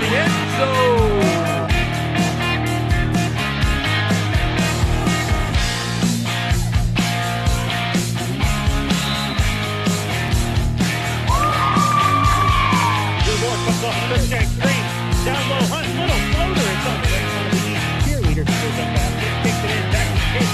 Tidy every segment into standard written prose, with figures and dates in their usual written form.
the end zone. Comes off the check screen. Down low, Hunt, little floater. It's on the way. One of the cheerleaders goes up basket. Kicks it in. Back to K3.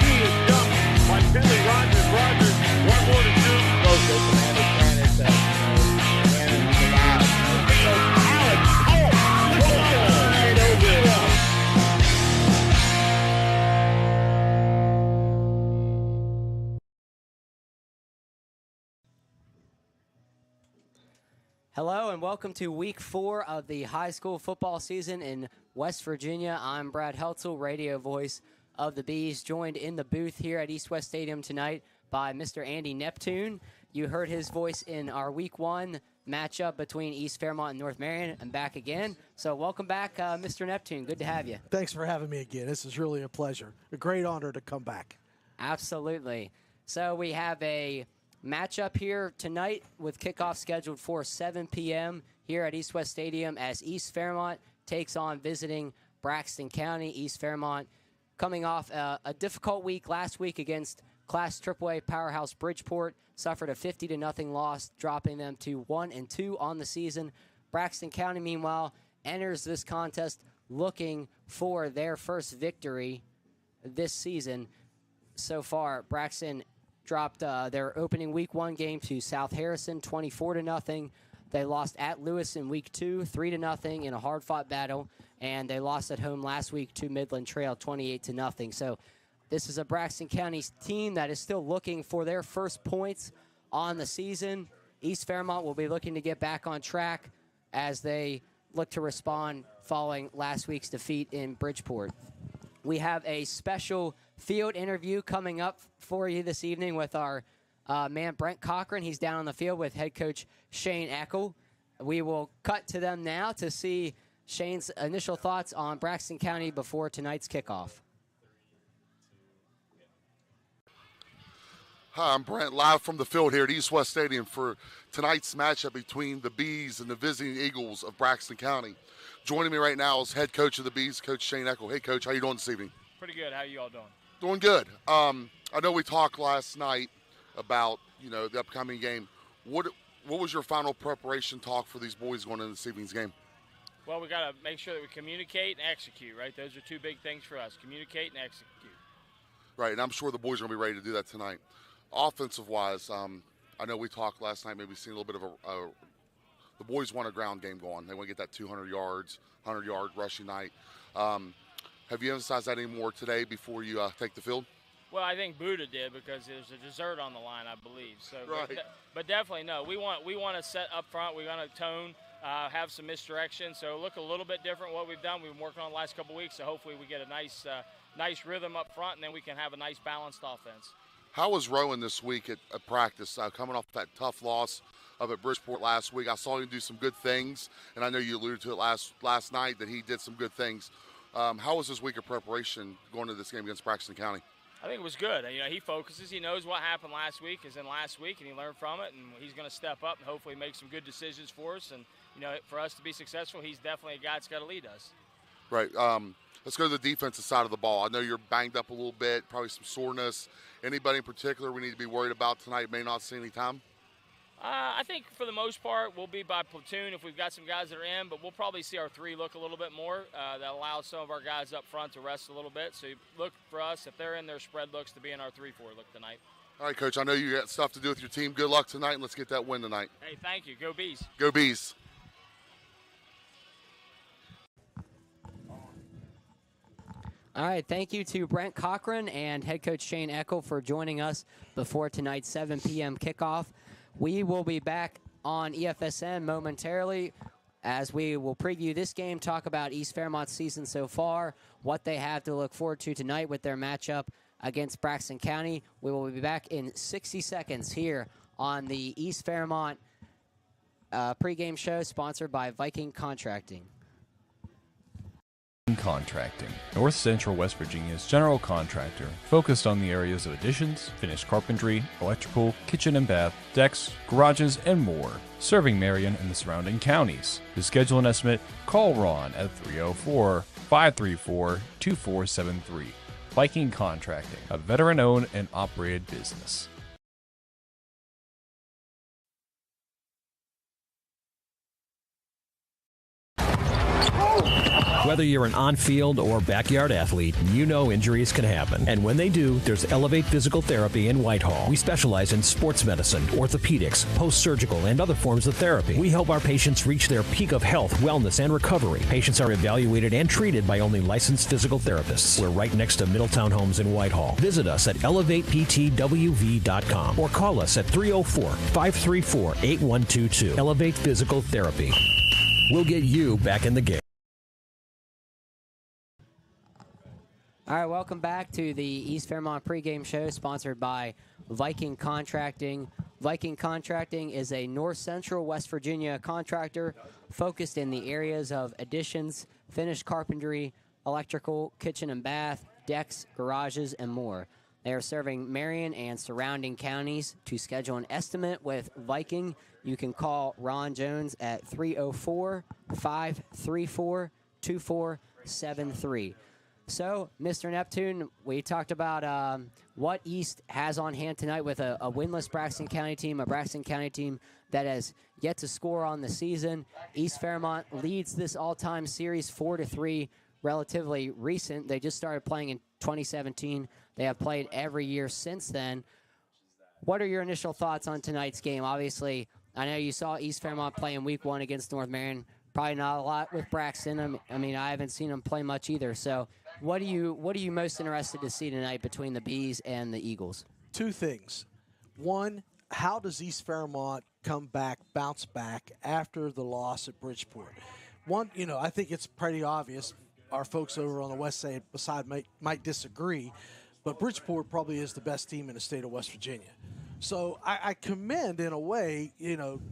He is dumped by Billy Rogers. Rogers, one more to do. Hello and welcome to week 4 of the high school football season in West Virginia. I'm Brad Heltzel, radio voice of the Bees, joined in the booth here at East West Stadium tonight by Mr. Andy Neptune. You heard his voice in our week 1 matchup between East Fairmont and North Marion. I'm back again. So welcome back, Mr. Neptune. Good to have you. Thanks for having me again. This is really a pleasure. A great honor to come back. Absolutely. So we have a matchup here tonight with kickoff scheduled for 7 p.m. here at East West Stadium as East Fairmont takes on visiting Braxton County. East Fairmont coming off a difficult week last week against Class AAA powerhouse Bridgeport, suffered a 50-0 loss, dropping them to 1-2 on the season. Braxton County, meanwhile, enters this contest looking for their first victory this season. So far, Braxton dropped their opening week 1 game to South Harrison, 24-0. They lost at Lewis in week 2, 3-0 in a hard-fought battle, and they lost at home last week to Midland Trail, 28-0. So this is a Braxton County team that is still looking for their first points on the season. East Fairmont will be looking to get back on track as they look to respond following last week's defeat in Bridgeport. We have a special field interview coming up for you this evening with our man Brent Cochran. He's down on the field with head coach Shane Eckle. We will cut to them now to see Shane's initial thoughts on Braxton County before tonight's kickoff. Hi, I'm Brent, live from the field here at East West Stadium for tonight's matchup between the Bees and the visiting Eagles of Braxton County. Joining me right now is head coach of the Bees, Coach Shane Eckle. Hey, Coach, how you doing this evening? Pretty good. How you all doing? Doing good. I know we talked last night about, the upcoming game. What was your final preparation talk for these boys going into this evening's game? Well, we got to make sure that we communicate and execute, right? Those are two big things for us, communicate and execute. Right, and I'm sure the boys are going to be ready to do that tonight. Offensive-wise, I know we talked last night, maybe seen a little bit of the boys want a ground game going. They want to get that 200 yards, 100-yard rushing night. Have you emphasized that any more today before you take the field? Well, I think Buddha did because there's a dessert on the line, I believe. So, right. But definitely, no. We want to set up front. We want to tone, have some misdirection. So look a little bit different what we've done. We've been working on the last couple of weeks. So hopefully we get a nice rhythm up front, and then we can have a nice balanced offense. How was Rowan this week at practice, coming off that tough loss up at Bridgeport last week? I saw him do some good things, and I know you alluded to it last night that he did some good things. How was this week of preparation going to this game against Braxton County? I think it was good. He focuses. He knows what happened last week is in last week, and he learned from it, and he's going to step up and hopefully make some good decisions for us. And, for us to be successful, he's definitely a guy that's got to lead us. Right. Let's go to the defensive side of the ball. I know you're banged up a little bit, probably some soreness. Anybody in particular we need to be worried about tonight may not see any time? I think for the most part we'll be by platoon if we've got some guys that are in, but we'll probably see our 3 look a little bit more. That allows some of our guys up front to rest a little bit. So look for us, if they're in their spread looks, to be in our 3-4 look tonight. All right, Coach, I know you got stuff to do with your team. Good luck tonight, and let's get that win tonight. Hey, thank you. Go Bees. Go Bees. All right, thank you to Brent Cochran and head coach Shane Eckle for joining us before tonight's 7 p.m. kickoff. We will be back on EFSN momentarily as we will preview this game, talk about East Fairmont's season so far, what they have to look forward to tonight with their matchup against Braxton County. We will be back in 60 seconds here on the East Fairmont pregame show sponsored by Viking Contracting. Contracting. North Central West Virginia's general contractor, focused on the areas of additions, finished carpentry, electrical, kitchen and bath, decks, garages, and more, serving Marion and the surrounding counties. To schedule an estimate, call Ron at 304-534-2473. Viking Contracting, a veteran-owned and operated business. Whether you're an on-field or backyard athlete, you know injuries can happen. And when they do, there's Elevate Physical Therapy in Whitehall. We specialize in sports medicine, orthopedics, post-surgical, and other forms of therapy. We help our patients reach their peak of health, wellness, and recovery. Patients are evaluated and treated by only licensed physical therapists. We're right next to Middletown Homes in Whitehall. Visit us at elevateptwv.com or call us at 304-534-8122. Elevate Physical Therapy. We'll get you back in the game. All right, welcome back to the East Fairmont pregame show sponsored by Viking Contracting. Viking Contracting is a North Central West Virginia contractor focused in the areas of additions, finished carpentry, electrical, kitchen and bath, decks, garages, and more. They are serving Marion and surrounding counties. To schedule an estimate with Viking, you can call Ron Jones at 304-534-2473. So, Mr. Neptune, we talked about what East has on hand tonight with a winless Braxton County team, a Braxton County team that has yet to score on the season. East Fairmont leads this all-time series 4-3, relatively recent. They just started playing in 2017. They have played every year since then. What are your initial thoughts on tonight's game? Obviously, I know you saw East Fairmont play in Week 1 against North Marion. Probably not a lot with Braxton. I mean, I haven't seen them play much either. So, what are you most interested to see tonight between the Bees and the Eagles? Two things. One, how does East Fairmont bounce back after the loss at Bridgeport? One, I think it's pretty obvious. Our folks over on the west side might disagree, but Bridgeport probably is the best team in the state of West Virginia. So I commend, in a way,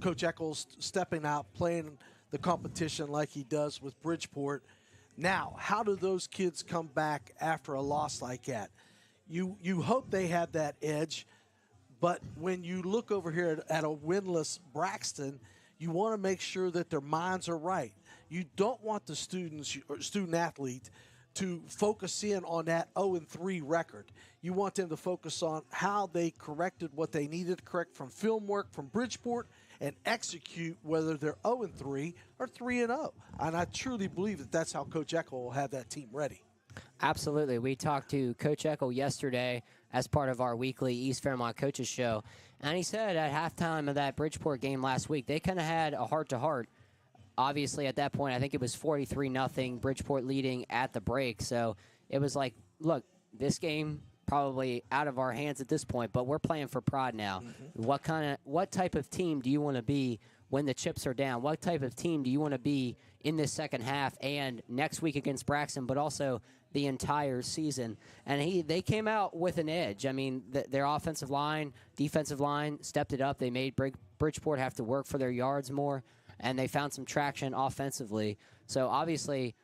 Coach Eckle's stepping out, playing the competition like he does with Bridgeport. Now, how do those kids come back after a loss like that? You hope they have that edge, but when you look over here at a winless Braxton, you want to make sure that their minds are right. You don't want the student athlete to focus in on that 0-3 record. You want them to focus on how they corrected what they needed to correct from film work from Bridgeport and execute whether they're 0-3 or 3-0. And I truly believe that that's how Coach Eckle will have that team ready. Absolutely. We talked to Coach Eckle yesterday as part of our weekly East Fairmont Coaches Show, and he said at halftime of that Bridgeport game last week, they kind of had a heart-to-heart. Obviously, at that point, I think it was 43-0, Bridgeport leading at the break. So it was like, look, this game probably out of our hands at this point, but we're playing for pride now. Mm-hmm. What type of team do you want to be when the chips are down? What type of team do you want to be in this second half and next week against Braxton, but also the entire season? And they came out with an edge. I mean, their offensive line, defensive line stepped it up. They made Bridgeport have to work for their yards more, and they found some traction offensively. So obviously,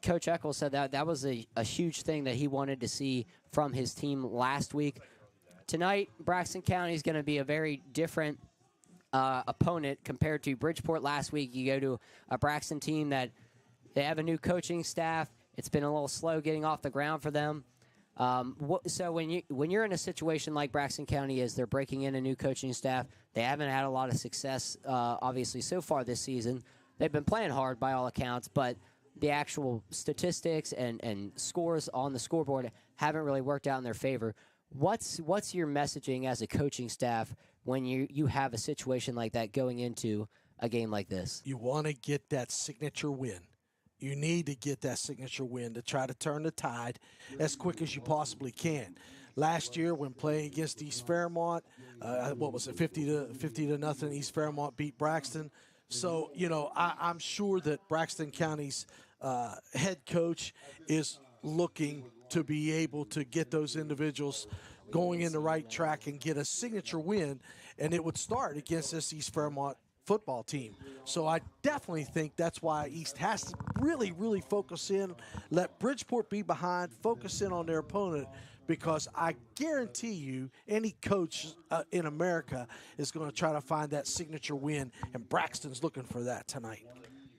Coach Eckle said that was a huge thing that he wanted to see from his team last week. Tonight, Braxton County is going to be a very different opponent compared to Bridgeport last week. You go to a Braxton team that they have a new coaching staff. It's been a little slow getting off the ground for them. So when you're in a situation like Braxton County is, they're breaking in a new coaching staff. They haven't had a lot of success, obviously, so far this season. They've been playing hard by all accounts, but the actual statistics and scores on the scoreboard haven't really worked out in their favor. What's your messaging as a coaching staff when you have a situation like that going into a game like this? You want to get that signature win. You need to get that signature win to try to turn the tide as quick as you possibly can. Last year, when playing against East Fairmont, 50-0, East Fairmont beat Braxton. So, I'm sure that Braxton County's head coach is looking to be able to get those individuals going in the right track and get a signature win, and it would start against this East Fairmont football team. So I definitely think that's why East has to really, really focus in, let Bridgeport be behind, focus in on their opponent, because I guarantee you any coach in America is going to try to find that signature win, and Braxton's looking for that tonight.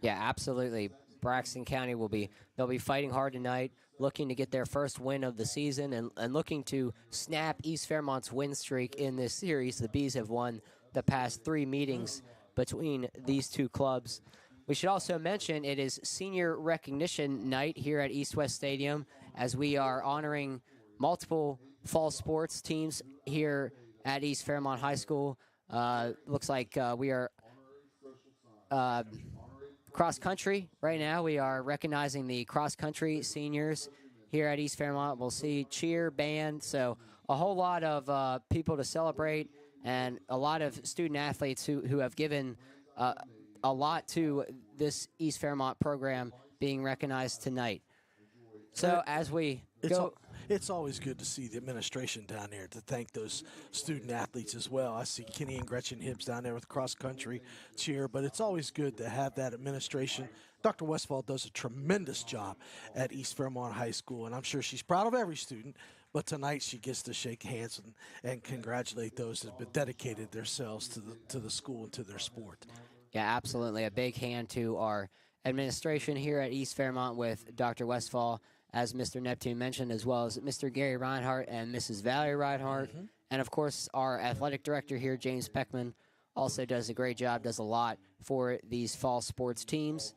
Yeah, absolutely. Braxton County they'll be fighting hard tonight, looking to get their first win of the season and looking to snap East Fairmont's win streak in this series. The Bees have won the past 3 meetings between these two clubs. We should also mention it is senior recognition night here at East West Stadium, as we are honoring multiple fall sports teams here at East Fairmont High School. Looks like we are cross country right now. We are recognizing the cross country seniors here at East Fairmont. We'll see cheer, band, so a whole lot of people to celebrate, and a lot of student athletes who have given a lot to this East Fairmont program being recognized tonight. So as we go, it's always good to see the administration down there to thank those student athletes as well. I see Kenny and Gretchen Hibbs down there with cross-country cheer, but it's always good to have that administration. Dr. Westfall does a tremendous job at East Fairmont High School, and I'm sure she's proud of every student, but tonight she gets to shake hands and congratulate those that have dedicated themselves to the school and to their sport. Yeah, absolutely. A big hand to our administration here at East Fairmont with Dr. Westfall, as Mr. Neptune mentioned, as well as Mr. Gary Reinhardt and Mrs. Valerie Reinhardt. And, of course, our athletic director here, James Peckman, also does a great job, does a lot for these fall sports teams.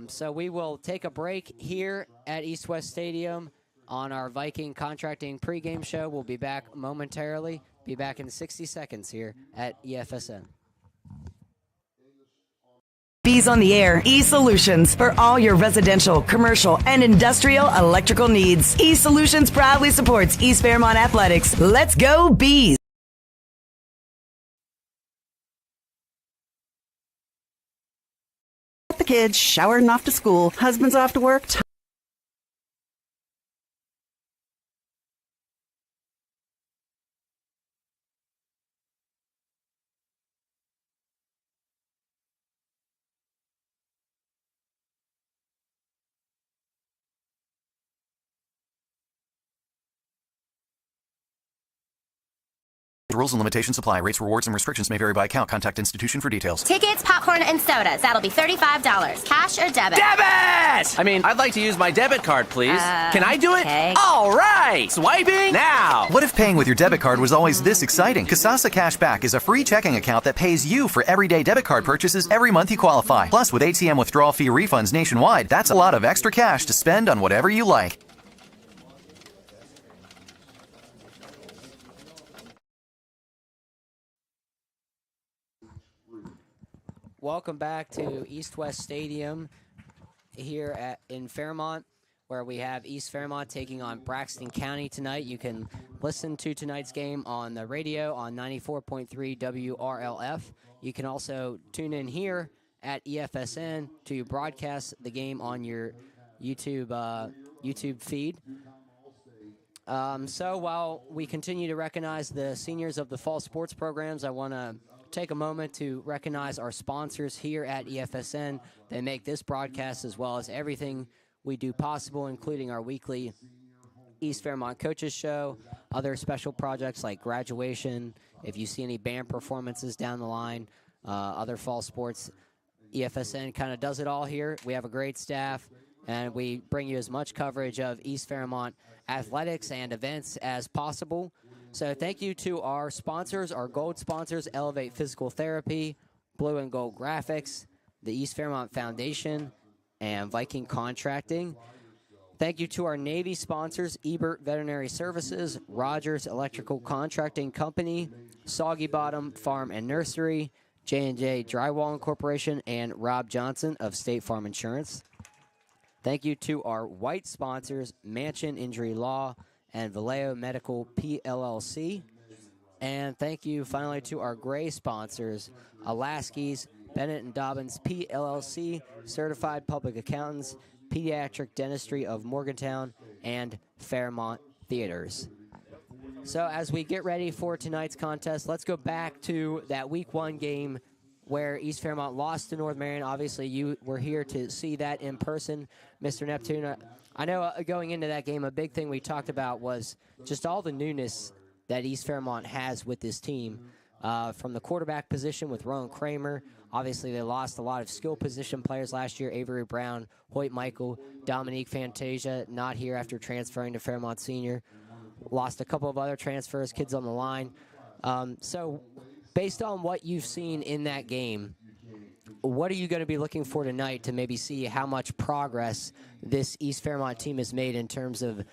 So we will take a break here at East West Stadium on our Viking contracting pregame show. We'll be back momentarily, be back in 60 seconds here at EFSN. Bees on the Air, E-Solutions, for all your residential, commercial, and industrial electrical needs. E-Solutions proudly supports East Fairmont Athletics. Let's go Bees! The kids showering off to school, husband's off to work. Rules and limitations apply. Rates, rewards, and restrictions may vary by account. Contact institution for details. Tickets, popcorn, and sodas. That'll be $35. Cash or debit? Debit! I mean, I'd like to use my debit card, please. Can I do it? Okay. All right! Swiping now! What if paying with your debit card was always this exciting? Kasasa Cashback is a free checking account that pays you for everyday debit card purchases every month you qualify. Plus, with ATM withdrawal fee refunds nationwide, that's a lot of extra cash to spend on whatever you like. Welcome back to East West Stadium here in Fairmont, where we have East Fairmont taking on Braxton County tonight. You can listen to tonight's game on the radio on 94.3 WRLF. You can also tune in here at EFSN to broadcast the game on your YouTube feed. So while we continue to recognize the seniors of the fall sports programs, I want to take a moment to recognize our sponsors here at EFSN. They make this broadcast as well as everything we do possible, including our weekly East Fairmont Coaches Show, other special projects like graduation, if you see any band performances down the line, other fall sports. EFSN kind of does it all here. We have a great staff, and we bring you as much coverage of East Fairmont athletics and events as possible. So thank you to our sponsors, our gold sponsors, Elevate Physical Therapy, Blue and Gold Graphics, the East Fairmont Foundation, and Viking Contracting. Thank you to our Navy sponsors, Ebert Veterinary Services, Rogers Electrical Contracting Company, Soggy Bottom Farm and Nursery, J&J Drywall Incorporation, and Rob Johnson of State Farm Insurance. Thank you to our white sponsors, Mansion Injury Law and Vallejo Medical PLLC. And thank you finally to our gray sponsors, Alaskis, Bennett and Dobbins PLLC, Certified Public Accountants, Pediatric Dentistry of Morgantown, and Fairmont Theaters. So as we get ready for tonight's contest, let's go back to that Week 1 game where East Fairmont lost to North Marion. Obviously, you were here to see that in person, Mr. Neptune. I know going into that game, a big thing we talked about was just all the newness that East Fairmont has with this team. From the quarterback position with Rowan Kramer. Obviously, they lost a lot of skill position players last year. Avery Brown, Hoyt Michael, Dominique Fantasia, not here after transferring to Fairmont Senior. Lost a couple of other transfers, kids on the line. So based on what you've seen in that game, what are you going to be looking for tonight to maybe see how much progress this East Fairmont team has made in terms of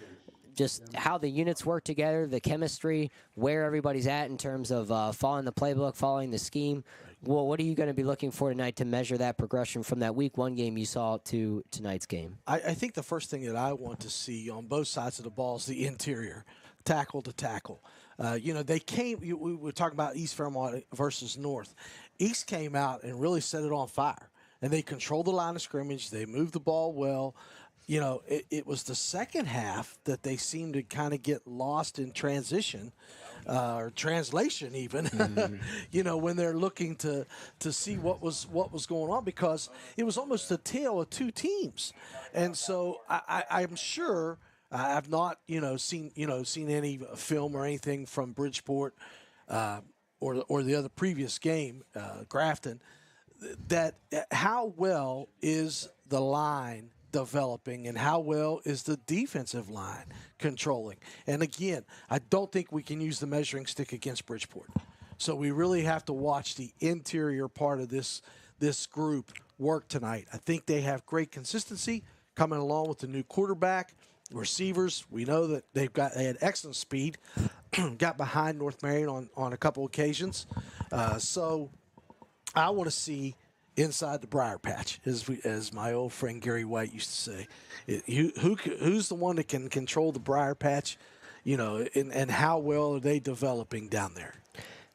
just how the units work together, the chemistry, where everybody's at in terms of following the playbook, following the scheme? Well, what are you going to be looking for tonight to measure that progression from that Week 1 game you saw to tonight's game? I think the first thing that I want to see on both sides of the ball is the interior, tackle to tackle. They came, we were talking about East Fairmont versus North. East came out and really set it on fire, and they controlled the line of scrimmage. They moved the ball well. It was the second half that they seemed to kind of get lost in transition or translation even, when they're looking to see what was going on, because it was almost a tale of two teams. And so I'm sure I've not, seen any film or anything from Bridgeport or the other previous game, Grafton, that how well is the line developing and how well is the defensive line controlling. And again, I don't think we can use the measuring stick against Bridgeport. So we really have to watch the interior part of this group work tonight. I think they have great consistency coming along with the new quarterback. Receivers, we know that they had excellent speed, got behind North Marion on a couple occasions. So I want to see inside the briar patch, as my old friend Gary White used to say. Who's the one that can control the briar patch, and how well are they developing down there?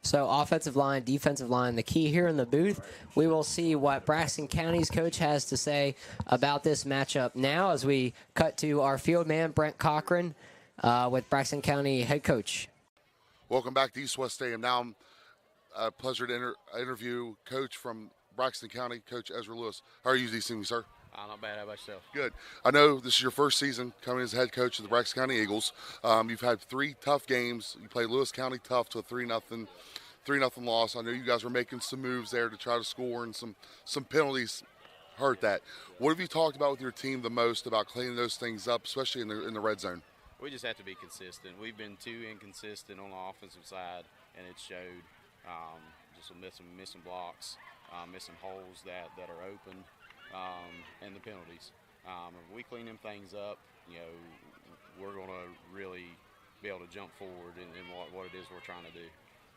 So offensive line, defensive line, the key here in the booth. We will see what Braxton County's coach has to say about this matchup now as we cut to our field man, Brent Cochran, with Braxton County head coach. Welcome back to East West Stadium. Now, a pleasure to interview coach from Braxton County, Coach Ezra Lewis. How are you this evening, sir? Not bad. How about yourself? Good. I know this is your first season coming as head coach of the Braxton County Eagles. You've had 3 tough games. You played Lewis County tough to a 3-0 loss. I know you guys were making some moves there to try to score, and some penalties hurt that. What have you talked about with your team the most about cleaning those things up, especially in the red zone? We just have to be consistent. We've been too inconsistent on the offensive side, and it showed. Just missing blocks, missing holes that are open, and the penalties. If we clean them things up, we're going to really be able to jump forward in what it is we're trying to do.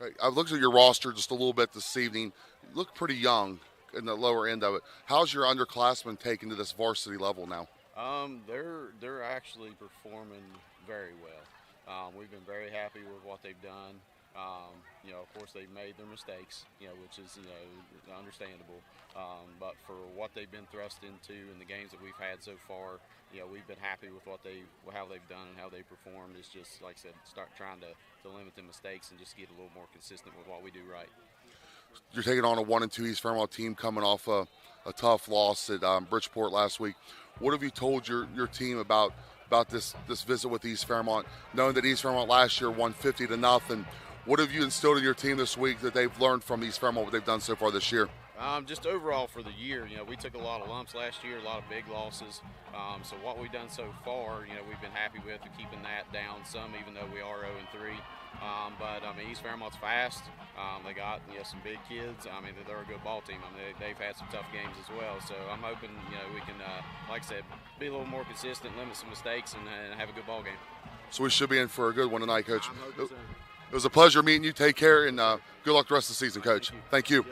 Right. I've looked at your roster just a little bit this evening. You look pretty young in the lower end of it. How's your underclassmen taken to this varsity level now? They're actually performing very well. We've been very happy with what they've done. Of course, they've made their mistakes, which is, understandable. But for what they've been thrust into in the games that we've had so far, we've been happy with how they've done and how they performed. It's just, like I said, start trying to limit the mistakes and just get a little more consistent with what we do right. You're taking on a 1-2 East Fairmont team coming off a tough loss at Bridgeport last week. What have you told your team about this visit with East Fairmont, knowing that East Fairmont last year won 50-0? What have you instilled in your team this week that they've learned from East Fairmont, what they've done so far this year? Just overall for the year, we took a lot of lumps last year, a lot of big losses. So what we've done so far, we've been happy with keeping that down some, even though we are 0-3. But East Fairmont's fast. They got some big kids. They're a good ball team. They've had some tough games as well. So I'm hoping we can, like I said, be a little more consistent, limit some mistakes, and have a good ball game. So we should be in for a good one tonight, Coach. I'm hoping so. It was a pleasure meeting you. Take care, and good luck the rest of the season, Coach. Thank you.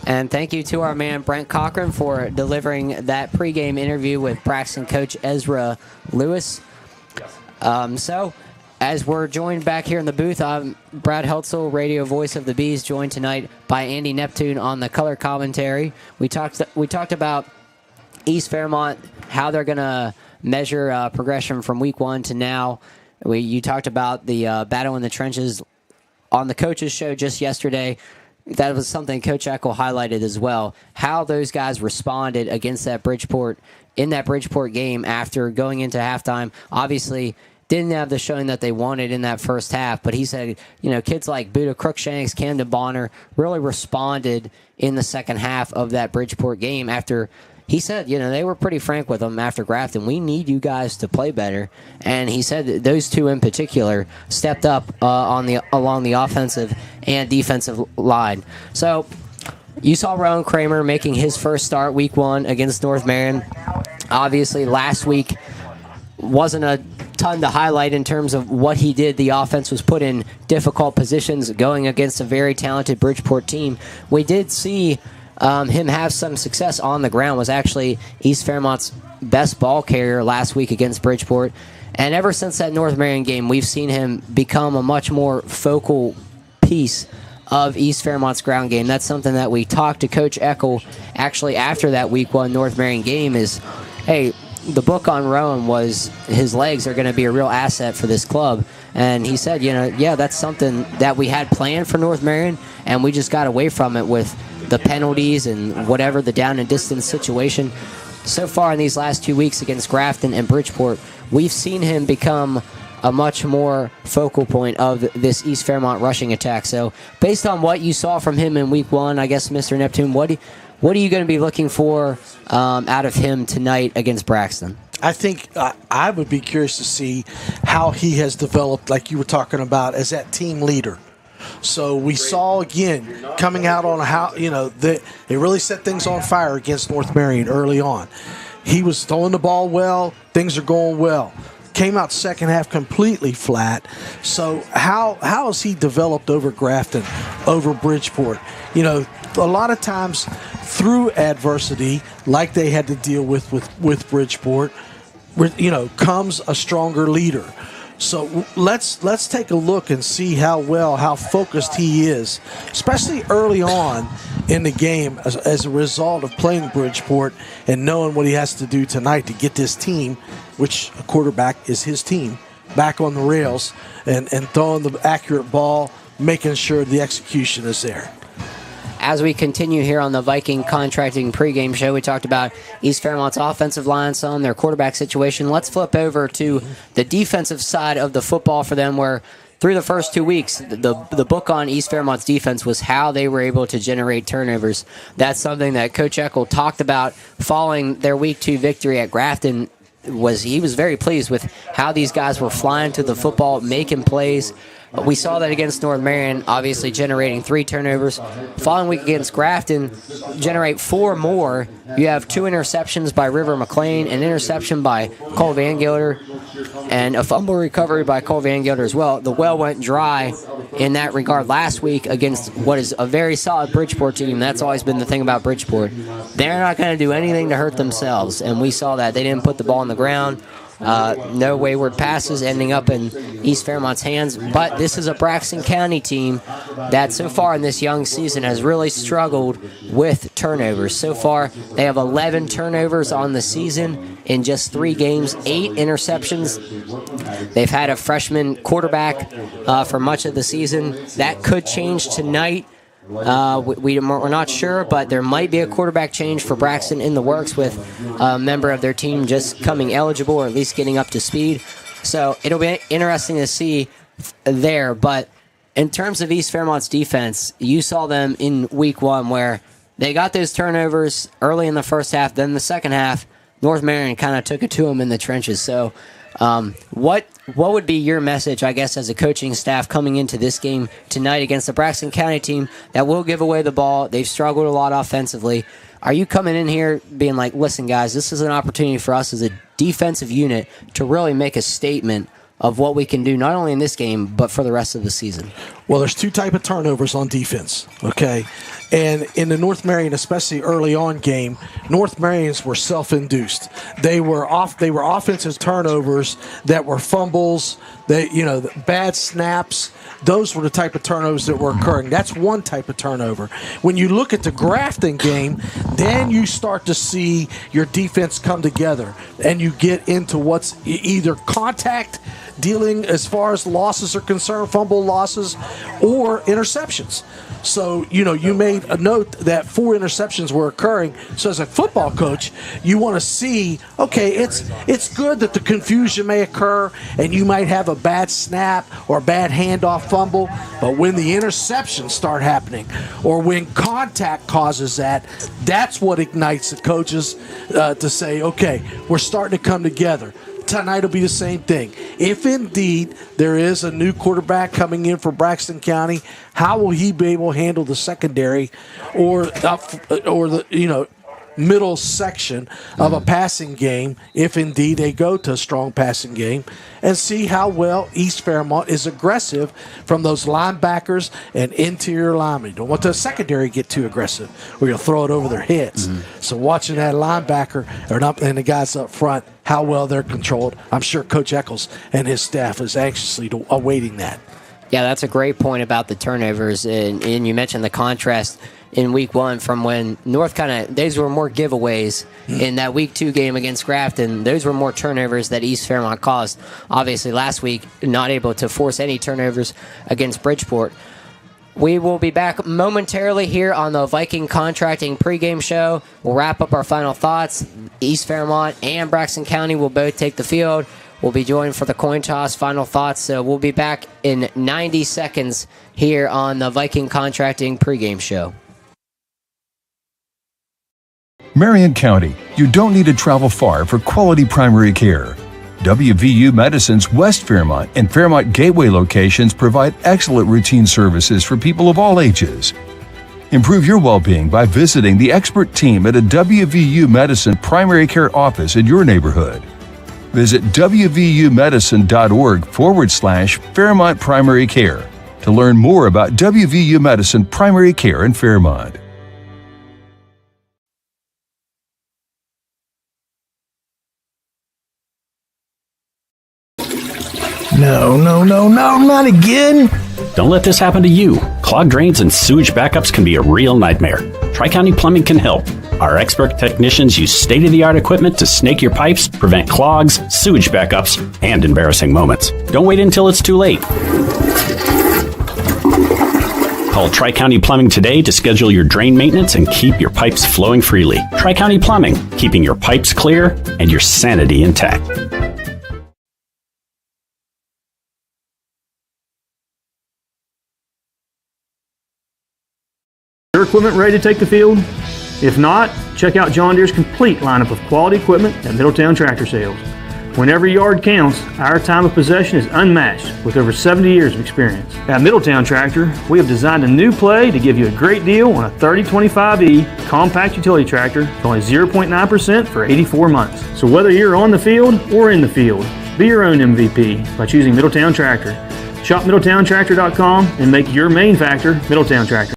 And thank you to our man, Brent Cochran, for delivering that pregame interview with Braxton coach Ezra Lewis. So, as we're joined back here in the booth, I'm Brad Heltzel, radio voice of the Bees, joined tonight by Andy Neptune on the color commentary. We talked about East Fairmont, how they're going to measure progression from week 1 to now. You talked about the battle in the trenches on the coaches show just yesterday. That was something Coach Eckle highlighted as well, how those guys responded against that Bridgeport game after going into halftime. Obviously, didn't have the showing that they wanted in that first half, but he said, kids like Buda Crookshanks, Camden Bonner really responded in the second half of that Bridgeport game after he said, they were pretty frank with them after Grafton. We need you guys to play better. And he said that those two in particular stepped up along the offensive and defensive line. So you saw Rowan Kramer making his first start week 1 against North Marion. Obviously, last week wasn't a ton to highlight in terms of what he did. The offense was put in difficult positions going against a very talented Bridgeport team. We did see him have some success on the ground. Was actually East Fairmont's best ball carrier last week against Bridgeport. And ever since that North Marion game, we've seen him become a much more focal piece of East Fairmont's ground game. That's something that we talked to Coach Eckle actually after that week 1 North Marion game is, hey, the book on Rowan was his legs are going to be a real asset for this club. And he said, that's something that we had planned for North Marion, and we just got away from it with the penalties and whatever, the down and distance situation. So far in these last 2 weeks against Grafton and Bridgeport, we've seen him become a much more focal point of this East Fairmont rushing attack. So based on what you saw from him in week 1, I guess, Mr. Neptune, what are you going to be looking for out of him tonight against Braxton? I think I would be curious to see how he has developed, like you were talking about, as that team leader. So we saw, again, coming out on how, they really set things on fire against North Marion early on. He was throwing the ball well. Things are going well. Came out second half completely flat. So how has he developed over Grafton, over Bridgeport? A lot of times through adversity, like they had to deal with Bridgeport, comes a stronger leader. So let's take a look and see how focused he is, especially early on in the game as a result of playing Bridgeport and knowing what he has to do tonight to get this team, which a quarterback is his team, back on the rails and throwing the accurate ball, making sure the execution is there. As we continue here on the Viking Contracting pregame show, we talked about East Fairmont's offensive line, some their quarterback situation. Let's flip over to the defensive side of the football for them, where through the first 2 weeks, the book on East Fairmont's defense was how they were able to generate turnovers. That's something that Coach Eckle talked about following their Week 2 victory at Grafton. He was very pleased with how these guys were flying to the football, making plays. We saw that against North Marion, obviously generating 3 turnovers. Following week against Grafton, generate 4 more. You have 2 interceptions by River McLean, an interception by Cole Van Gilder, and a fumble recovery by Cole Van Gilder as well. The well went dry in that regard last week against what is a very solid Bridgeport team. That's always been the thing about Bridgeport. They're not going to do anything to hurt themselves, and we saw that. They didn't put the ball on the ground. No wayward passes ending up in East Fairmont's hands. But this is a Braxton County team that so far in this young season has really struggled with turnovers. So far, they have 11 turnovers on the season in just 3 games, 8 interceptions. They've had a freshman quarterback for much of the season. That could change tonight. We're not sure, but there might be a quarterback change for Braxton in the works with a member of their team just coming eligible or at least getting up to speed. So it'll be interesting to see there. But in terms of East Fairmont's defense, you saw them in week 1 where they got those turnovers early in the first half. Then the second half, North Marion kind of took it to them in the trenches. So what would be your message, I guess, as a coaching staff coming into this game tonight against the Braxton County team that will give away the ball? They've struggled a lot offensively. Are you coming in here being like, listen, guys, this is an opportunity for us as a defensive unit to really make a statement of what we can do, not only in this game, but for the rest of the season? Well, there's 2 type of turnovers on defense, okay? And in the North Marion, especially early on game, North Marions were self-induced. They were offensive turnovers that were fumbles, The bad snaps, those were the type of turnovers that were occurring. That's one type of turnover. When you look at the Grafton game, then you start to see your defense come together, and you get into what's either contact dealing as far as losses are concerned, fumble losses, or interceptions. So, you made a note that 4 interceptions were occurring. So as a football coach, you want to see, okay, it's good that the confusion may occur and you might have a bad snap or a bad handoff fumble, but when the interceptions start happening or when contact causes that, that's what ignites the coaches to say, okay, we're starting to come together. Tonight will be the same thing. If indeed there is a new quarterback coming in for Braxton County, how will he be able to handle the secondary or the middle section of a passing game if indeed they go to a strong passing game, and see how well East Fairmont is aggressive from those linebackers and interior linemen. You don't want the secondary to get too aggressive or you'll throw it over their heads. So watching that linebacker and the guys up front, how well they're controlled, I'm sure Coach Eckles and his staff is anxiously awaiting that. Yeah, that's a great point about the turnovers, and you mentioned the contrast in week 1 from when North those were more giveaways in that week 2 game against Grafton. Those were more turnovers that East Fairmont caused. Obviously, last week, not able to force any turnovers against Bridgeport. We will be back momentarily here on the Viking Contracting pregame show. We'll wrap up our final thoughts. East Fairmont and Braxton County will both take the field. We'll be joined for the coin toss, final thoughts. So we'll be back in 90 seconds here on the Viking Contracting pregame show. Marion County, you don't need to travel far for quality primary care. WVU Medicine's West Fairmont and Fairmont Gateway locations provide excellent routine services for people of all ages. Improve your well-being by visiting the expert team at a WVU Medicine primary care office in your neighborhood. Visit wvumedicine.org/Fairmont Primary Care to learn more about WVU Medicine Primary Care in Fairmont. No, not again. Don't let this happen to you. Clogged drains and sewage backups can be a real nightmare. Tri-County Plumbing can help. Our expert technicians use state-of-the-art equipment to snake your pipes, prevent clogs, sewage backups, and embarrassing moments. Don't wait until it's too late. Call Tri-County Plumbing today to schedule your drain maintenance and keep your pipes flowing freely. Tri-County Plumbing, keeping your pipes clear and your sanity intact. Your equipment ready to take the field? If not, check out John Deere's complete lineup of quality equipment at Middletown Tractor Sales. When every yard counts, our time of possession is unmatched with over 70 years of experience. At Middletown Tractor, we have designed a new play to give you a great deal on a 3025E compact utility tractor for only 0.9% for 84 months. So whether you're on the field or in the field, be your own MVP by choosing Middletown Tractor. Shop MiddletownTractor.com and make your main factor Middletown Tractor.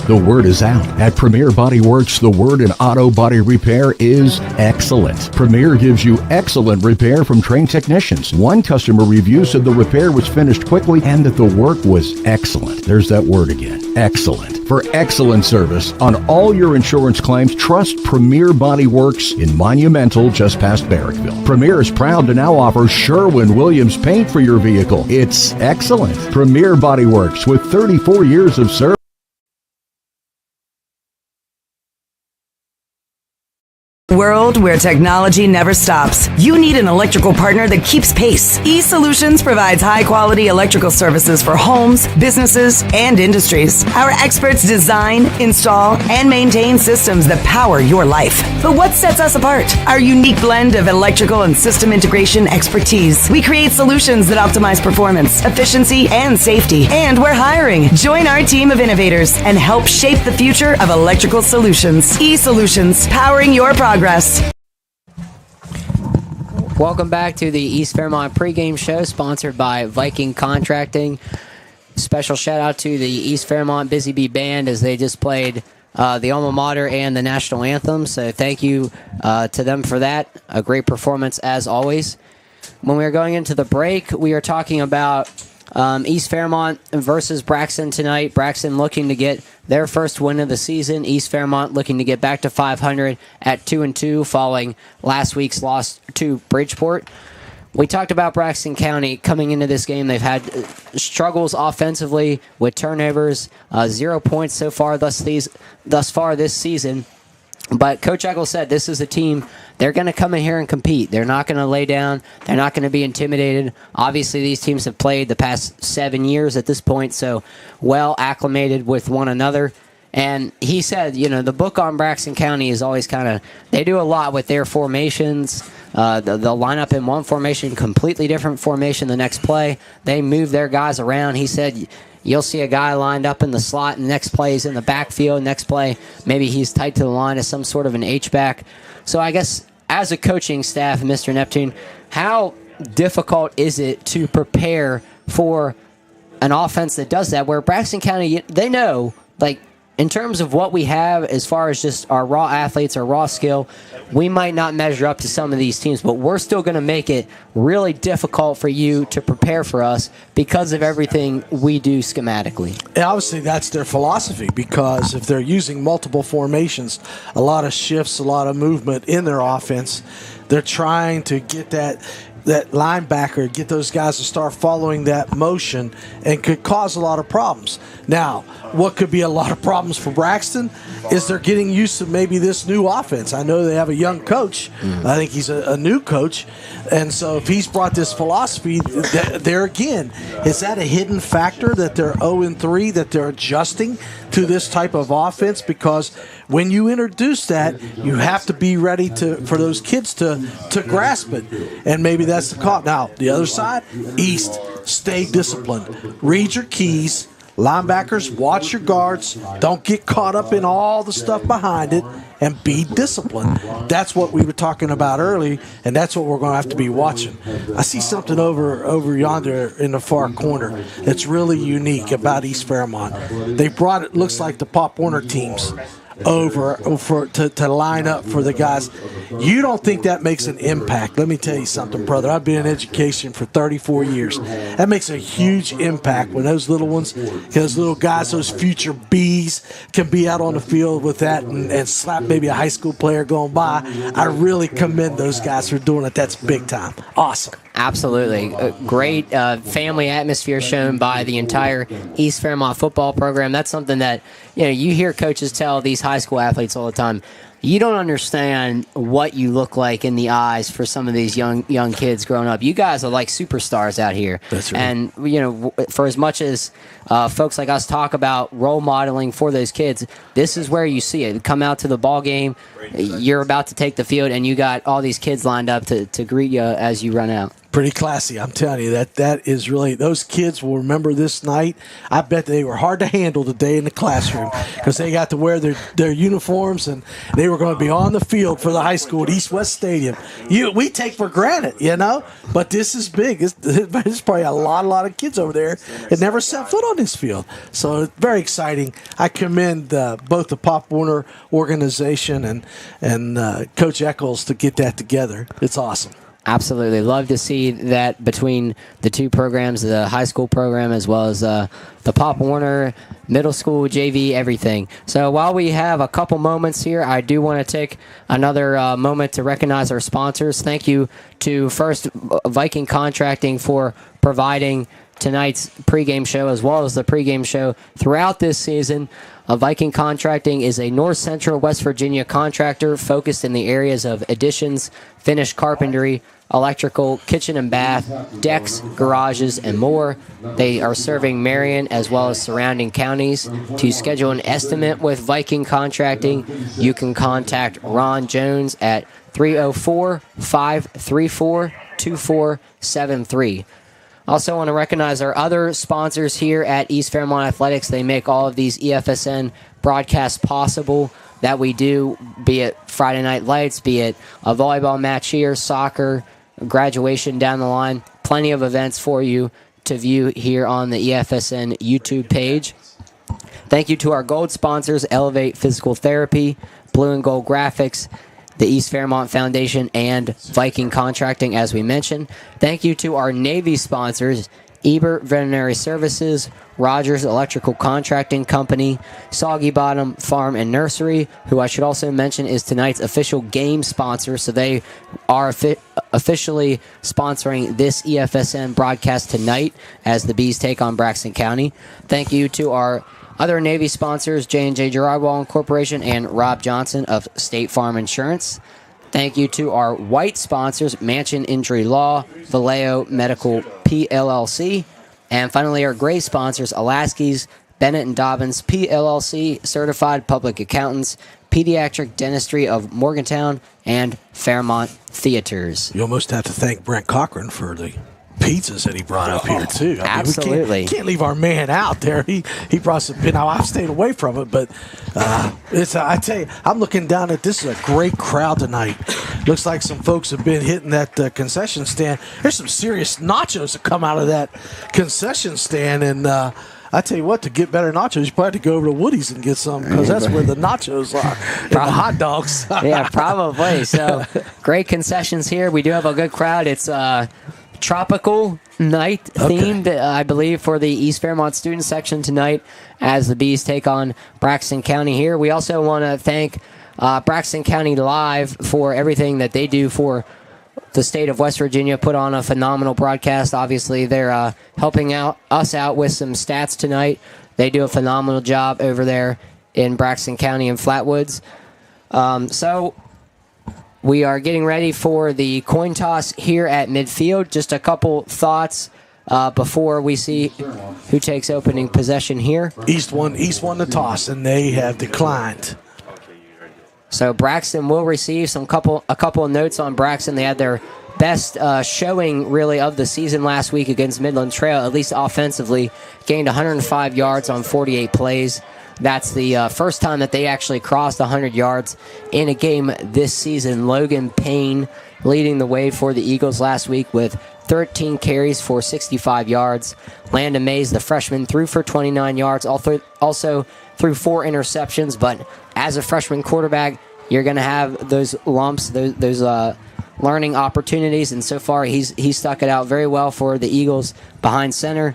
The word is out. At Premier Body Works, the word in auto body repair is excellent. Premier gives you excellent repair from trained technicians. One customer review said the repair was finished quickly and that the work was excellent. There's that word again, excellent. For excellent service on all your insurance claims, trust Premier Body Works in Monumental, just past Barrackville. Premier is proud to now offer Sherwin-Williams paint for your vehicle. It's excellent. Premier Body Works with 34 years of service. World where technology never stops. You need an electrical partner that keeps pace. eSolutions provides high-quality electrical services for homes, businesses, and industries. Our experts design, install, and maintain systems that power your life. But what sets us apart? Our unique blend of electrical and system integration expertise. We create solutions that optimize performance, efficiency, and safety. And we're hiring. Join our team of innovators and help shape the future of electrical solutions. eSolutions, powering your progress. Welcome back to the East Fairmont pregame show, sponsored by Viking Contracting. Special shout out to the East Fairmont Busy Bee Band as they just played the alma mater and the national anthem. So thank you to them for that. A great performance as always. When we are going into the break, we are talking about East Fairmont versus Braxton tonight. Braxton looking to get their first win of the season. East Fairmont looking to get back to 500 at 2-2 following last week's loss to Bridgeport. We talked about Braxton County coming into this game. They've had struggles offensively with turnovers, 0 points so far thus far this season. But Coach Eckle said this is a team, they're going to come in here and compete. They're not going to lay down. They're not going to be intimidated. Obviously, these teams have played the past 7 years at this point, so well acclimated with one another. And he said, the book on Braxton County is always they do a lot with their formations. They'll line up in one formation, completely different formation the next play. They move their guys around. He said you'll see a guy lined up in the slot, and next play he's in the backfield. Next play, maybe he's tight to the line as some sort of an H-back. So I guess as a coaching staff, Mr. Neptune, how difficult is it to prepare for an offense that does that, where Braxton County, they know, in terms of what we have as far as just our raw athletes, our raw skill, we might not measure up to some of these teams, but we're still going to make it really difficult for you to prepare for us because of everything we do schematically. And obviously, that's their philosophy, because if they're using multiple formations, a lot of shifts, a lot of movement in their offense, they're trying to get that linebacker, get those guys to start following that motion, and could cause a lot of problems. Now, what could be a lot of problems for Braxton is they're getting used to maybe this new offense. I know they have a young coach. I think he's a new coach. And so if he's brought this philosophy, there again, is that a hidden factor that they're 0-3, that they're adjusting to this type of offense? Because when you introduce that, you have to be ready for those kids to grasp it. And maybe that's the call. Now, the other side, East, stay disciplined. Read your keys. Linebackers, watch your guards. Don't get caught up in all the stuff behind it, and be disciplined. That's what we were talking about early, and that's what we're going to have to be watching. I see something over yonder in the far corner that's really unique about East Fairmont. They brought it, looks like the Pop Warner teams over to line up for the guys. You don't think that makes an impact? Let me tell you something, brother. I've been in education for 34 years. That makes a huge impact when those little ones, those little guys, those future Bs can be out on the field with that and slap maybe a high school player going by. I really commend those guys for doing it. That's big time. Awesome. Absolutely. A great family atmosphere shown by the entire East Fairmont football program. That's something that, you hear coaches tell these high school athletes all the time. You don't understand what you look like in the eyes for some of these young kids growing up. You guys are like superstars out here. That's right. And, for as much as folks like us talk about role modeling for those kids, this is where you see it. Come out to the ball game, you're about to take the field, and you got all these kids lined up to greet you as you run out. Pretty classy, I'm telling you. That is really, those kids will remember this night. I bet they were hard to handle today in the classroom because they got to wear their uniforms, and they were going to be on the field for the high school at East West Stadium. We take for granted, but this is big. There's probably a lot of kids over there that never set foot on this field. So it's very exciting. I commend both the Pop Warner organization and Coach Eccles to get that together. It's awesome. Absolutely. Love to see that between the two programs, the high school program as well as the Pop Warner middle school, JV, everything. So while we have a couple moments here, I do want to take another moment to recognize our sponsors. Thank you to First Viking Contracting for providing tonight's pregame show as well as the pregame show throughout this season. Viking Contracting is a North Central West Virginia contractor focused in the areas of additions, finished carpentry, electrical, kitchen and bath, decks, garages, and more. They are serving Marion as well as surrounding counties. To schedule an estimate with Viking Contracting, you can contact Ron Jones at 304-534-2473. Also want to recognize our other sponsors here at East Fairmont Athletics. They make all of these EFSN broadcasts possible that we do, be it Friday Night Lights, be it a volleyball match here, soccer, graduation down the line. Plenty of events for you to view here on the EFSN YouTube page. Thank you to our gold sponsors, Elevate Physical Therapy, Blue and Gold Graphics, the East Fairmont Foundation, and Viking Contracting, as we mentioned. Thank you to our Navy sponsors, Ebert Veterinary Services, Rogers Electrical Contracting Company, Soggy Bottom Farm and Nursery, who I should also mention is tonight's official game sponsor. So they are officially sponsoring this EFSN broadcast tonight as the Bees take on Braxton County. Thank you to our other Navy sponsors, J&J Gerardwall Incorporation and Rob Johnson of State Farm Insurance. Thank you to our white sponsors, Mansion Injury Law, Vallejo Medical PLLC, and finally our gray sponsors, Alaskis, Bennett and Dobbins PLLC, Certified Public Accountants, Pediatric Dentistry of Morgantown, and Fairmont Theaters. You almost have to thank Brent Cochran for the pizzas that he brought up here too. I mean, absolutely, we can't leave our man out there. He brought some. Now I've stayed away from it, but I tell you, I'm looking down at this. Is a great crowd tonight. Looks like some folks have been hitting that concession stand. There's some serious nachos that come out of that concession stand, and I tell you what, to get better nachos, you probably have to go over to Woody's and get some, because that's where the nachos are, and the hot dogs. Yeah, probably. So great concessions here. We do have a good crowd. It's tropical night themed, I believe, for the East Fairmont student section tonight as the Bees take on Braxton County here. We also want to thank Braxton County Live for everything that they do for the state of West Virginia. Put on a phenomenal broadcast. Obviously, they're helping us out with some stats tonight. They do a phenomenal job over there in Braxton County and Flatwoods. So we are getting ready for the coin toss here at midfield. Just a couple thoughts before we see who takes opening possession here. East won the toss, and they have declined. So Braxton will receive a couple of notes on Braxton. They had their best showing, really, of the season last week against Midland Trail, at least offensively. Gained 105 yards on 48 plays. That's the first time that they actually crossed 100 yards in a game this season. Logan Payne leading the way for the Eagles last week with 13 carries for 65 yards. Landon Mays, the freshman, threw for 29 yards, also threw 4 interceptions. But as a freshman quarterback, you're going to have those lumps, those learning opportunities, and so far he's stuck it out very well for the Eagles behind center.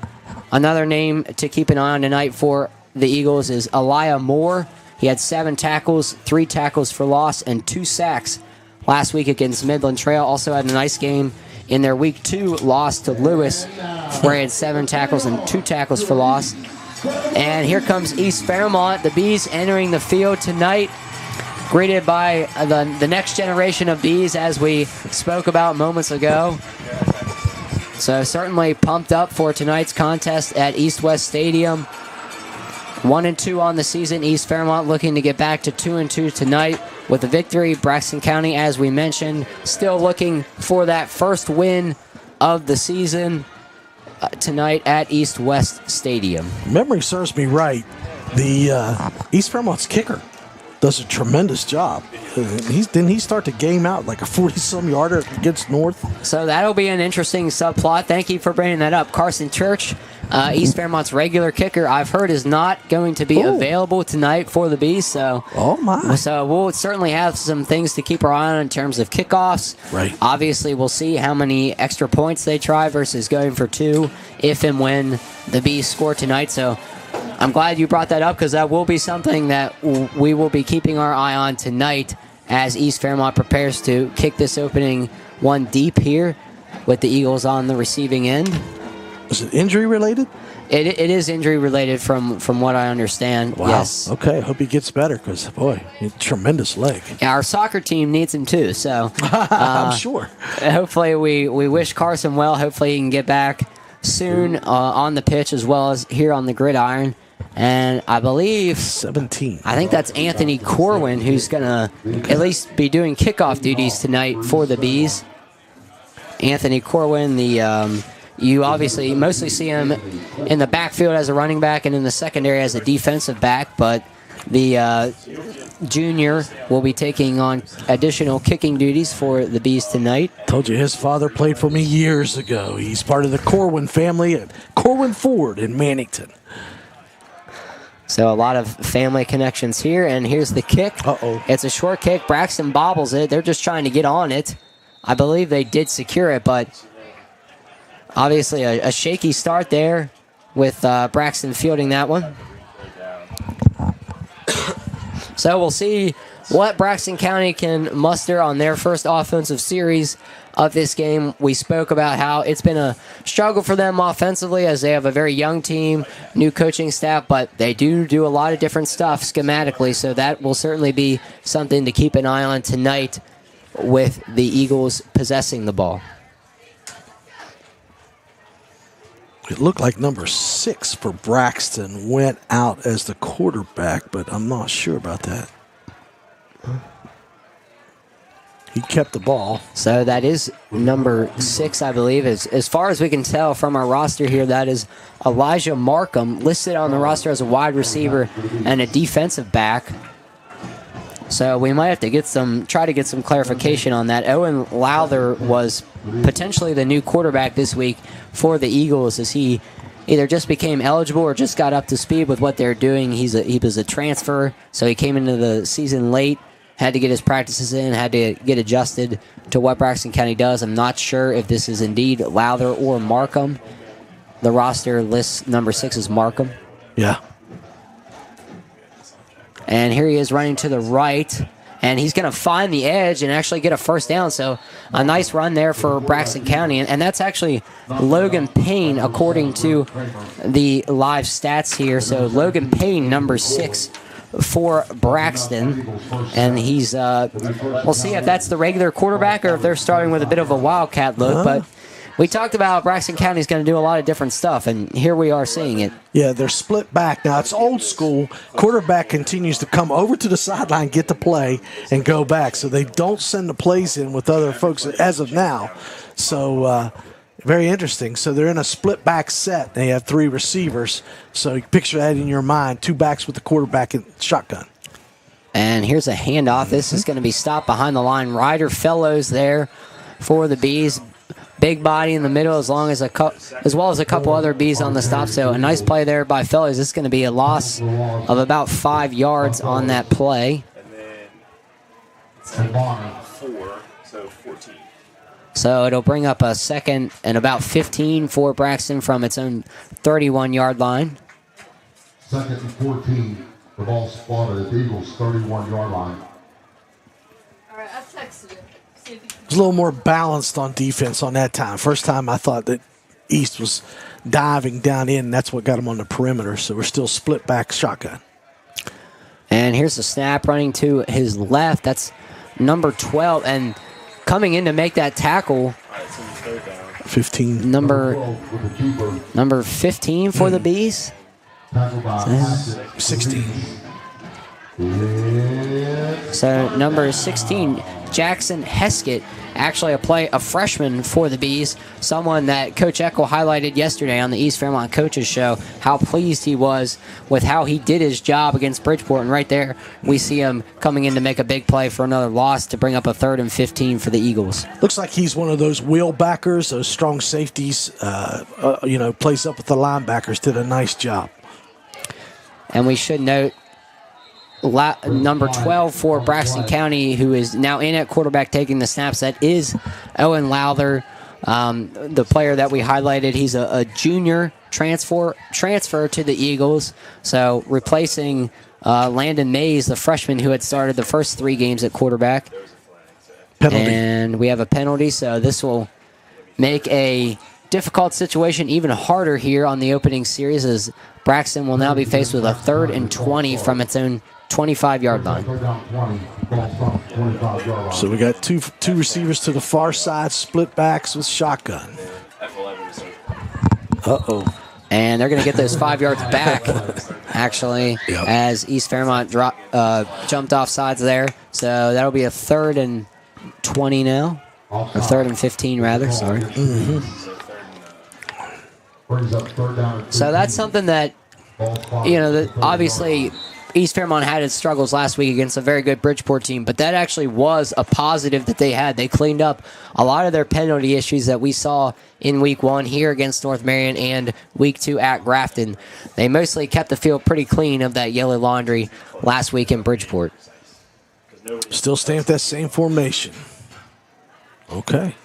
Another name to keep an eye on tonight for the Eagles is Elijah Moore. He had 7 tackles, 3 tackles for loss, and 2 sacks last week against Midland Trail. Also had a nice game in their Week 2 loss to Lewis, where he had 7 tackles and 2 tackles for loss. And here comes East Fairmont. The Bees entering the field tonight, greeted by the next generation of Bees, as we spoke about moments ago. So certainly pumped up for tonight's contest at East West Stadium. 1-2 on the season. East Fairmont looking to get back to 2-2 tonight with a victory. Braxton County, as we mentioned, still looking for that first win of the season tonight at East West Stadium. Memory serves me right. The East Fairmont's kicker does a tremendous job. Didn't he start the game out like a 40-some yarder against North? So that'll be an interesting subplot. Thank you for bringing that up. Carson Church, East Fairmont's regular kicker, I've heard is not going to be available tonight for the Bees. So, so we'll certainly have some things to keep our eye on in terms of kickoffs. Right. Obviously, we'll see how many extra points they try versus going for 2 if and when the Bees score tonight. So I'm glad you brought that up, because that will be something that we will be keeping our eye on tonight as East Fairmont prepares to kick this opening one deep here with the Eagles on the receiving end. Is it injury related? It is injury related from what I understand. Wow. Yes. Okay. Hope he gets better, because boy, tremendous leg. Yeah, our soccer team needs him too. So I'm sure. Hopefully we wish Carson well. Hopefully he can get back soon on the pitch as well as here on the gridiron. And I believe 17. I think that's Anthony Corwin, who's going to at least be doing kickoff duties tonight for the Bees. Anthony Corwin, you obviously mostly see him in the backfield as a running back and in the secondary as a defensive back, but the junior will be taking on additional kicking duties for the Bees tonight. Told you his father played for me years ago. He's part of the Corwin family at Corwin Ford in Mannington. So a lot of family connections here, and here's the kick. Uh-oh. It's a short kick. Braxton bobbles it. They're just trying to get on it. I believe they did secure it, but obviously a shaky start there with Braxton fielding that one. So we'll see what Braxton County can muster on their first offensive series of this game. We spoke about how it's been a struggle for them offensively as they have a very young team, new coaching staff, but they do a lot of different stuff schematically, so that will certainly be something to keep an eye on tonight with the Eagles possessing the ball. It looked like number 6 for Braxton went out as the quarterback, but I'm not sure about that. He kept the ball. So that is number 6, I believe. As far as we can tell from our roster here, that is Elijah Markham, listed on the roster as a wide receiver and a defensive back. So we might have to try to get some clarification on that. Owen Lowther was potentially the new quarterback this week for the Eagles, as he either just became eligible or just got up to speed with what they're doing. He was a transfer, so he came into the season late, had to get his practices in, had to get adjusted to what Braxton County does. I'm not sure if this is indeed Lowther or Markham. The roster lists number 6 as Markham. Yeah. And here he is running to the right, and he's going to find the edge and actually get a first down. So a nice run there for Braxton County. And that's actually Logan Payne, according to the live stats here. So Logan Payne, number 6 for Braxton. And he's, we'll see if that's the regular quarterback or if they're starting with a bit of a wildcat look. But we talked about Braxton County is going to do a lot of different stuff, and here we are seeing it. Yeah, they're split back. Now, it's old school. Quarterback continues to come over to the sideline, get the play, and go back. So they don't send the plays in with other folks as of now. So very interesting. So they're in a split back set. They have 3 receivers. So you picture that in your mind, 2 backs with the quarterback and shotgun. And here's a handoff. This is going to be stopped behind the line. Ryder Fellows there for the Bees. Big body in the middle, as well as a couple other Bees on the stop. So a nice play there by Fellows. This is going to be a loss of about 5 yards on that play. And then 4, so 14. So it'll bring up a second and about 15 for Braxton from its own 31-yard line. Second and 14. The ball spotted at the Eagles' 31-yard line. All right, I've texted it. It was a little more balanced on defense on that time. First time I thought that East was diving down in, and that's what got them on the perimeter. So we're still split back shotgun. And here's the snap running to his left. That's number 12. And coming in to make that tackle, 15. Number 15 for the Bees. 16. So number 16, Jackson Heskett, actually a freshman for the Bees, someone that Coach Eckle highlighted yesterday on the East Fairmont Coaches Show, how pleased he was with how he did his job against Bridgeport. And right there, we see him coming in to make a big play for another loss to bring up a 3rd and 15 for the Eagles. Looks like he's one of those wheel backers, those strong safeties, plays up with the linebackers, did a nice job. And we should note, number 12 for Braxton County, who is now in at quarterback taking the snaps, that is Owen Lowther, the player that we highlighted. He's a junior transfer to the Eagles, so replacing Landon Mays, the freshman who had started the first 3 games at quarterback. Penalty. And we have a penalty, so this will make a difficult situation even harder here on the opening series, as Braxton will now be faced with a 3rd and 20 from its own 25-yard line. So we got two receivers to the far side, split backs with shotgun. Uh-oh. And they're going to get those 5 yards back, actually, as East Fairmont jumped off sides there. So that'll be a 3rd and 20 now, or 3rd and 15, rather. Sorry. Brings up 3rd down. So that's something that, obviously East Fairmont had its struggles last week against a very good Bridgeport team, but that actually was a positive that they had. They cleaned up a lot of their penalty issues that we saw in week 1 here against North Marion and week 2 at Grafton. They mostly kept the field pretty clean of that yellow laundry last week in Bridgeport. Still staying with that same formation. Okay.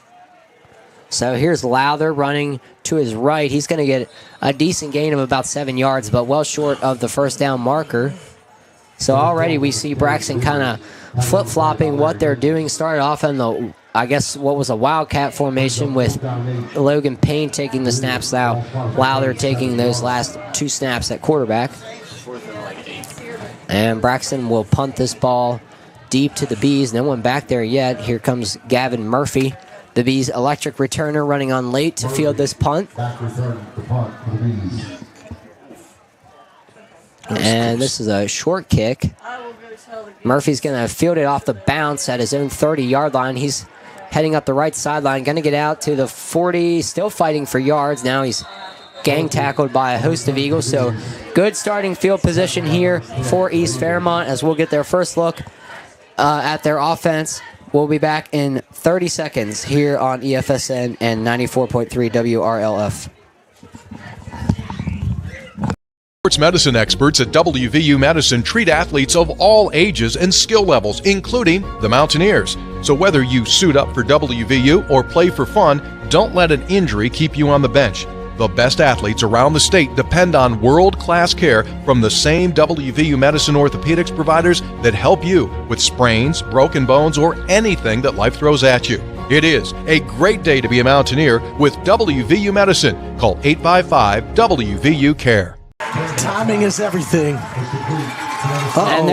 So here's Lowther running to his right. He's going to get a decent gain of about 7 yards, but well short of the first down marker. So already we see Braxton kind of flip-flopping what they're doing. Started off in the, I guess, what was a Wildcat formation with Logan Payne taking the snaps now. Lowther taking those last 2 snaps at quarterback. And Braxton will punt this ball deep to the Bees. No one back there yet. Here comes Gavin Murphy, the Bees' electric returner, running on late to field this punt. And this is a short kick. Murphy's going to field it off the bounce at his own 30-yard line. He's heading up the right sideline, going to get out to the 40, still fighting for yards. Now he's gang tackled by a host of Eagles. So good starting field position here for East Fairmont as we'll get their first look at their offense. We'll be back in 30 seconds here on EFSN and 94.3 WRLF. Sports medicine experts at WVU Medicine treat athletes of all ages and skill levels, including the Mountaineers. So whether you suit up for WVU or play for fun, don't let an injury keep you on the bench. The best athletes around the state depend on world-class care from the same WVU Medicine orthopedics providers that help you with sprains, broken bones, or anything that life throws at you. It is a great day to be a Mountaineer with WVU Medicine. Call 855-WVU-CARE. Timing is everything. And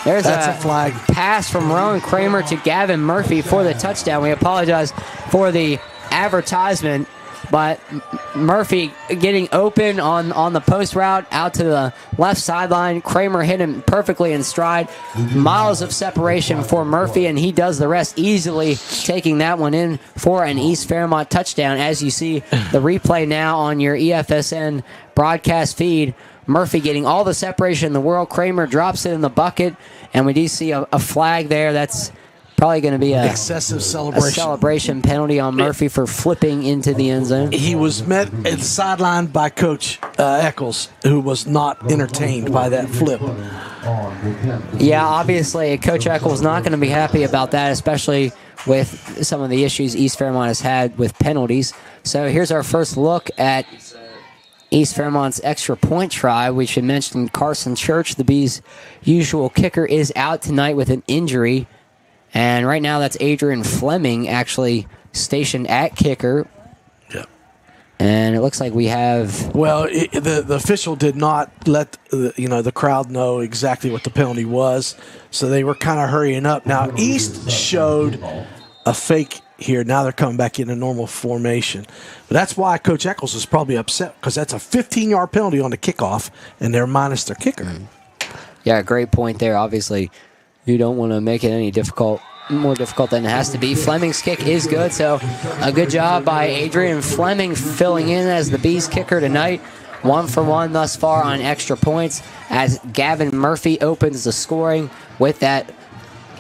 there's a flag. Pass from Rowan Kramer to Gavin Murphy for the touchdown. We apologize for the advertisement, but Murphy getting open on the post route out to the left sideline. Kramer hit him perfectly in stride. Miles of separation for Murphy, and he does the rest easily, taking that one in for an East Fairmont touchdown. As you see the replay now on your EFSN broadcast feed, Murphy getting all the separation in the world. Kramer drops it in the bucket, and we do see a flag there. That's probably going to be a excessive celebration. A celebration penalty on Murphy for flipping into the end zone. He was met at the sideline by Coach Eccles, who was not entertained by that flip. Yeah, obviously, Coach Eccles not going to be happy about that, especially with some of the issues East Fairmont has had with penalties. So here's our first look at East Fairmont's extra point try. We should mention Carson Church, the Bees' usual kicker, is out tonight with an injury. And right now that's Adrian Fleming actually stationed at kicker. Yeah. And it looks like we have... Well, the official did not let the crowd know exactly what the penalty was, so they were kind of hurrying up. Now, East showed a fake here. Now they're coming back in a normal formation. But that's why Coach Eccles is probably upset, because that's a 15-yard penalty on the kickoff, and they're minus their kicker. Yeah, great point there. Obviously, you don't want to make it any more difficult than it has to be. Fleming's kick is good, so a good job by Adrian Fleming filling in as the Bees kicker tonight. 1 for 1 thus far on extra points as Gavin Murphy opens the scoring with that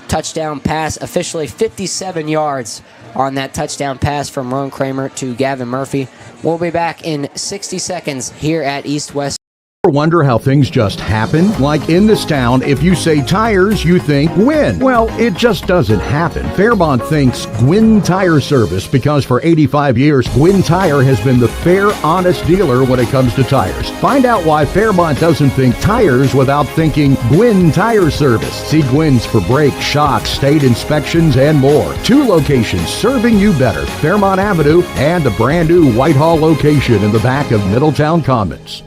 touchdown pass. Officially 57 yards on that touchdown pass from Ron Kramer to Gavin Murphy. We'll be back in 60 seconds here at East West. Wonder how things just happen? Like in this town, if you say tires, you think Gwin. Well, it just doesn't happen. Fairmont thinks Gwin Tire Service because for 85 years, Gwin Tire has been the fair, honest dealer when it comes to tires. Find out why Fairmont doesn't think tires without thinking Gwin Tire Service. See Gwin's for brakes, shocks, state inspections, and more. 2 locations serving you better. Fairmont Avenue and the brand new Whitehall location in the back of Middletown Commons.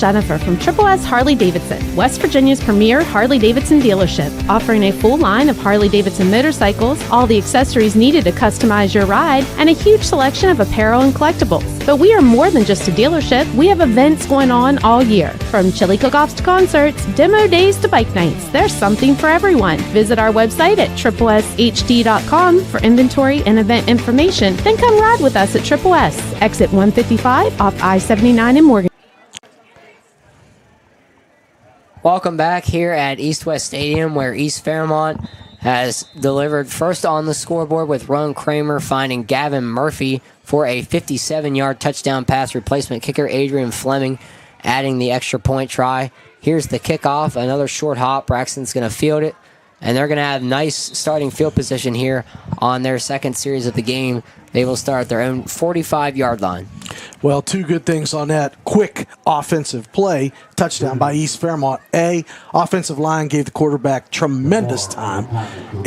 Jennifer from Triple S Harley Davidson, West Virginia's premier Harley Davidson dealership, offering a full line of Harley Davidson motorcycles, all the accessories needed to customize your ride, and a huge selection of apparel and collectibles. But we are more than just a dealership. We have events going on all year. From chili cook-offs to concerts, demo days to bike nights, there's something for everyone. Visit our website at tripleshd.com for inventory and event information. Then come ride with us at Triple S, exit 155 off I-79 in Morgan. Welcome back here at East West Stadium, where East Fairmont has delivered first on the scoreboard with Ron Kramer finding Gavin Murphy for a 57-yard touchdown pass. Replacement kicker Adrian Fleming adding the extra point try. Here's the kickoff, another short hop. Braxton's going to field it, and they're going to have nice starting field position here on their second series of the game. They will start at their own 45-yard line. Well, two good things on that quick offensive play. Touchdown by East Fairmont. Offensive line gave the quarterback tremendous time,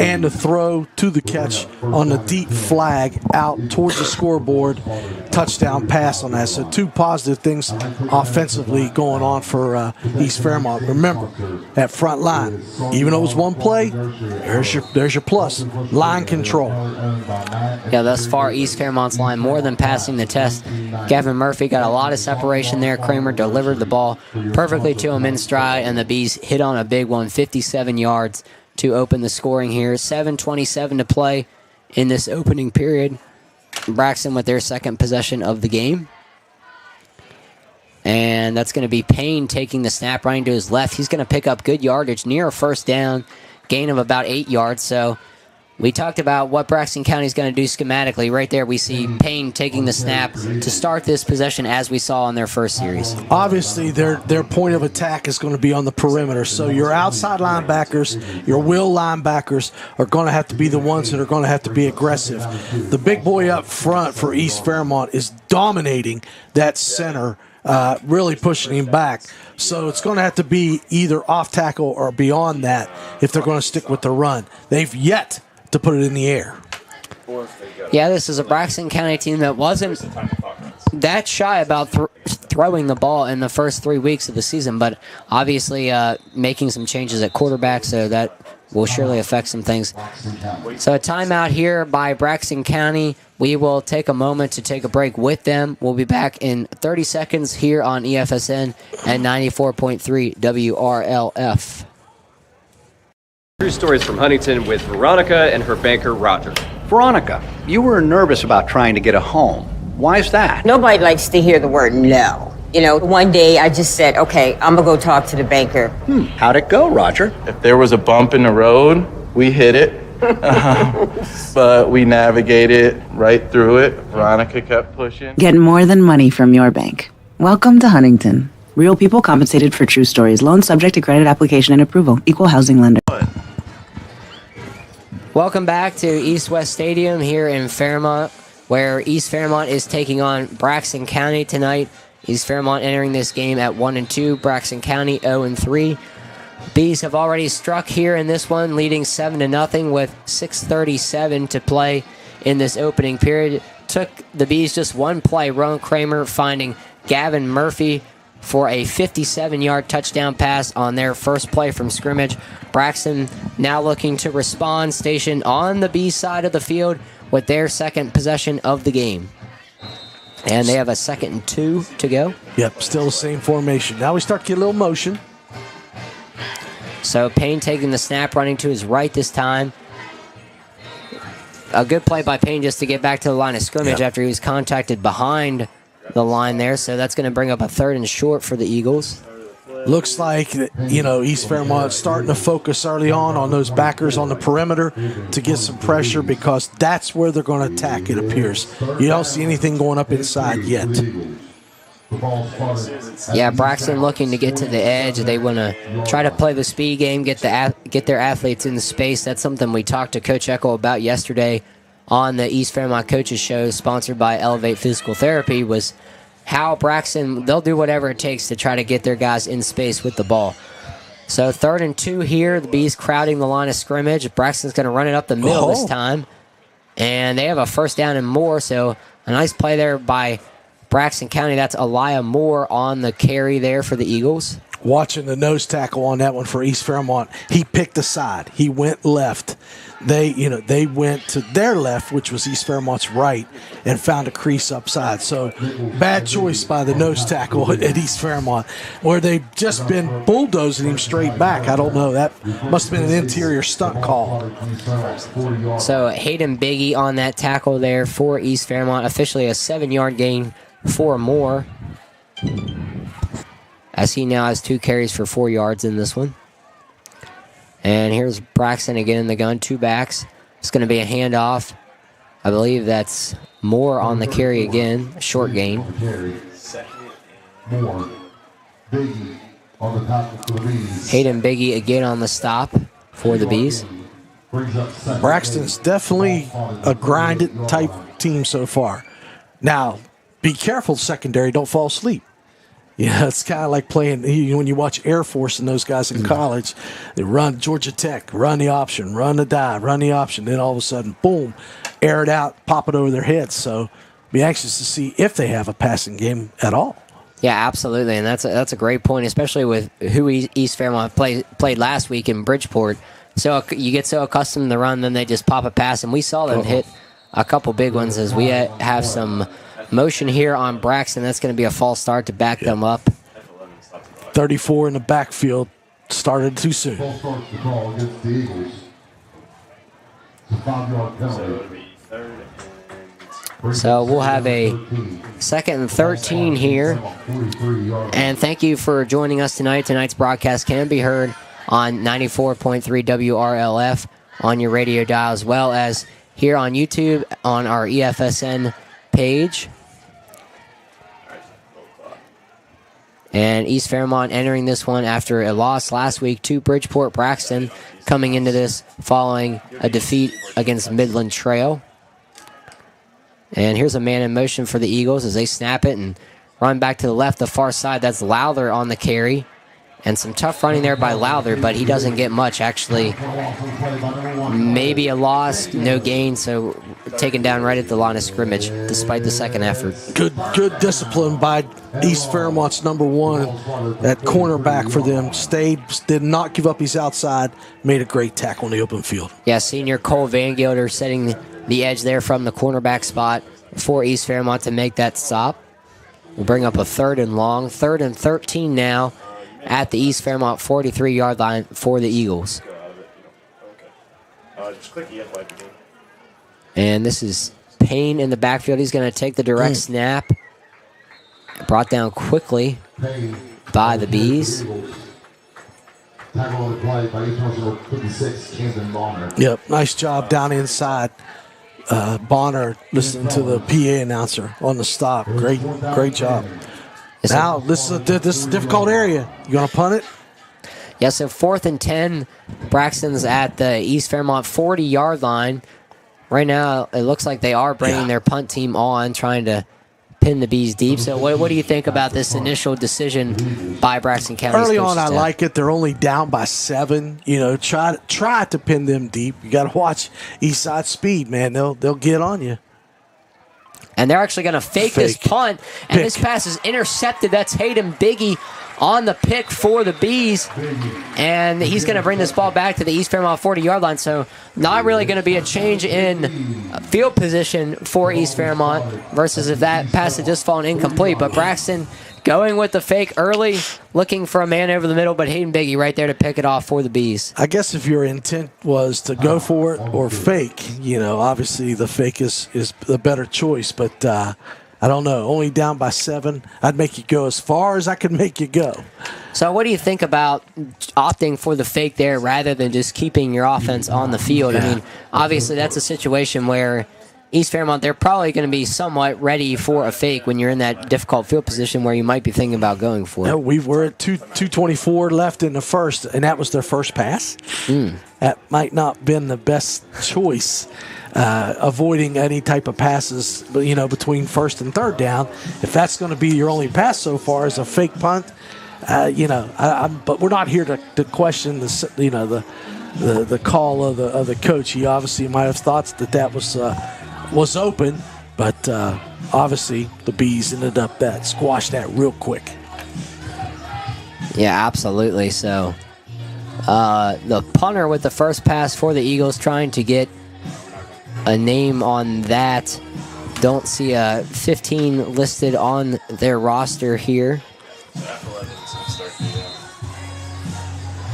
and the throw to the catch on the deep flag out towards the scoreboard. Touchdown pass on that. So two positive things offensively going on for East Fairmont. Remember, that front line, even though it was one play, there's your plus. Line control. Yeah, thus far, East Fairmont's line more than passing the test. Gavin Murphy got a lot of separation there. Kramer delivered the ball perfectly to him in stride, and the Bees hit on a big one, 57 yards to open the scoring here. 7:27 to play in this opening period. Braxton with their second possession of the game. And that's going to be Payne taking the snap, running to his left. He's going to pick up good yardage near a first down, gain of about 8 yards. So we talked about what Braxton County is going to do schematically. Right there we see Payne taking the snap to start this possession as we saw in their first series. Obviously, their point of attack is going to be on the perimeter. So your outside linebackers, your will linebackers are going to have to be the ones that are going to have to be aggressive. The big boy up front for East Fairmont is dominating that center, really pushing him back. So it's going to have to be either off tackle or beyond that if they're going to stick with the run. They've yet to put it in the air. Yeah, this is a Braxton County team that wasn't that shy about throwing the ball in the first 3 weeks of the season, but obviously making some changes at quarterback, so that will surely affect some things. So a timeout here by Braxton County. We will take a moment to take a break with them. We'll be back in 30 seconds here on EFSN and 94.3 WRLF. True stories from Huntington with Veronica and her banker, Roger. Veronica, you were nervous about trying to get a home. Why is that? Nobody likes to hear the word no. You know, one day I just said, okay, I'm gonna go talk to the banker. How'd it go, Roger? If there was a bump in the road, we hit it. But we navigated right through it. Veronica kept pushing. Get more than money from your bank. Welcome to Huntington. Real people compensated for true stories. Loan subject to credit application and approval. Equal housing lender. Welcome back to East West Stadium here in Fairmont, where East Fairmont is taking on Braxton County tonight. East Fairmont entering this game at 1-2. Braxton County 0-3. Bees have already struck here in this one, leading 7-0 with 6:37 to play in this opening period. Took the Bees just one play. Ron Kramer finding Gavin Murphy for a 57-yard touchdown pass on their first play from scrimmage. Braxton now looking to respond, stationed on the B side of the field with their second possession of the game. And they have a 2nd and 2 to go. Yep, still the same formation. Now we start to get a little motion. So Payne taking the snap, running to his right this time. A good play by Payne just to get back to the line of scrimmage after he was contacted behind the line there. So that's going to bring up a 3rd and short for the Eagles. Looks like, East Fairmont starting to focus early on those backers on the perimeter to get some pressure, because that's where they're going to attack, it appears. You don't see anything going up inside yet. Yeah, Braxton looking to get to the edge. They want to try to play the speed game, get their athletes in the space. That's something we talked to Coach Eckle about yesterday on the East Fairmont Coaches Show, sponsored by Elevate Physical Therapy, was how Braxton, they'll do whatever it takes to try to get their guys in space with the ball. So 3rd and 2 here. The Bees crowding the line of scrimmage. Braxton's going to run it up the middle this time. And they have a first down and more, so a nice play there by Braxton County. That's Elijah Moore on the carry there for the Eagles. Watching the nose tackle on that one for East Fairmont, he picked a side. He went left. They went to their left, which was East Fairmont's right, and found a crease upside. So bad choice by the nose tackle at East Fairmont, where they've just been bulldozing him straight back. I don't know. That must have been an interior stunt call. So Hayden Biggie on that tackle there for East Fairmont. Officially a 7-yard gain for Moore, as he now has 2 carries for 4 yards in this one. And here's Braxton again in the gun, 2 backs. It's going to be a handoff. I believe that's Moore on the carry again, a short gain. Hayden Biggie again on the stop for the Bees. Braxton's definitely a grinded type team so far. Now, be careful, secondary, don't fall asleep. Yeah, it's kind of like playing, when you watch Air Force and those guys in college, they run Georgia Tech, run the option, run the dive, run the option. Then all of a sudden, boom, air it out, pop it over their heads. So be anxious to see if they have a passing game at all. Yeah, absolutely, and that's a great point, especially with who East Fairmont played last week in Bridgeport. So you get so accustomed to the run, then they just pop a pass, and we saw them hit a couple big ones as we have some motion here on Braxton. That's going to be a false start to back them up. 34 in the backfield, started too soon. So we'll have a 2nd and 13 here. And thank you for joining us tonight. Tonight's broadcast can be heard on 94.3 WRLF on your radio dial, as well as here on YouTube on our EFSN page. And East Fairmont entering this one after a loss last week to Bridgeport. Braxton coming into this following a defeat against Midland Trail. And here's a man in motion for the Eagles as they snap it and run back to the left, the far side. That's Lowther on the carry. And some tough running there by Lowther, but he doesn't get much, actually. Maybe a loss, no gain, so taken down right at the line of scrimmage, despite the second effort. Good discipline by East Fairmont's number 1, that cornerback for them. Stayed, did not give up his outside, made a great tackle in the open field. Yeah, senior Cole Van Gilder setting the edge there from the cornerback spot for East Fairmont to make that stop. We'll bring up a 3rd and long, 3rd and 13 now at the East Fairmont 43-yard line for the Eagles. And this is Payne in the backfield. He's going to take the direct snap. Brought down quickly by the Bees. Yep, nice job down inside. Bonner listening to the PA announcer on the stop. Great job. Now, this is a difficult area. You going to punt it? Yeah, so 4th and 10. Braxton's at the East Fairmont 40-yard line. Right now, it looks like they are bringing their punt team on, trying to pin the Bees deep. So what do you think about this initial decision by Braxton County? Early on, I like it. They're only down by 7. Try to pin them deep. You got to watch east side speed, man. They'll get on you. And they're actually going to fake this punt. And this pass is intercepted. That's Hayden Biggie on the pick for the Bees. And he's going to bring this ball back to the East Fairmont 40-yard line. So not really going to be a change in field position for East Fairmont versus if that pass had just fallen incomplete. But Braxton going with the fake early, looking for a man over the middle, but Hayden Biggie right there to pick it off for the Bees. I guess if your intent was to go for it or fake, obviously the fake is the better choice. But I don't know. Only down by 7. I'd make you go as far as I could make you go. So what do you think about opting for the fake there rather than just keeping your offense on the field? Yeah. I mean, obviously that's a situation where East Fairmont, they're probably going to be somewhat ready for a fake when you're in that difficult field position where you might be thinking about going for it. No, we were at 2:24 left in the first, and that was their first pass. That might not have been the best choice, avoiding any type of passes, between 1st and 3rd down. If that's going to be your only pass so far as a fake punt, but we're not here to question the call of the coach. He obviously might have thought that was open, but obviously the Bees ended up squashed that real quick. Yeah, absolutely. So the punter with the first pass for the Eagles trying to get a name on that. Don't see a 15 listed on their roster here.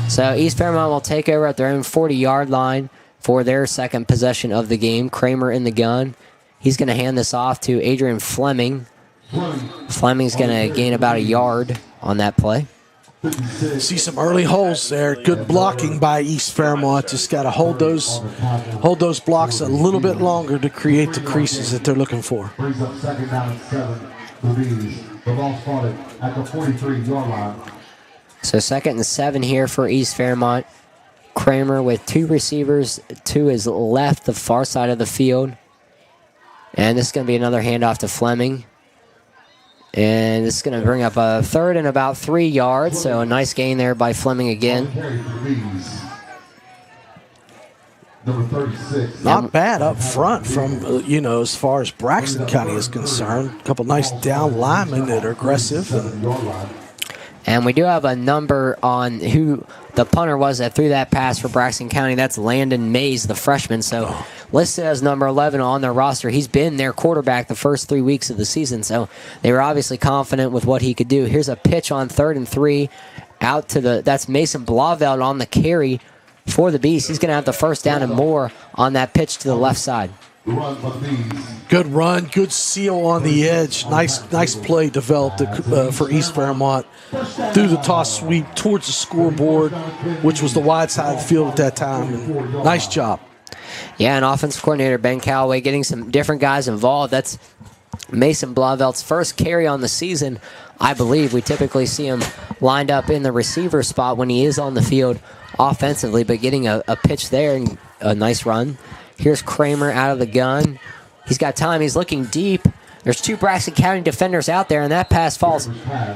So East Fairmont will take over at their own 40-yard line for their second possession of the game. Kramer in the gun. He's going to hand this off to Adrian Fleming. Fleming's going to gain about a yard on that play. See some early holes there. Good blocking by East Fairmont. Just got to hold those blocks a little bit longer to create the creases that they're looking for. Brings up second down and 7. The Bees. The ball spotted at the 43-yard line. So 2nd and 7 here for East Fairmont. Kramer with 2 receivers to his left, the far side of the field. And this is going to be another handoff to Fleming. And this is going to bring up a 3rd and about 3 yards. So a nice gain there by Fleming again. Number 36. Not bad up front from, as far as Braxton County is concerned. A couple nice down linemen that are aggressive. And we do have a number on who the punter was that threw that pass for Braxton County. That's Landon Mays, the freshman. So listed as number 11 on their roster. He's been their quarterback the first 3 weeks of the season. So they were obviously confident with what he could do. Here's a pitch on 3rd and 3 out to that's Mason Blaveld on the carry for the Beast. He's going to have the first down and more on that pitch to the left side. Good run, good seal on the edge. Nice play developed for East Fairmont through the toss sweep towards the scoreboard, which was the wide side of the field at that time. And nice job. Yeah, and offensive coordinator Ben Callaway getting some different guys involved. That's Mason Blaveld's first carry on the season, I believe. We typically see him lined up in the receiver spot when he is on the field offensively, but getting a pitch there and a nice run. Here's Kramer out of the gun. He's got time. He's looking deep. There's 2 Braxton County defenders out there, and that pass falls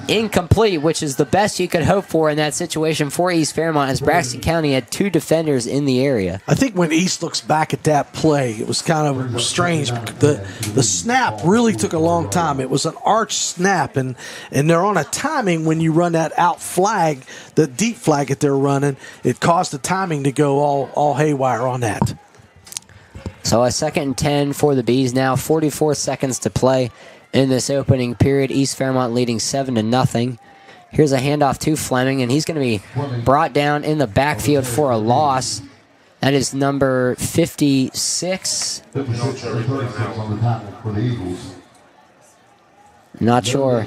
incomplete, which is the best you could hope for in that situation for East Fairmont, as Braxton County had 2 defenders in the area. I think when East looks back at that play, it was kind of strange. The snap really took a long time. It was an arch snap, and they're on a timing when you run that out flag, the deep flag that they're running. It caused the timing to go all haywire on that. So a 2nd and 10 for the Bees now. 44 seconds to play in this opening period. East Fairmont leading 7-0. Here's a handoff to Fleming, and he's going to be brought down in the backfield for a loss. That is number 56. Not sure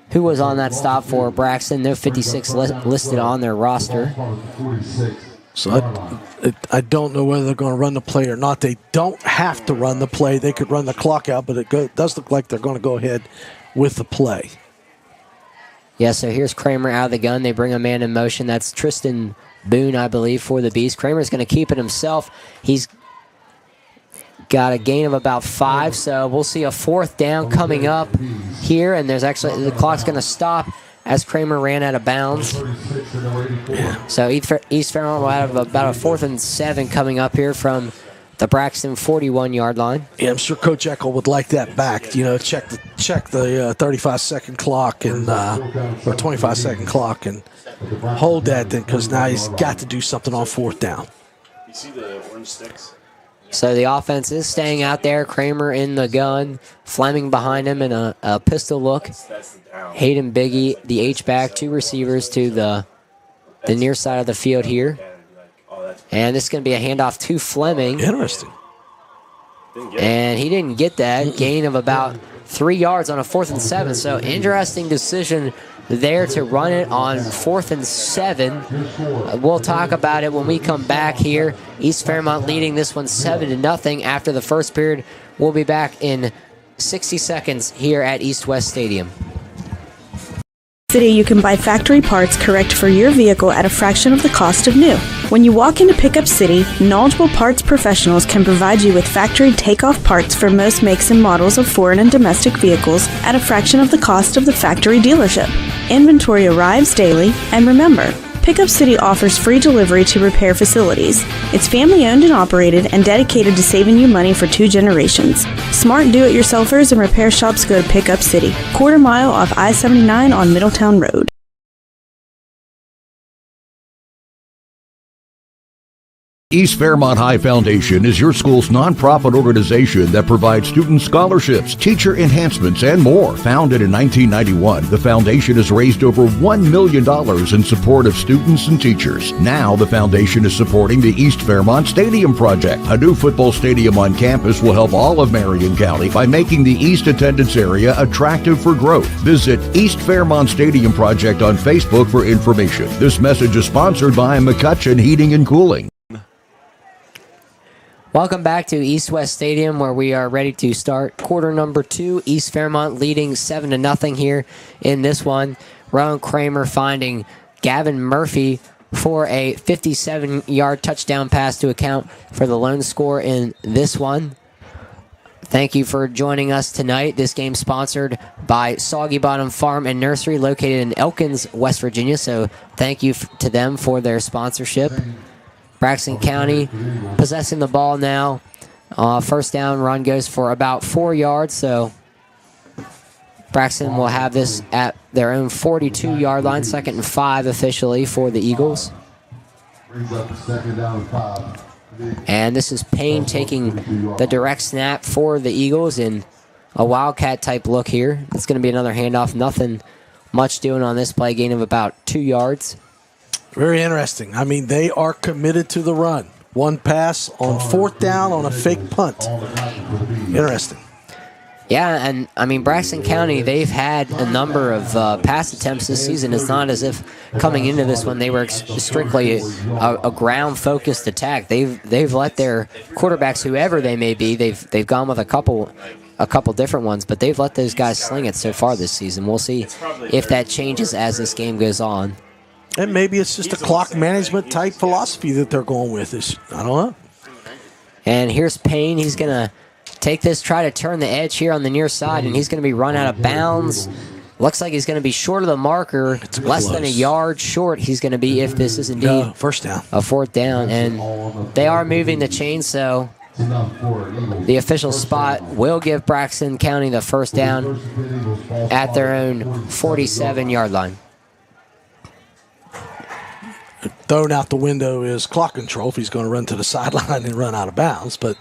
who was on that stop for Braxton. No 56 listed on their roster. So I don't know whether they're going to run the play or not. They don't have to run the play. They could run the clock out, but it does look like they're going to go ahead with the play. Yeah, so here's Kramer out of the gun. They bring a man in motion. That's Tristan Boone, I believe, for the Bees. Kramer's going to keep it himself. He's got a gain of about 5, so we'll see a 4th down coming up here, and there's actually the clock's going to stop as Kramer ran out of bounds. So East Fairmont will have about a 4th and 7 coming up here from the Braxton 41-yard line. Yeah, I'm sure Coach Eckle would like that back. Check the 35-second clock and or 25-second clock and hold that then, because now he's got to do something on 4th down. You see the orange sticks? So the offense is staying out there. Kramer in the gun, Fleming behind him in a pistol look. Hayden Biggie, the H-back, 2 receivers to the near side of the field here. And this is going to be a handoff to Fleming. Interesting. And he didn't get that. Gain of about 3 yards on a 4th and 7. So interesting decision there to run it on 4th and 7. We'll talk about it when we come back here. East Fairmont leading this one 7-0 after the first period. We'll be back in 60 seconds here at East West Stadium. Today you can buy factory parts correct for your vehicle at a fraction of the cost of new. When you walk into Pickup City, knowledgeable parts professionals can provide you with factory takeoff parts for most makes and models of foreign and domestic vehicles at a fraction of the cost of the factory dealership. Inventory arrives daily, and remember, Pickup City offers free delivery to repair facilities. It's family owned and operated and dedicated to saving you money for 2 generations. Smart do-it-yourselfers and repair shops go to Pickup City, quarter mile off I-79 on Middletown Road. East Fairmont High Foundation is your school's nonprofit organization that provides student scholarships, teacher enhancements, and more. Founded in 1991, the foundation has raised over $1 million in support of students and teachers. Now, the foundation is supporting the East Fairmont Stadium project. A new football stadium on campus will help all of Marion County by making the East attendance area attractive for growth. Visit East Fairmont Stadium Project on Facebook for information. This message is sponsored by McCutcheon Heating and Cooling. Welcome back to East West Stadium, where we are ready to start quarter number 2. East Fairmont leading 7-0 here in this one. Rowan Kramer finding Gavin Murphy for a 57-yard touchdown pass to account for the lone score in this one. Thank you for joining us tonight. This game sponsored by Soggy Bottom Farm and Nursery, located in Elkins, West Virginia. So thank you to them for their sponsorship. Braxton County possessing the ball now. First down run goes for about 4 yards, so Braxton will have this at their own 42-yard line, 2nd and 5 officially for the Eagles. And this is Payne taking the direct snap for the Eagles in a Wildcat-type look here. It's going to be another handoff. Nothing much doing on this play, gain of about 2 yards. Very interesting. I mean, they are committed to the run. One pass on 4th down on a fake punt. Interesting. Yeah, and I mean, Braxton County, they've had a number of pass attempts this season. It's not as if coming into this one they were strictly a ground-focused attack. They've let their quarterbacks, whoever they may be, they've gone with a couple different ones, but they've let those guys sling it so far this season. We'll see if that changes as this game goes on. And maybe it's just a clock management type philosophy that they're going with. I don't know. And here's Payne. He's going to take this, try to turn the edge here on the near side, and he's going to be run out of bounds. Looks like he's going to be short of the marker. It's less than a yard short he's going to be if this is indeed first down. A 4th down. And they are moving the chains, so the official spot will give Braxton County the first down at their own 47-yard line. Thrown out the window is clock control if he's going to run to the sideline and run out of bounds. But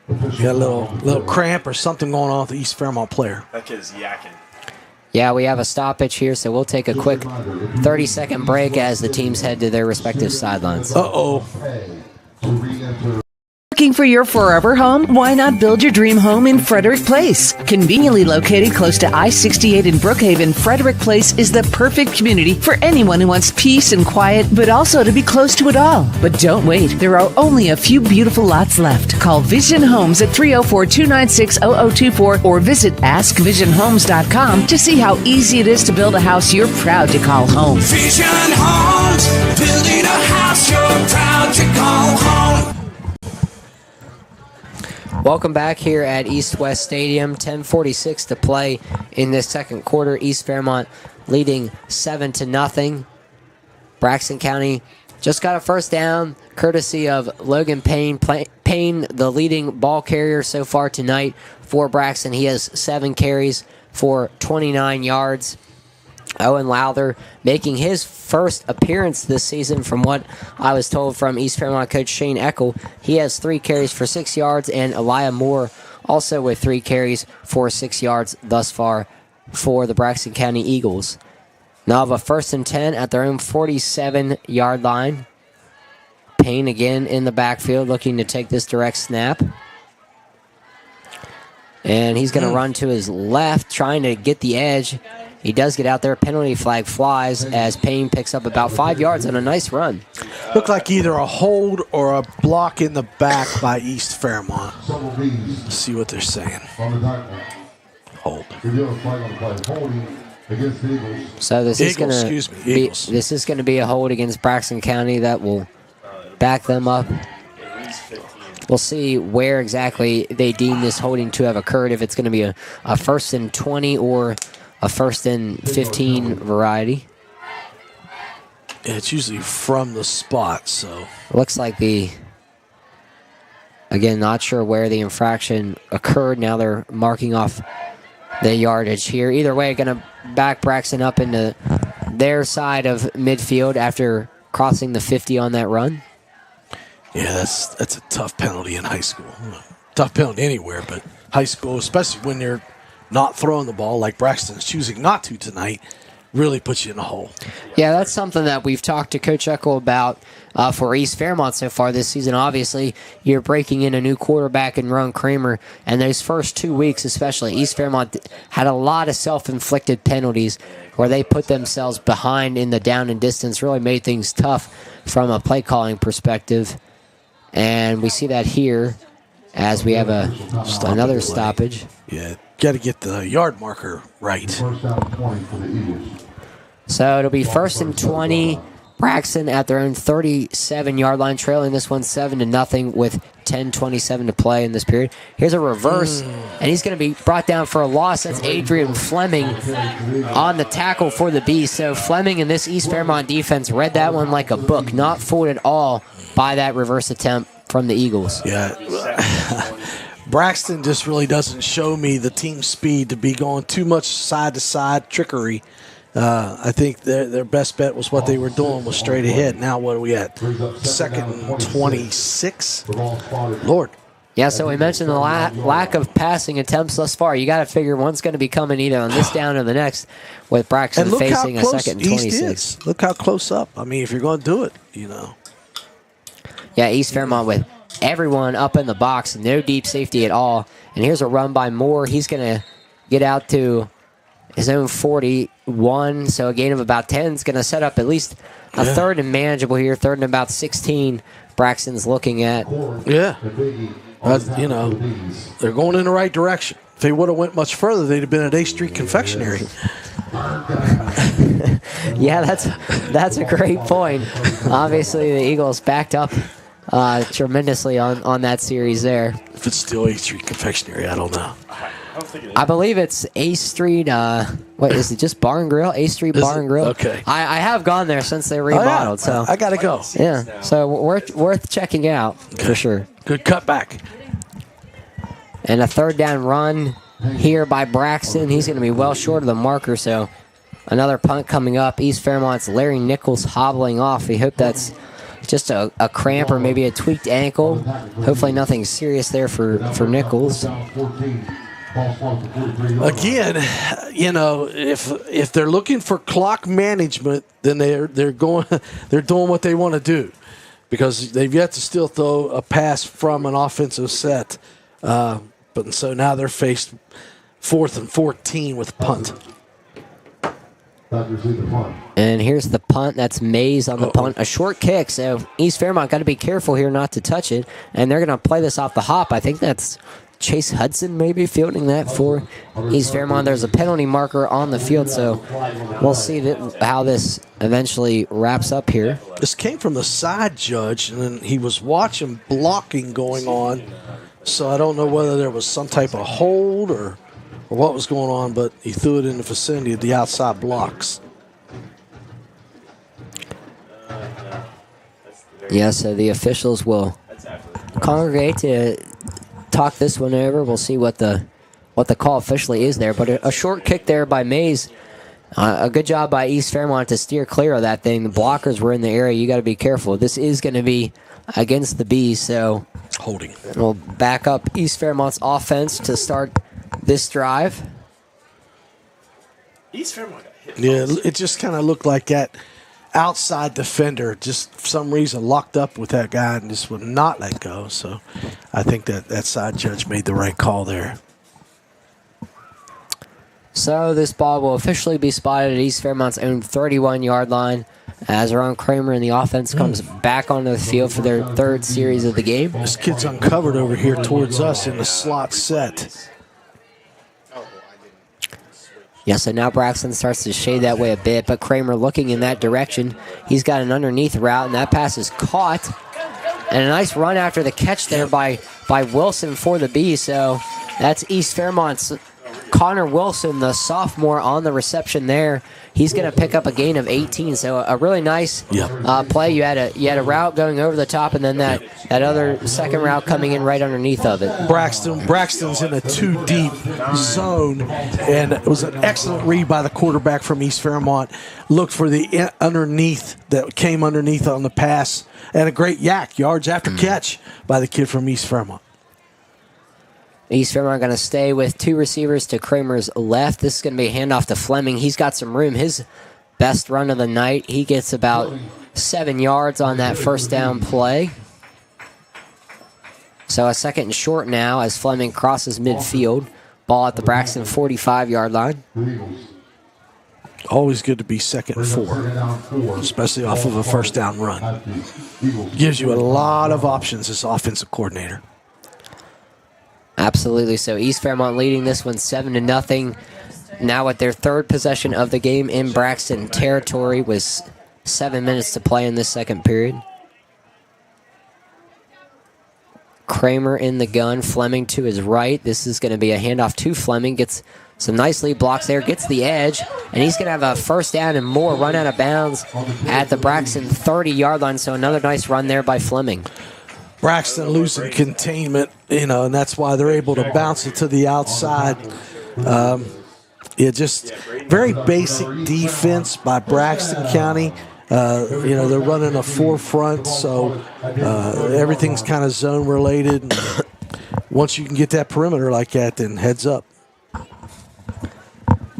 you got a little cramp or something going on with the East Fairmont player. That kid's yakking. Yeah, we have a stoppage here, so we'll take a quick 30-second break as the teams head to their respective sidelines. Uh-oh. Looking for your forever home? Why not build your dream home in Frederick Place? Conveniently located close to I-68 in Brookhaven, Frederick Place is the perfect community for anyone who wants peace and quiet, but also to be close to it all. But don't wait. There are only a few beautiful lots left. Call Vision Homes at 304-296-0024 or visit AskVisionHomes.com to see how easy it is to build a house you're proud to call home. Vision Homes, building a house you're proud to call home. Welcome back here at East West Stadium. 10:46 to play in this second quarter. East Fairmont leading 7-0. Braxton County just got a first down, courtesy of Logan Payne. Payne, the leading ball carrier so far tonight for Braxton. He has 7 carries for 29 yards. Owen Lowther making his first appearance this season, from what I was told from East Fairmont coach Shane Eckle. He has 3 carries for 6 yards, and Elijah Moore also with 3 carries for 6 yards thus far for the Braxton County Eagles. Now have a 1st and 10 at their own 47-yard line. Payne again in the backfield looking to take this direct snap. And he's going to run to his left, trying to get the edge. He does get out there. Penalty flag flies as Payne picks up about 5 yards on a nice run. Looked like either a hold or a block in the back by East Fairmont. Let's see what they're saying. Hold. So this is going to be a hold against Braxton County that will back them up. We'll see where exactly they deem this holding to have occurred, if it's going to be a 1st and 20 or a 1st and 15 variety. It's usually from the spot, so. Looks like again, not sure where the infraction occurred. Now they're marking off the yardage here. Either way, going to back Braxton up into their side of midfield after crossing the 50 on that run. Yeah, that's a tough penalty in high school. Tough penalty anywhere, but high school, especially when you're not throwing the ball like Braxton's choosing not to tonight, really puts you in a hole. Yeah, that's something that we've talked to Coach Eckle about for East Fairmont so far this season. Obviously, you're breaking in a new quarterback in Ron Kramer, and those first 2 weeks especially, East Fairmont had a lot of self-inflicted penalties where they put themselves behind in the down and distance, really made things tough from a play-calling perspective. And we see that here as we have another stoppage. Yeah, got to get the yard marker right. So it'll be 1st and 20. Braxton at their own 37-yard line, trailing this one 7-0 with 10:27 to play in this period. Here's a reverse, and he's going to be brought down for a loss. That's Adrian Fleming on the tackle for the Bees. So Fleming and this East Fairmont defense read that one like a book, not fooled at all by that reverse attempt from the Eagles. Yeah. Braxton just really doesn't show me the team speed to be going too much side-to-side trickery. I think their best bet was what they were doing was straight ahead. Now what are we at? 2nd and 26? Lord. Yeah, so we mentioned the lack of passing attempts thus far. You got to figure one's going to be coming either on this down or the next with Braxton facing a 2nd and 26. Look how close up. I mean, if you're going to do it, you know. Yeah, East Fairmont with everyone up in the box, no deep safety at all. And here's a run by Moore. He's going to get out to his own 41, so a gain of about 10 is going to set up at least a 3rd and manageable here, 3rd and about 16 Braxton's looking at. Yeah. You know, they're going in the right direction. If they would have went much further, they'd have been at A Street Confectionery. Yeah, that's a great point. Obviously, the Eagles backed up tremendously on that series there. If it's still A Street Confectionery, I don't know. I believe it's A Street, what is it, just Bar and Grill? A Street Bar and Grill? Okay. I have gone there since they remodeled. So I got to go. Yeah, so worth checking out for sure. Good cutback. And a 3rd down run here by Braxton. He's going to be well short of the marker, so another punt coming up. East Fairmont's Larry Nichols hobbling off. We hope that's just a cramp or maybe a tweaked ankle. Hopefully nothing serious there for Nichols. Again, you know, if they're looking for clock management, then they're doing what they want to do, because they've yet to still throw a pass from an offensive set. But so now they're faced 4th and 14 with punt. And here's the punt. That's Mays on the punt. A short kick, so East Fairmont got to be careful here not to touch it. And they're going to play this off the hop. I think that's Chase Hudson maybe fielding that for East Fairmont. There's a penalty marker on the field, so we'll see how this eventually wraps up here. This came from the side judge, and then he was watching blocking going on. So I don't know whether there was some type of hold or what was going on, but he threw it in the vicinity of the outside blocks. Yeah, so the officials will congregate to talk this one over. We'll see what the call officially is there. But a short kick there by Mays. A good job by East Fairmont to steer clear of that thing. The blockers were in the area. You got to be careful. This is going to be against the Bees, so holding. We'll back up East Fairmont's offense to start this drive. East Fairmont got hit. Yeah, it just kind of looked like that outside defender just for some reason locked up with that guy and just would not let go. So I think that side judge made the right call there. So this ball will officially be spotted at East Fairmont's own 31-yard line as Ron Kramer and the offense comes back onto the field for their 3rd series of the game. This kid's uncovered over here towards us in the slot set. Yeah, so now Braxton starts to shade that way a bit, but Kramer looking in that direction. He's got an underneath route, and that pass is caught. And a nice run after the catch there by Wilson for the Bees. So that's East Fairmont's Connor Wilson, the sophomore, on the reception there. He's going to pick up a gain of 18. So a really nice play. You had a route going over the top, and then that other second route coming in right underneath of it. Braxton's in a too deep zone, and it was an excellent read by the quarterback from East Fairmont. Looked for the underneath that came underneath on the pass, and a great yards after catch by the kid from East Fairmont. East Fairmont going to stay with two receivers to Kramer's left. This is going to be a handoff to Fleming. He's got some room. His best run of the night. He gets about 7 yards on that first down play. So a second and short now as Fleming crosses midfield. Ball at the Braxton 45-yard line. Always good to be second and 4, especially off of a first down run. Gives you a lot of options as offensive coordinator. Absolutely. So East Fairmont leading this one 7-0. Now with their third possession of the game in Braxton territory with 7 minutes to play in this second period. Kramer in the gun, Fleming to his right. This is going to be a handoff to Fleming. Gets some nice lead blocks there, gets the edge, and he's going to have a first down and more, run out of bounds at the Braxton 30-yard line. So another nice run there by Fleming. Braxton losing containment, and that's why they're able to bounce it to the outside. Just very basic defense by Braxton County. They're running a 4-front, so everything's kind of zone related. Once you can get that perimeter like that, then heads up.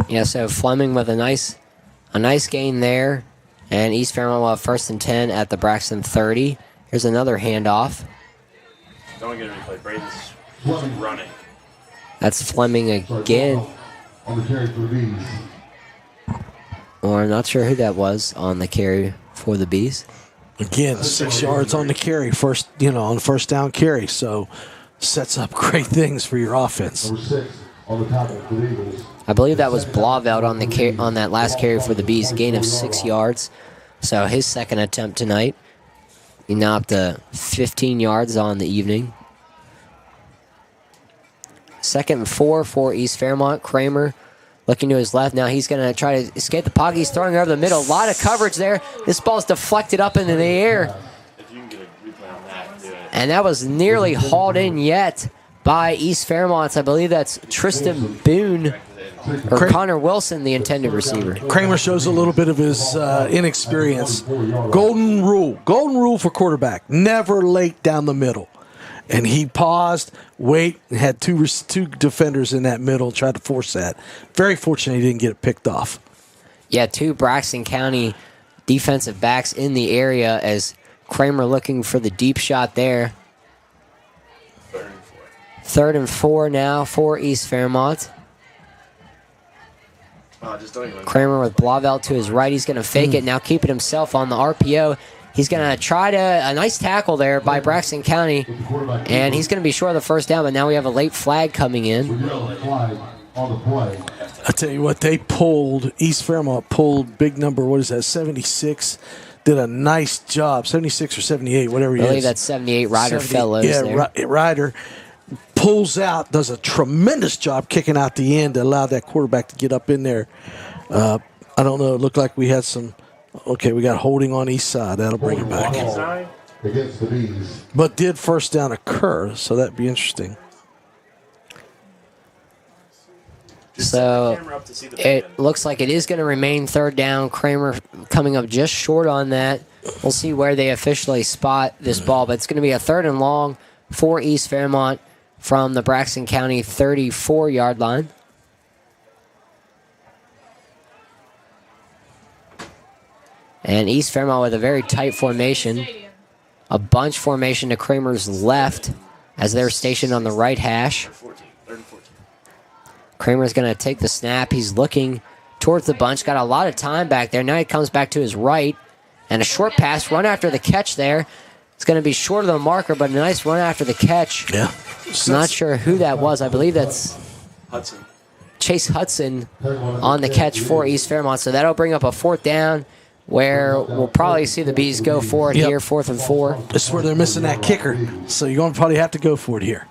Yeah, so Fleming with a nice gain there, and East Fairmont will have 1st and 10 at the Braxton 30. Here's another handoff. Don't get a replay. Braden's running. That's Fleming again. Or I'm not sure who that was on the carry for the Bees. Again, 6 yards on the carry, on first down carry. So sets up great things for your offense. I believe that was Blauvelt on that last carry for the Bees, gain of 6 yards. So his second attempt tonight. He now up to 15 yards on the evening. 2nd and 4 for East Fairmont. Kramer looking to his left. Now he's going to try to escape the pocket. He's throwing over the middle. A lot of coverage there. This ball's deflected up into the air. And that was nearly hauled in yet by East Fairmont. I believe that's Tristan Boone or Connor Wilson, the intended receiver. Kramer shows a little bit of his inexperience. Golden rule for quarterback: never late down the middle. And he paused, had two defenders in that middle, tried to force that. Very fortunate he didn't get it picked off. Yeah, 2 Braxton County defensive backs in the area as Kramer looking for the deep shot there. 3rd and 4 now for East Fairmont. Kramer with Blauvelt to his right. He's going to fake it, now keep it himself on the RPO. He's going to try a nice tackle there by Braxton County, and he's going to be short of the first down, but now we have a late flag coming in. I tell you what, East Fairmont pulled big number, 76, did a nice job, 76 or 78, whatever he is. I believe that's 78, Ryder Fellows there. Yeah, Ryder pulls out, does a tremendous job kicking out the end to allow that quarterback to get up in there. I don't know, it looked like we had some... Okay, we got holding on east side. That'll bring it back. But did first down occur, so that'd be interesting. So it looks like it is going to remain 3rd down. Kramer coming up just short on that. We'll see where they officially spot this ball, but it's going to be a 3rd and long for East Fairmont from the Braxton County 34-yard line. And East Fairmont with a very tight formation. A bunch formation to Kramer's left as they're stationed on the right hash. Kramer's going to take the snap. He's looking towards the bunch. Got a lot of time back there. Now he comes back to his right. And a short pass, run after the catch there. It's going to be short of the marker, but a nice run after the catch. Yeah. Not sure who that was. I believe that's Chase Hudson on the catch for East Fairmont. So that'll bring up a 4th down, where we'll probably see the Bees go for it here, 4th and 4. This is where they're missing that kicker, so you're going to probably have to go for it here.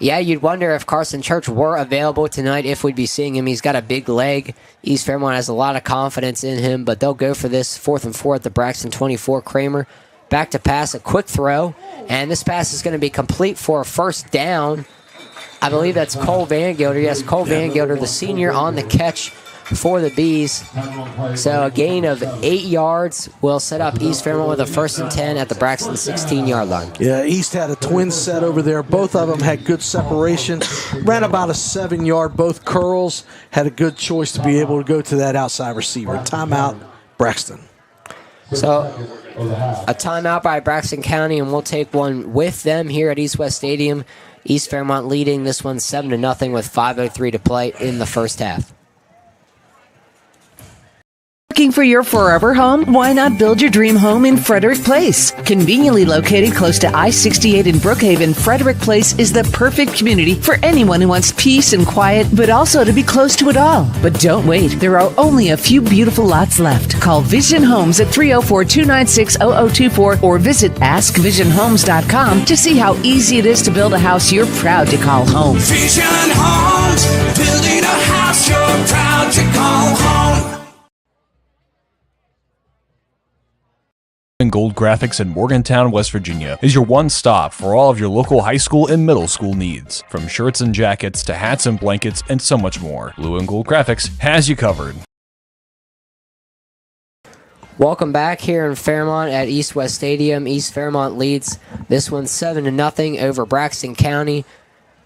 Yeah, you'd wonder if Carson Church were available tonight, if we'd be seeing him. He's got a big leg. East Fairmont has a lot of confidence in him, but they'll go for this 4th and 4 at the Braxton 24. Kramer back to pass, a quick throw, and this pass is going to be complete for a first down. I believe that's Cole Van Gilder. Yes, Cole Van Gilder, the senior, on the catch for the Bees. So a gain of 8 yards will set up East Fairmont with a 1st and 10 at the Braxton 16-yard line. Yeah, East had a twin set over there. Both of them had good separation. Ran about a 7-yard. Both curls had a good choice to be able to go to that outside receiver. Timeout, Braxton. So a timeout by Braxton County, and we'll take one with them here at East West Stadium. East Fairmont leading this one 7-0 with 5:03 to play in the first half. Looking for your forever home? Why not build your dream home in Frederick Place? Conveniently located close to I-68 in Brookhaven, Frederick Place is the perfect community for anyone who wants peace and quiet, but also to be close to it all. But don't wait. There are only a few beautiful lots left. Call Vision Homes at 304-296-0024 or visit AskVisionHomes.com to see how easy it is to build a house you're proud to call home. Vision Homes, building a house you're proud to call home. Gold Graphics in Morgantown, West Virginia is your one stop for all of your local high school and middle school needs. From shirts and jackets to hats and blankets and so much more, Blue and Gold Graphics has you covered. Welcome back here in Fairmont at East West Stadium. East Fairmont leads this one 7-0 over Braxton County.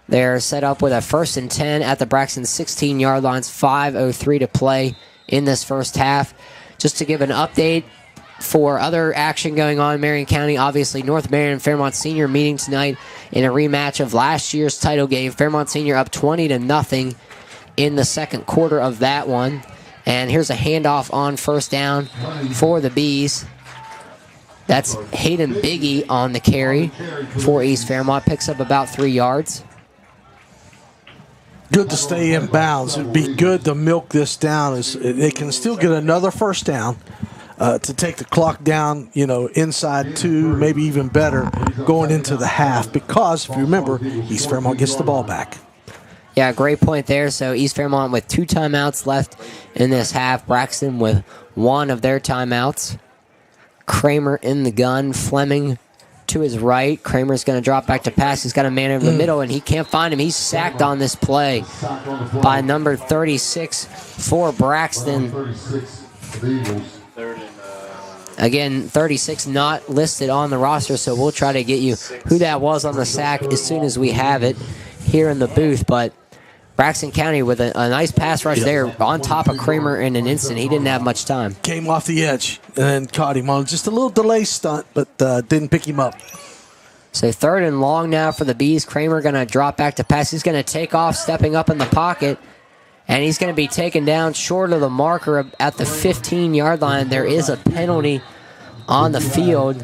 They're set up with a 1st and 10 at the Braxton 16-yard lines, 5:03 to play in this first half. Just to give an update for other action going on in Marion County, obviously North Marion and Fairmont Senior meeting tonight in a rematch of last year's title game. Fairmont Senior up 20-0 in the second quarter of that one. And here's a handoff on first down for the Bees. That's Hayden Biggie on the carry for East Fairmont. Picks up about 3 yards. Good to stay in bounds. It would be good to milk this down. They can still get another first down. To take the clock down, inside 2, maybe even better, going into the half. Because, if you remember, East Fairmont gets the ball back. Yeah, great point there. So East Fairmont with 2 timeouts left in this half. Braxton with 1 of their timeouts. Kramer in the gun. Fleming to his right. Kramer's going to drop back to pass. He's got a man over the middle, and he can't find him. He's sacked on this play by number 36 for Braxton. Again, 36 not listed on the roster, so we'll try to get you who that was on the sack as soon as we have it here in the booth. But Braxton County with a nice pass rush there on top of Kramer in an instant. He didn't have much time. Came off the edge and caught him on just a little delay stunt, but didn't pick him up. So 3rd and long now for the Bees. Kramer going to drop back to pass. He's going to take off, stepping up in the pocket. And he's going to be taken down short of the marker at the 15-yard line. There is a penalty on the field,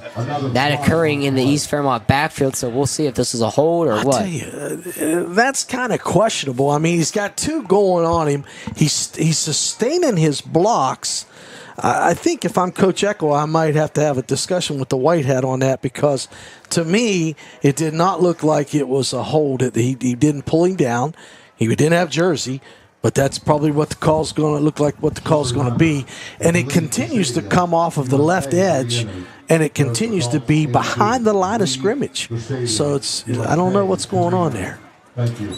that occurring in the East Fairmont backfield. So we'll see if this is a hold or what. I tell you, that's kind of questionable. I mean, he's got 2 going on him. He's sustaining his blocks. I think if I'm Coach Eckle, I might have to have a discussion with the white hat on that, because to me, it did not look like it was a hold. He didn't pull him down. He didn't have jersey. But that's probably what the call's going to look like, what the call's going to be. And it continues to come off of the left edge, and it continues to be behind the line of scrimmage. So I don't know what's going on there. Thank you.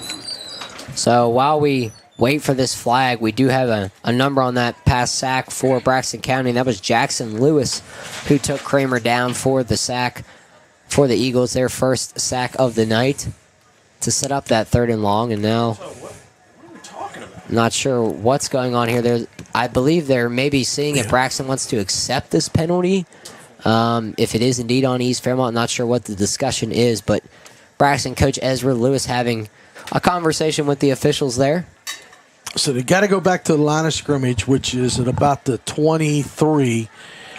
So while we wait for this flag, we do have a number on that pass sack for Braxton County. That was Jackson Lewis, who took Kramer down for the sack for the Eagles, their first sack of the night, to set up that 3rd and long. And now, not sure what's going on here. I believe they're maybe seeing if Braxton wants to accept this penalty. If it is indeed on East Fairmont, not sure what the discussion is, but Braxton coach Ezra Lewis having a conversation with the officials there. So they got to go back to the line of scrimmage, which is at about the 23,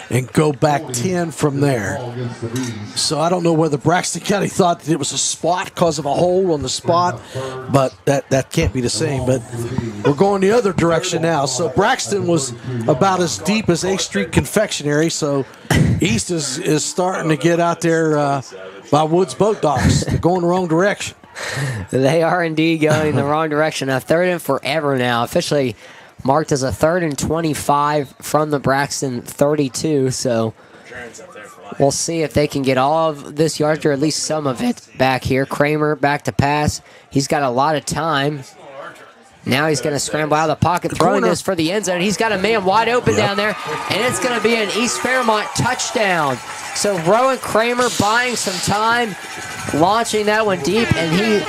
and go back 10 from there. So I don't know whether Braxton County thought that it was a spot because of a hole on the spot, but that can't be the same. But we're going the other direction now. So Braxton was about as deep as 8th Street Confectionery, so East is starting to get out there by Woods Boat Docks. They're going the wrong direction. They are indeed going in the wrong direction. A 3rd and forever now. Officially marked as a 3rd and 25 from the Braxton 32. So we'll see if they can get all of this yardage or at least some of it back here. Kramer back to pass. He's got a lot of time. Now he's going to scramble out of the pocket, throwing this for the end zone. He's got a man wide open down there, and it's going to be an East Fairmont touchdown. So Rowan Kramer buying some time, launching that one deep, and he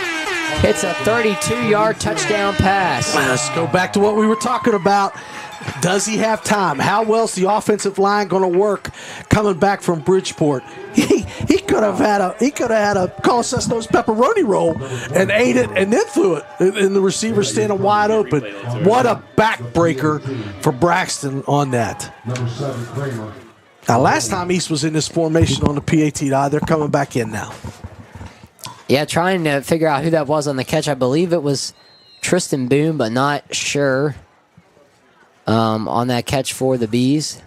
hits a 32-yard touchdown pass. Let's go back to what we were talking about. Does he have time? How well is the offensive line going to work coming back from Bridgeport? He could have had a Carl Cessno's pepperoni roll and ate it and then threw it, and the receiver standing wide open. What a backbreaker for Braxton on that. Now, last time East was in this formation on the PAT, they're coming back in now. Yeah, trying to figure out who that was on the catch. I believe it was Tristan Boone, but not sure on that catch for the Bees.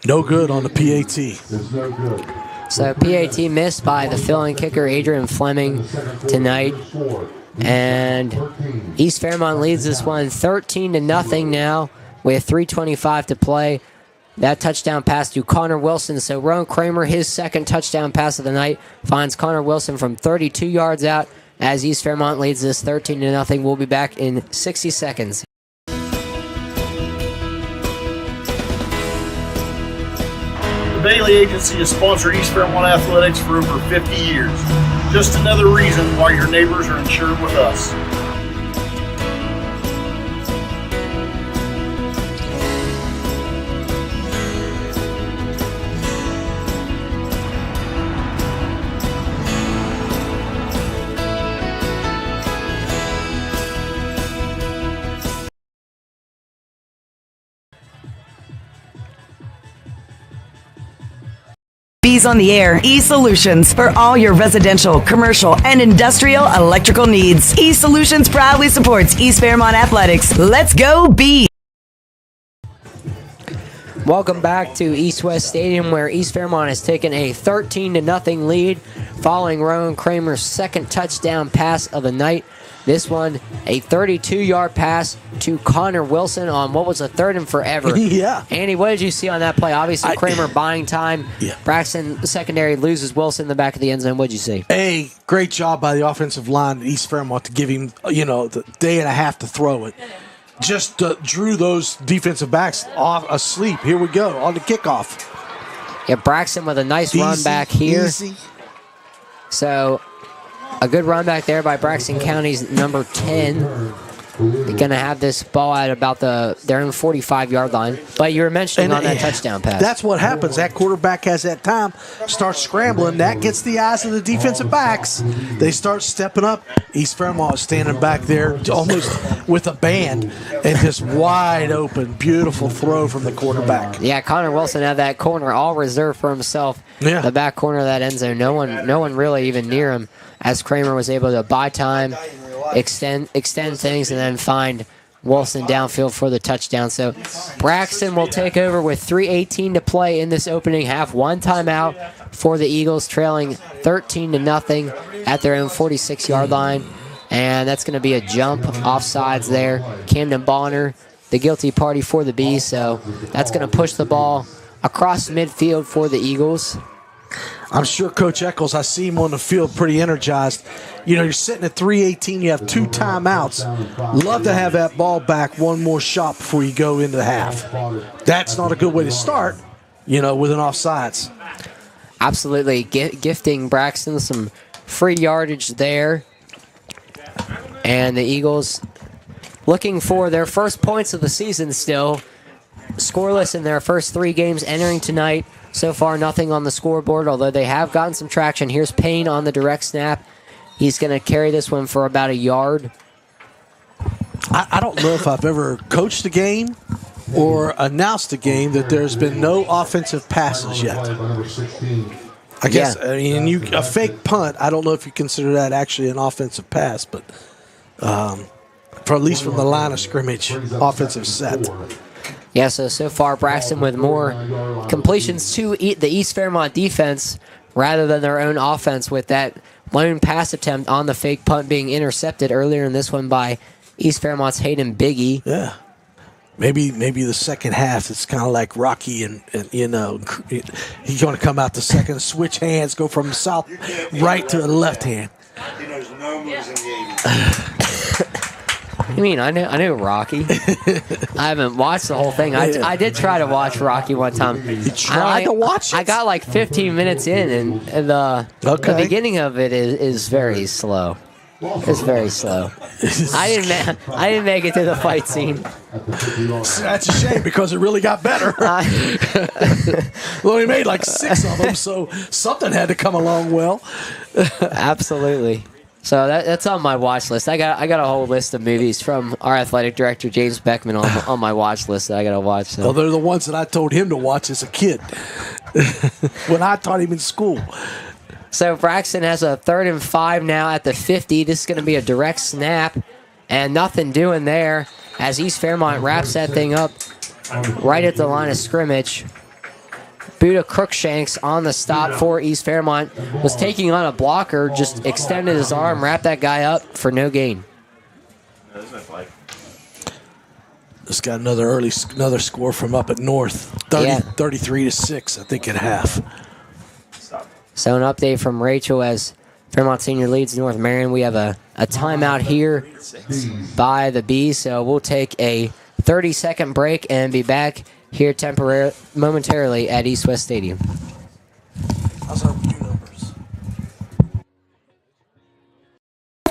No good on the PAT. It's no good. So PAT missed by the fill-in kicker Adrian Fleming tonight. And East Fairmont leads this one 13-0 now with 3:25 to play. That touchdown pass to Connor Wilson. So Rowan Kramer, his second touchdown pass of the night, finds Connor Wilson from 32 yards out as East Fairmont leads this 13-0. We'll be back in 60 seconds. The Bailey Agency has sponsored East Fairmont Athletics for over 50 years. Just another reason why your neighbors are insured with us. Bees on the air, E-Solutions for all your residential, commercial, and industrial electrical needs. E-Solutions proudly supports East Fairmont Athletics. Let's go Bees! Welcome back to East West Stadium, where East Fairmont has taken a 13-0 lead following Rowan Kramer's second touchdown pass of the night. This one, a 32-yard pass to Connor Wilson on what was a 3rd and forever. Yeah. Andy, what did you see on that play? Obviously, Kramer buying time. Yeah. Braxton, secondary, loses Wilson in the back of the end zone. What did you see? A great job by the offensive line at East Fairmont to give him, the day and a half to throw it. Just drew those defensive backs off asleep. Here we go on the kickoff. Yeah, Braxton with a nice run back here. Easy. So a good run back there by Braxton County's number 10. They're going to have this ball at about their own 45-yard line. But you were mentioning on that touchdown pass. That's what happens. That quarterback has that time, starts scrambling. That gets the eyes of the defensive backs. They start stepping up. East Fairmont is standing back there almost with a band and just wide open. Beautiful throw from the quarterback. Yeah, Connor Wilson had that corner all reserved for himself. Yeah. The back corner of that end zone. No one really even near him as Kramer was able to buy time, extend things, and then find Wilson downfield for the touchdown. So Braxton will take over with 3:18 to play in this opening half. One timeout for the Eagles, trailing 13-0 at their own 46-yard line. And that's going to be a jump offsides there. Camden Bonner, the guilty party for the Bees. So that's going to push the ball across midfield for the Eagles. I'm sure Coach Eckles, I see him on the field pretty energized. You're sitting at 3:18. You have 2 timeouts. Love to have that ball back one more shot before you go into the half. That's not a good way to start, with an offsides. Absolutely. Gifting Braxton some free yardage there. And the Eagles looking for their first points of the season still. Scoreless in their first 3 games entering tonight. So far, nothing on the scoreboard, although they have gotten some traction. Here's Payne on the direct snap. He's going to carry this one for about a yard. I don't know if I've ever coached a game or announced a game that there's been no offensive passes yet. I guess, a fake punt, I don't know if you consider that actually an offensive pass, but for at least from the line of scrimmage, offensive set. Yeah, so far Braxton with more completions to the East Fairmont defense. rather than their own offense with that lone pass attempt on the fake punt being intercepted earlier in this one by East Fairmont's Hayden Biggie. Yeah. Maybe the second half, it's kind of like Rocky and he's going to come out the second, switch hands, go from south right to the left hand. He knows no moves in the 80s. You mean I knew Rocky? I haven't watched the whole thing. I did try to watch Rocky one time. You tried to watch it? I got like 15 minutes in, and the beginning of it is very slow. It's very slow. I didn't make it to the fight scene. That's a shame because it really got better. Well, he made like 6 of them, so something had to come along well. Absolutely. So that's on my watch list. I got a whole list of movies from our athletic director James Beckman on my watch list that I got to watch. So. Well, they're the ones that I told him to watch as a kid when I taught him in school. So Braxton has a 3rd and 5 now at the 50. This is going to be a direct snap, and nothing doing there as East Fairmont wraps that thing up right at the line of scrimmage. Buda Crookshanks on the stop for East Fairmont. Was taking on a blocker, just extended his arm, wrapped that guy up for no gain. Just got another score from up at North, 33-6, I think at half. So an update from Rachel as Fairmont Senior leads North Marion. We have a timeout here by the Bees, so we'll take a 30-second break and be back here momentarily at East West Stadium.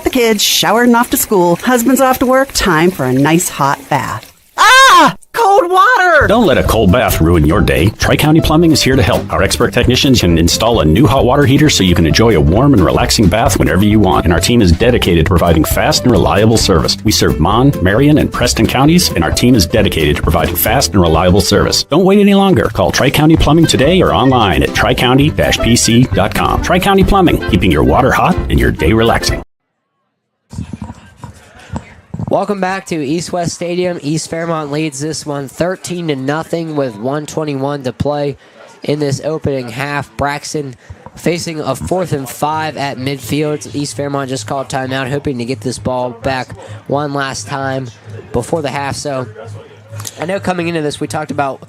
The kids showered and off to school, husband's off to work, time for a nice hot bath. Ah! Cold water! Don't let a cold bath ruin your day. Tri-County Plumbing is here to help. Our expert technicians can install a new hot water heater so you can enjoy a warm and relaxing bath whenever you want. And our team is dedicated to providing fast and reliable service. We serve Mon, Marion, and Preston counties, and our team is dedicated to providing fast and reliable service. Don't wait any longer. Call Tri-County Plumbing today or online at tricounty-pc.com. Tri-County Plumbing, keeping your water hot and your day relaxing. Welcome back to East West Stadium. East Fairmont leads this one 13-0 with 1:21 to play in this opening half. Braxton facing a 4th and 5 at midfield. East Fairmont just called timeout, hoping to get this ball back one last time before the half. So I know coming into this we talked about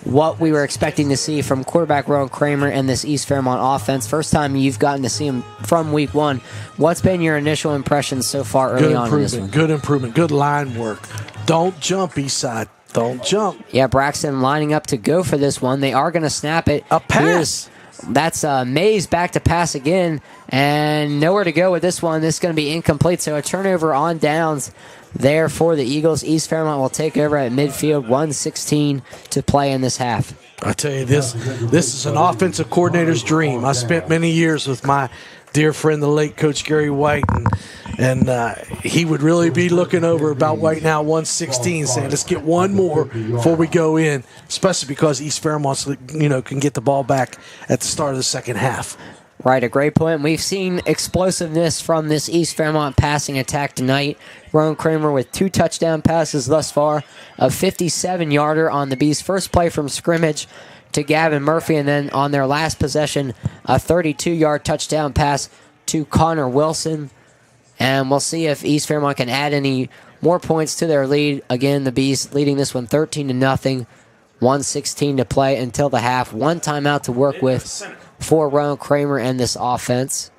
what we were expecting to see from quarterback Rowan Kramer and this East Fairmont offense. First time you've gotten to see him from week 1. What's been your initial impressions so far early on in this one? Good improvement. Good line work. Don't jump, Eastside. Don't jump. Yeah, Braxton lining up to go for this one. They are going to snap it. A pass. That's Mays back to pass again, and nowhere to go with this one. This is going to be incomplete, so a turnover on downs there for the Eagles. East Fairmont will take over at midfield, 1:16 to play in this half. I tell you, this is an offensive coordinator's dream. I spent many years with my dear friend, the late Coach Gary White, and he would really be looking over about right now 1:16, saying, let's get one more before we go in, especially because East Fairmont can get the ball back at the start of the second half. Right, a great point. We've seen explosiveness from this East Fairmont passing attack tonight. Rowan Kramer with 2 touchdown passes thus far, a 57-yarder on the Bees' first play from scrimmage to Gavin Murphy, and then on their last possession, a 32-yard touchdown pass to Connor Wilson. And we'll see if East Fairmont can add any more points to their lead. Again, the Bees leading this one 13-0, 1:16 to play until the half. One timeout to work with for Rowan Kramer and this offense,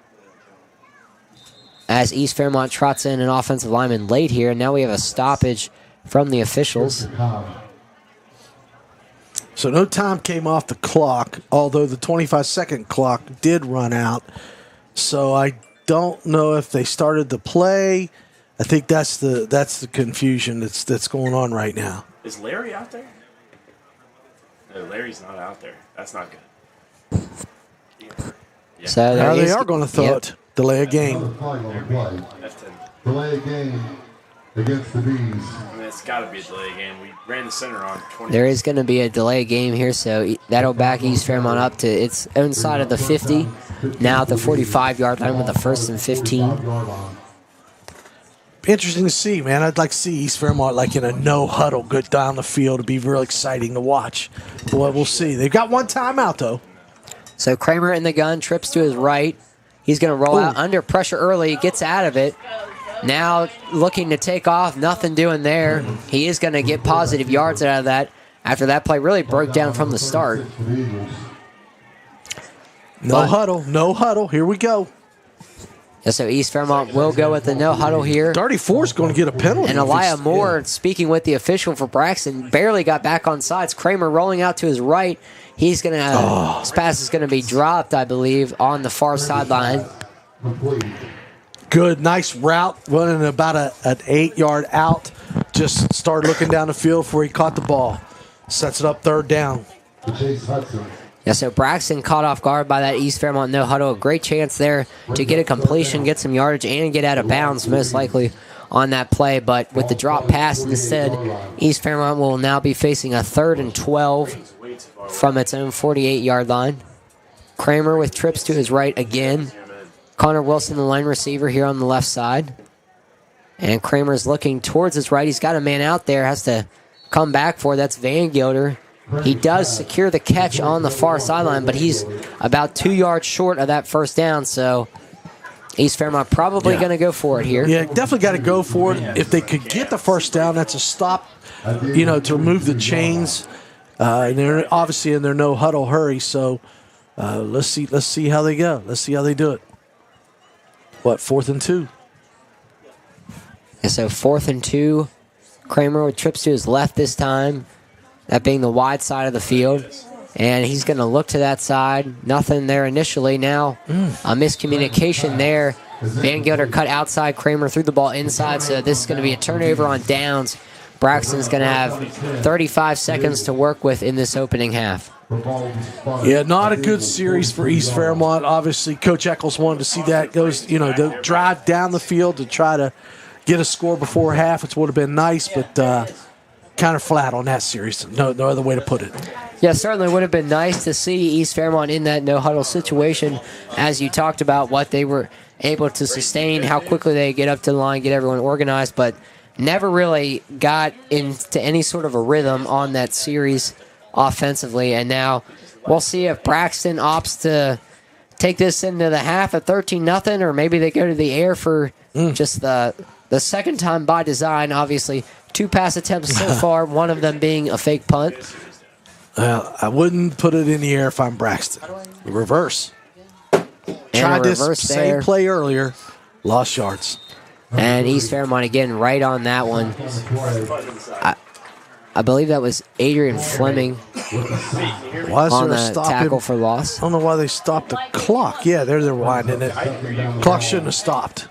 as East Fairmont trots in an offensive lineman late here, and now we have a stoppage from the officials. So no time came off the clock, although the 25-second clock did run out. So I don't know if they started the play. I think that's the confusion that's going on right now. Is Larry out there? No, Larry's not out there. That's not good. Yeah. So now they are going to throw it. Delay a game. Delay a game against the Bees. I mean, it's got to be a delay game. We ran the center on 20. There is going to be a delay game here, so that'll back East Fairmont up to its own side of the 50. Now at the 45-yard line with the 1st and 15. Interesting to see, man. I'd like to see East Fairmont like in a no-huddle, good down the field. It'd be real exciting to watch. But we'll see. They've got one timeout, though. So Kramer in the gun, trips to his right. He's going to roll out under pressure early, gets out of it. Now looking to take off, nothing doing there. He is going to get positive yards out of that after that play really broke down from the start. No huddle. Here we go. Yeah, so East Fairmont will go with the no huddle here. 34 is going to get a penalty. And Elijah Moore, speaking with the official for Braxton, barely got back on sides. Kramer rolling out to his right. He's going to, his pass is going to be dropped, I believe, on the far sideline. Good, nice route, running about an 8-yard out. Just started looking down the field before he caught the ball. Sets it up 3rd down. Yeah, so Braxton caught off guard by that East Fairmont no huddle. A great chance there to get a completion, get some yardage, and get out of bounds, most likely, on that play. But with the drop pass instead, East Fairmont will now be facing a 3rd and 12 from its own 48-yard line. Kramer with trips to his right again. Connor Wilson, the line receiver, here on the left side. And Kramer's looking towards his right. He's got a man out there, has to come back for it. That's Van Gilder. He does secure the catch on the far sideline, but he's about 2 yards short of that 1st down, so East Fairmont probably going to go for it here. Yeah, definitely got to go for it. If they could get the 1st down, that's a stop, to remove the chains. And they're obviously in their no huddle hurry, so let's see how they go. Let's see how they do it. 4th and 2? Yeah, so 4th and 2. Kramer with trips to his left this time. That being the wide side of the field. And he's going to look to that side. Nothing there initially. Now a miscommunication there. Van Gilder cut outside. Kramer threw the ball inside. So this is going to be a turnover on downs. Braxton's going to have 35 seconds to work with in this opening half. Yeah, not a good series for East Fairmont. Obviously, Coach Eckles wanted to see that to drive down the field to try to get a score before half, which would have been nice, but kind of flat on that series. No other way to put it. Yeah, certainly would have been nice to see East Fairmont in that no-huddle situation, as you talked about what they were able to sustain, how quickly they get up to the line, get everyone organized, but never really got into any sort of a rhythm on that series offensively. And now we'll see if Braxton opts to take this into the half at 13-0, or maybe they go to the air for just the second time by design. Obviously, 2 pass attempts so far, one of them being a fake punt. I wouldn't put it in the air if I'm Braxton. Reverse. Tried this same play earlier. Lost yards. And East Fairmont again right on that one. I believe that was Adrian Fleming on the tackle for loss. I don't know why they stopped the clock. Yeah, they're winding it. Clock shouldn't have stopped.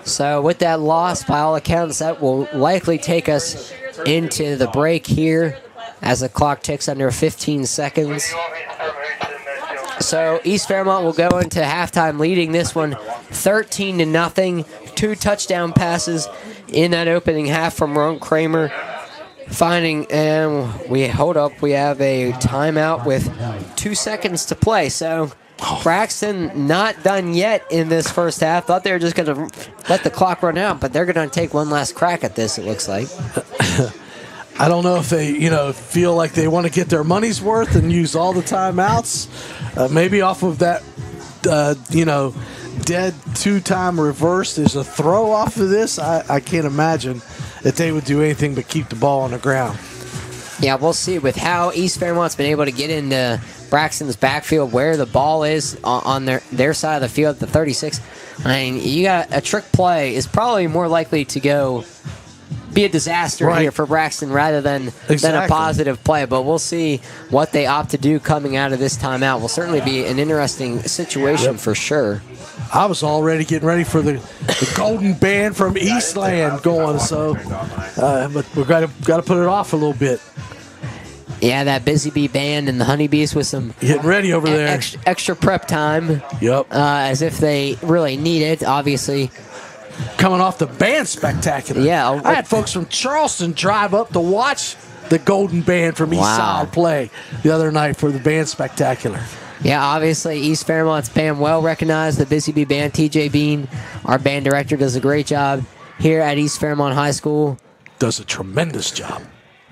So with that loss, by all accounts, that will likely take us into the break here as the clock ticks under 15 seconds. So East Fairmont will go into halftime leading this one 13-0. 2 touchdown passes in that opening half from Ron Kramer. And we have a timeout with 2 seconds to play. So Braxton not done yet in this first half. Thought they were just going to let the clock run out, but they're going to take one last crack at this, it looks like. I don't know if they, feel like they want to get their money's worth and use all the timeouts. Maybe off of that, dead 2-time reverse. There's a throw off of this. I can't imagine that they would do anything but keep the ball on the ground. Yeah, we'll see with how East Fairmont's been able to get into Braxton's backfield, where the ball is on their side of the field at the 36. I mean, you got a trick play is probably more likely to be a disaster here for Braxton rather than a positive play. But we'll see what they opt to do coming out of this timeout. Will certainly be an interesting situation for sure. I was already getting ready for the golden band from Eastland going, so but we've got to put it off a little bit. Yeah, that Busy Bee band and the Honeybees with some getting ready over there. Extra prep time. Yep. As if they really need it, obviously. Coming off the band spectacular. Yeah. I had folks from Charleston drive up to watch the golden band from Eastside play the other night for the band spectacular. Yeah, obviously East Fairmont's band well recognized. The Busy Bee band, TJ Bean, our band director, does a great job here at East Fairmont High School. Does a tremendous job.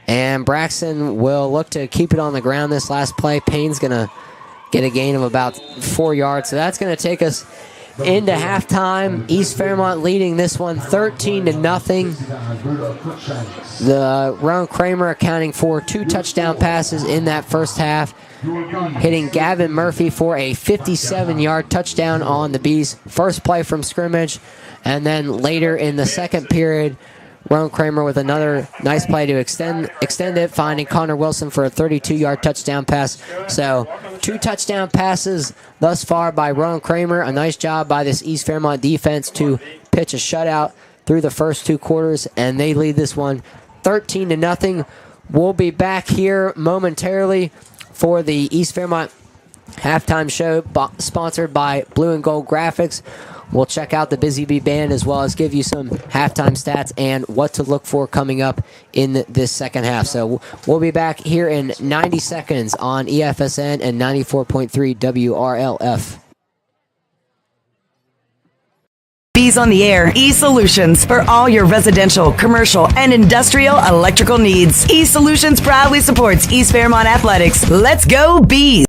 And Braxton will look to keep it on the ground this last play. Payne's going to get a gain of about 4 yards. So that's going to take us into halftime. East Fairmont leading this one 13-0. The Ron Kramer accounting for 2 touchdown passes in that first half, hitting Gavin Murphy for a 57-yard touchdown on the Bees' first play from scrimmage. And then later in the second period, Ron Kramer with another nice play to extend it, finding Connor Wilson for a 32-yard touchdown pass. So 2 touchdown passes thus far by Ron Kramer. A nice job by this East Fairmont defense to pitch a shutout through the first 2 quarters, and they lead this one 13-0. We'll be back here momentarily for the East Fairmont halftime show sponsored by Blue and Gold Graphics. We'll check out the Busy Bee Band as well as give you some halftime stats and what to look for coming up in this second half. So we'll be back here in 90 seconds on EFSN and 94.3 WRLF. Bees on the Air, E-Solutions for all your residential, commercial, and industrial electrical needs. E-Solutions proudly supports East Fairmont Athletics. Let's go Bees!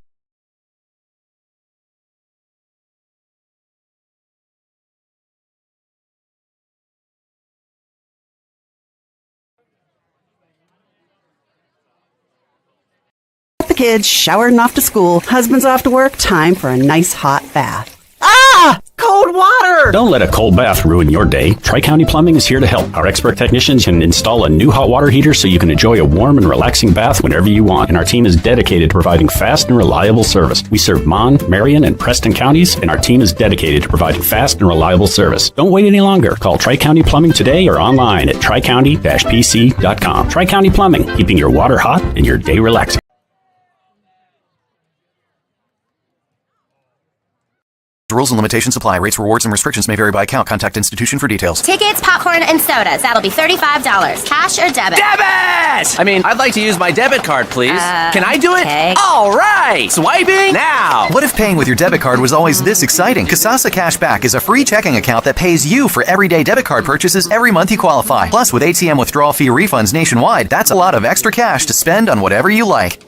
The kids showered and off to school, husband's off to work, time for a nice hot bath. Ah! Cold water! Don't let a cold bath ruin your day. Tri-County Plumbing is here to help. Our expert technicians can install a new hot water heater so you can enjoy a warm and relaxing bath whenever you want. And our team is dedicated to providing fast and reliable service. We serve Mon, Marion, and Preston counties, and our team is dedicated to providing fast and reliable service. Don't wait any longer. Call Tri-County Plumbing today or online at tricounty-pc.com. Tri-County Plumbing, keeping your water hot and your day relaxing. Rules and limitations apply. Rates, rewards, and restrictions may vary by account. Contact institution for details. Tickets, popcorn, and sodas. That'll be $35. Cash or debit? Debit! I mean, I'd like to use my debit card, please. Can I do it? Okay. All right! Swiping now! What if paying with your debit card was always this exciting? Kasasa Cashback is a free checking account that pays you for everyday debit card purchases every month you qualify. Plus, with ATM withdrawal fee refunds nationwide, that's a lot of extra cash to spend on whatever you like.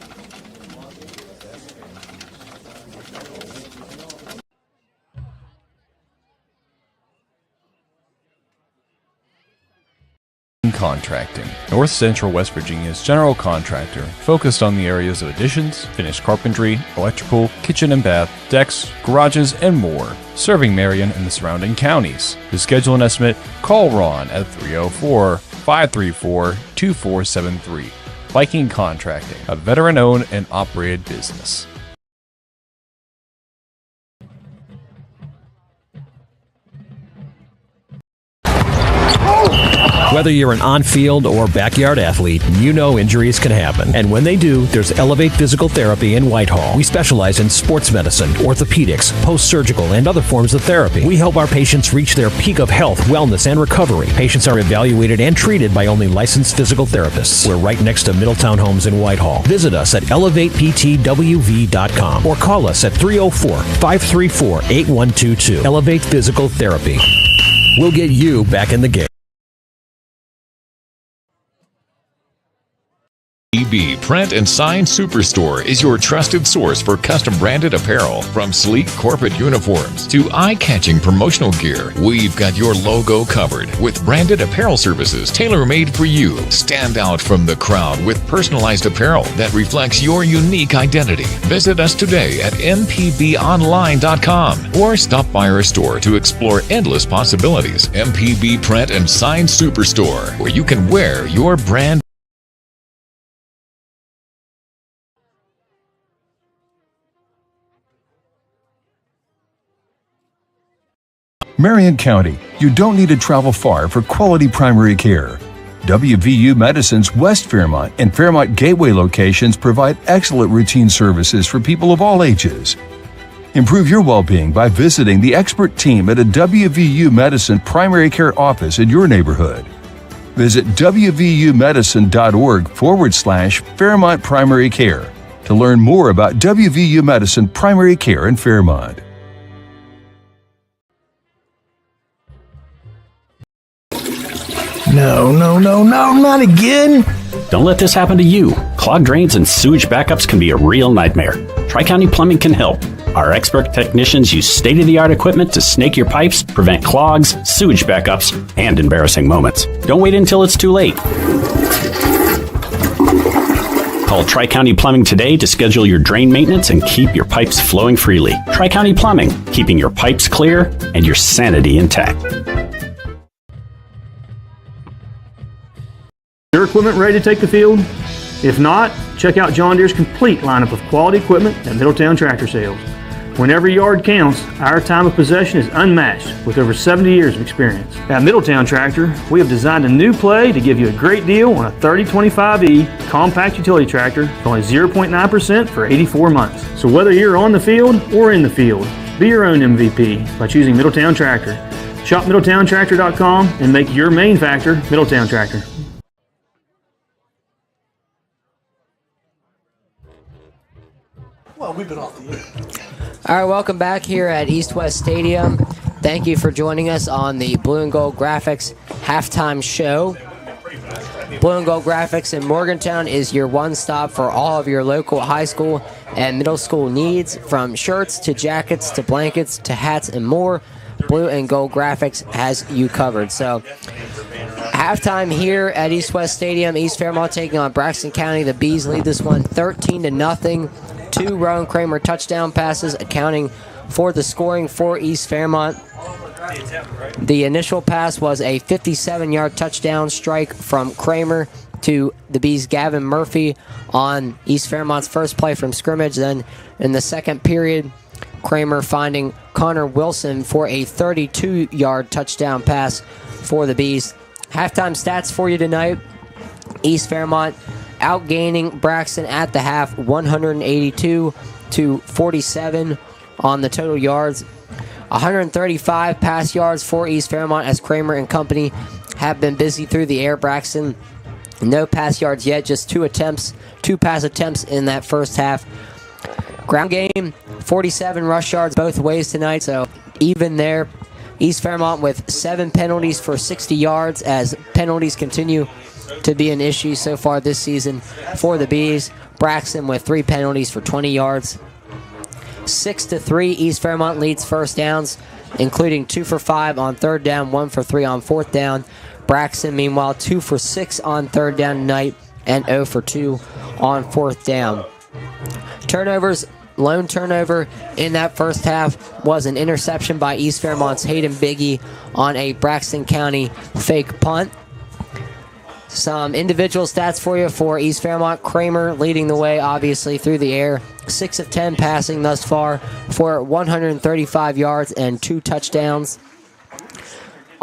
Contracting. North Central West Virginia's general contractor, focused on the areas of additions, finished carpentry, electrical, kitchen and bath, decks, garages, and more, serving Marion and the surrounding counties. To schedule an estimate, call Ron at 304-534-2473. Viking Contracting, a veteran-owned and operated business. Whether you're an on-field or backyard athlete, you know injuries can happen. And when they do, there's Elevate Physical Therapy in Whitehall. We specialize in sports medicine, orthopedics, post-surgical, and other forms of therapy. We help our patients reach their peak of health, wellness, and recovery. Patients are evaluated and treated by only licensed physical therapists. We're right next to Middletown Homes in Whitehall. Visit us at elevateptwv.com or call us at 304-534-8122. Elevate Physical Therapy. We'll get you back in the game. EB Print and Sign Superstore is your trusted source for custom branded apparel. From sleek corporate uniforms to eye-catching promotional gear, we've got your logo covered with branded apparel services tailor-made for you. Stand out from the crowd with personalized apparel that reflects your unique identity. Visit us today at mpbonline.com or stop by our store to explore endless possibilities. MPB Print and Sign Superstore, where you can wear your brand. Marion County, you don't need to travel far for quality primary care. WVU Medicine's West Fairmont and Fairmont Gateway locations provide excellent routine services for people of all ages. Improve your well-being by visiting the expert team at a WVU Medicine primary care office in your neighborhood. Visit wvumedicine.org/Fairmont Primary Care to learn more about WVU Medicine Primary Care in Fairmont. No, not again. Don't let this happen to you. Clogged drains and sewage backups can be a real nightmare. Tri-County Plumbing can help. Our expert technicians use state-of-the-art equipment to snake your pipes, prevent clogs, sewage backups, and embarrassing moments. Don't wait until it's too late. Call Tri-County Plumbing today to schedule your drain maintenance and keep your pipes flowing freely. Tri-County Plumbing, keeping your pipes clear and your sanity intact. Your equipment ready to take the field? If not, check out John Deere's complete lineup of quality equipment at Middletown Tractor Sales. When every yard counts, our time of possession is unmatched with over 70 years of experience. At Middletown Tractor, we have designed a new play to give you a great deal on a 3025E compact utility tractor for only 0.9% for 84 months. So whether you're on the field or in the field, be your own MVP by choosing Middletown Tractor. Shop MiddletownTractor.com and make your main factor Middletown Tractor. Well, we've been off the air. All right, welcome back here at East West Stadium. Thank you for joining us on the Blue and Gold Graphics halftime show. Blue and Gold Graphics in Morgantown is your one stop for all of your local high school and middle school needs, from shirts to jackets to blankets to hats and more. Blue and Gold Graphics has you covered. So, halftime here at East West Stadium. East Fairmont taking on Braxton County. The Bees lead this one 13-0. 2 Rowan Kramer touchdown passes accounting for the scoring for East Fairmont. The initial pass was a 57-yard touchdown strike from Kramer to the Bees' Gavin Murphy on East Fairmont's first play from scrimmage. Then in the second period, Kramer finding Connor Wilson for a 32-yard touchdown pass for the Bees. Halftime stats for you tonight. East Fairmont outgaining Braxton at the half, 182-47 on the total yards. 135 pass yards for East Fairmont as Kramer and company have been busy through the air. Braxton, no pass yards yet, just 2 pass attempts in that first half. Ground game, 47 rush yards both ways tonight, so even there. East Fairmont with 7 penalties for 60 yards as penalties continue to be an issue so far this season for the Bees. Braxton with 3 penalties for 20 yards. 6-3, East Fairmont leads first downs, including 2 for 5 on third down, 1 for 3 on fourth down. Braxton, meanwhile, 2 for 6 on third down tonight and 0 for 2 on fourth down. Turnovers, lone turnover in that first half was an interception by East Fairmont's Hayden Biggie on a Braxton County fake punt. Some individual stats for you for East Fairmont. Kramer leading the way, obviously, through the air. 6 of 10 passing thus far for 135 yards and 2 touchdowns.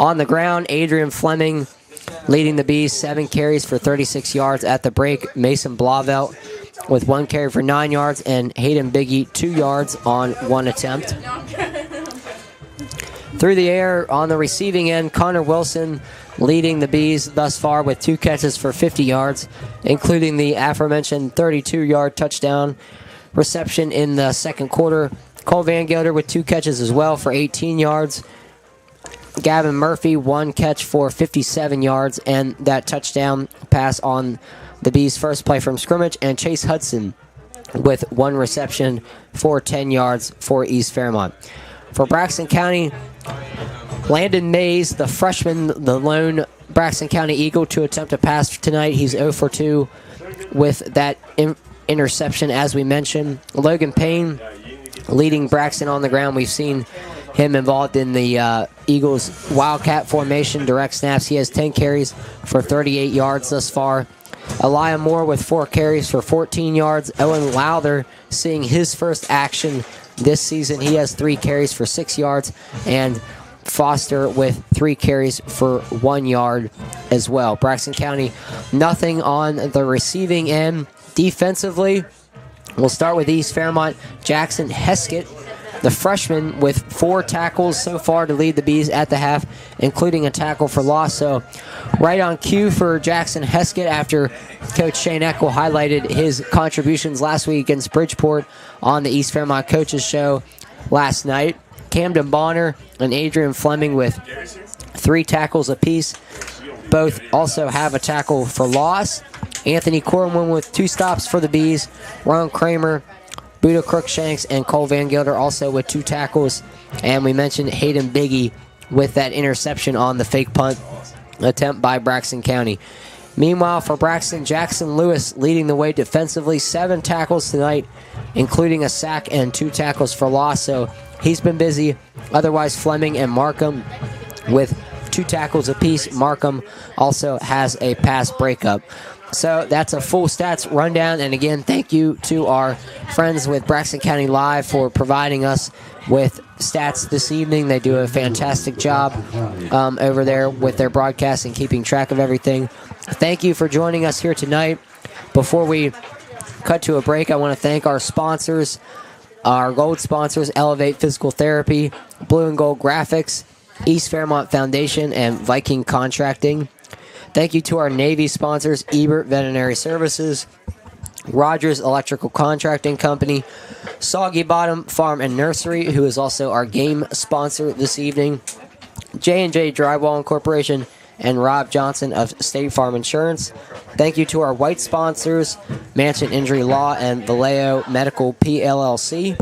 On the ground, Adrian Fleming leading the Bees, 7 carries for 36 yards at the break. Mason Blauvelt with 1 carry for 9 yards, and Hayden Biggie 2 yards on 1 attempt. Through the air, on the receiving end, Connor Wilson leading the Bees thus far with 2 catches for 50 yards, including the aforementioned 32-yard touchdown reception in the second quarter. Cole Van Gelder with 2 catches as well for 18 yards. Gavin Murphy, 1 catch for 57 yards, and that touchdown pass on the Bees' first play from scrimmage. And Chase Hudson with 1 reception for 10 yards for East Fairmont. For Braxton County, Landon Mays, the freshman, the lone Braxton County Eagle, to attempt a pass tonight. He's 0 for 2 with that interception, as we mentioned. Logan Payne leading Braxton on the ground. We've seen him involved in the Eagles Wildcat formation, direct snaps. He has 10 carries for 38 yards thus far. Elijah Moore with 4 carries for 14 yards. Owen Lowther seeing his first action this season. He has 3 carries for 6 yards. And Foster with 3 carries for 1 yard as well. Braxton County, nothing on the receiving end. Defensively, we'll start with East Fairmont. Jackson Heskett, the freshman, with 4 tackles so far to lead the Bees at the half, including a tackle for loss. So right on cue for Jackson Heskett after Coach Shane Eckle highlighted his contributions last week against Bridgeport on the East Fairmont Coaches Show last night. Camden Bonner and Adrian Fleming with 3 tackles apiece. Both also have a tackle for loss. Anthony Corwin with 2 stops for the Bees. Ron Kramer, Buda Crookshanks, and Cole Van Gilder also with 2 tackles. And we mentioned Hayden Biggie with that interception on the fake punt attempt by Braxton County. Meanwhile, for Braxton, Jackson Lewis leading the way defensively, 7 tackles tonight, including a sack and 2 tackles for loss. So he's been busy. Otherwise, Fleming and Markham with 2 tackles apiece. Markham also has a pass breakup. So that's a full stats rundown. And again, thank you to our friends with Braxton County Live for providing us with stats this evening. They do a fantastic job over there with their broadcast and keeping track of everything. Thank you for joining us here tonight. Before we cut to a break, I want to thank our sponsors, our gold sponsors, Elevate Physical Therapy, Blue and Gold Graphics, East Fairmont Foundation, and Viking Contracting. Thank you to our Navy sponsors, Ebert Veterinary Services, Rogers Electrical Contracting Company, Soggy Bottom Farm and Nursery, who is also our game sponsor this evening, J&J Drywall Incorporation, and Rob Johnson of State Farm Insurance. Thank you to our white sponsors, Mansion Injury Law and Vallejo Medical PLLC.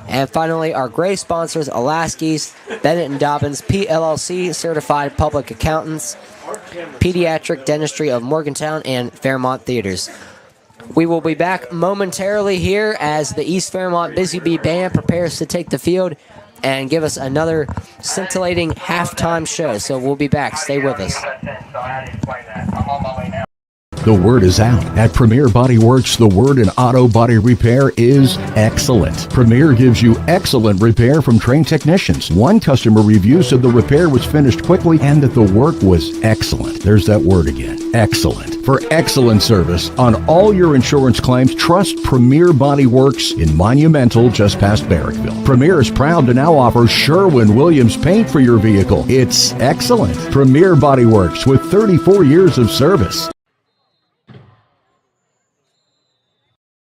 And finally, our gray sponsors, Alaskis, Bennett and Dobbins PLLC, Certified Public Accountants, Pediatric Dentistry of Morgantown, and Fairmont Theaters. We will be back momentarily here as the East Fairmont Busy Bee Band prepares to take the field and give us another scintillating halftime show. So we'll be back. Stay with us. The word is out. At Premier Body Works, the word in auto body repair is excellent. Premier gives you excellent repair from trained technicians. One customer review said the repair was finished quickly and that the work was excellent. There's that word again, excellent. For excellent service on all your insurance claims, trust Premier Body Works in Monumental, just past Barrickville. Premier is proud to now offer Sherwin-Williams paint for your vehicle. It's excellent. Premier Body Works with 34 years of service.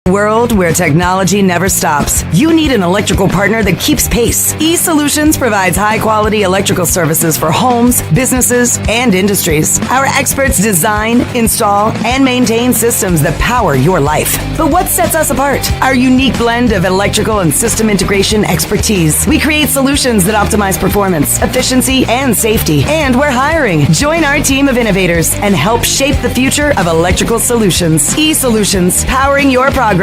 World where technology never stops. You need an electrical partner that keeps pace. eSolutions provides high-quality electrical services for homes, businesses, and industries. Our experts design, install, and maintain systems that power your life. But what sets us apart? Our unique blend of electrical and system integration expertise. We create solutions that optimize performance, efficiency, and safety. And we're hiring. Join our team of innovators and help shape the future of electrical solutions. eSolutions, powering your progress.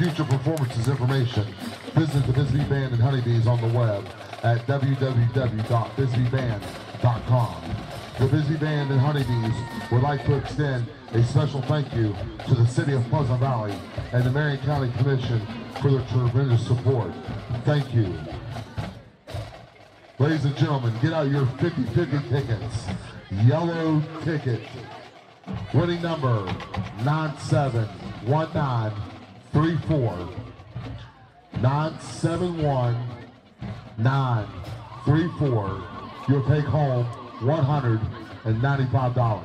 future performances information, visit the Bisbee Band and Honeybees on the web at www.bisbeeband.com. The Bisbee Band and Honeybees would like to extend a special thank you to the City of Pleasant Valley and the Marion County Commission for their tremendous support. Thank you. Ladies and gentlemen, get out your 50-50 tickets. Yellow ticket. Winning number 971934. 971934. You'll take home $195.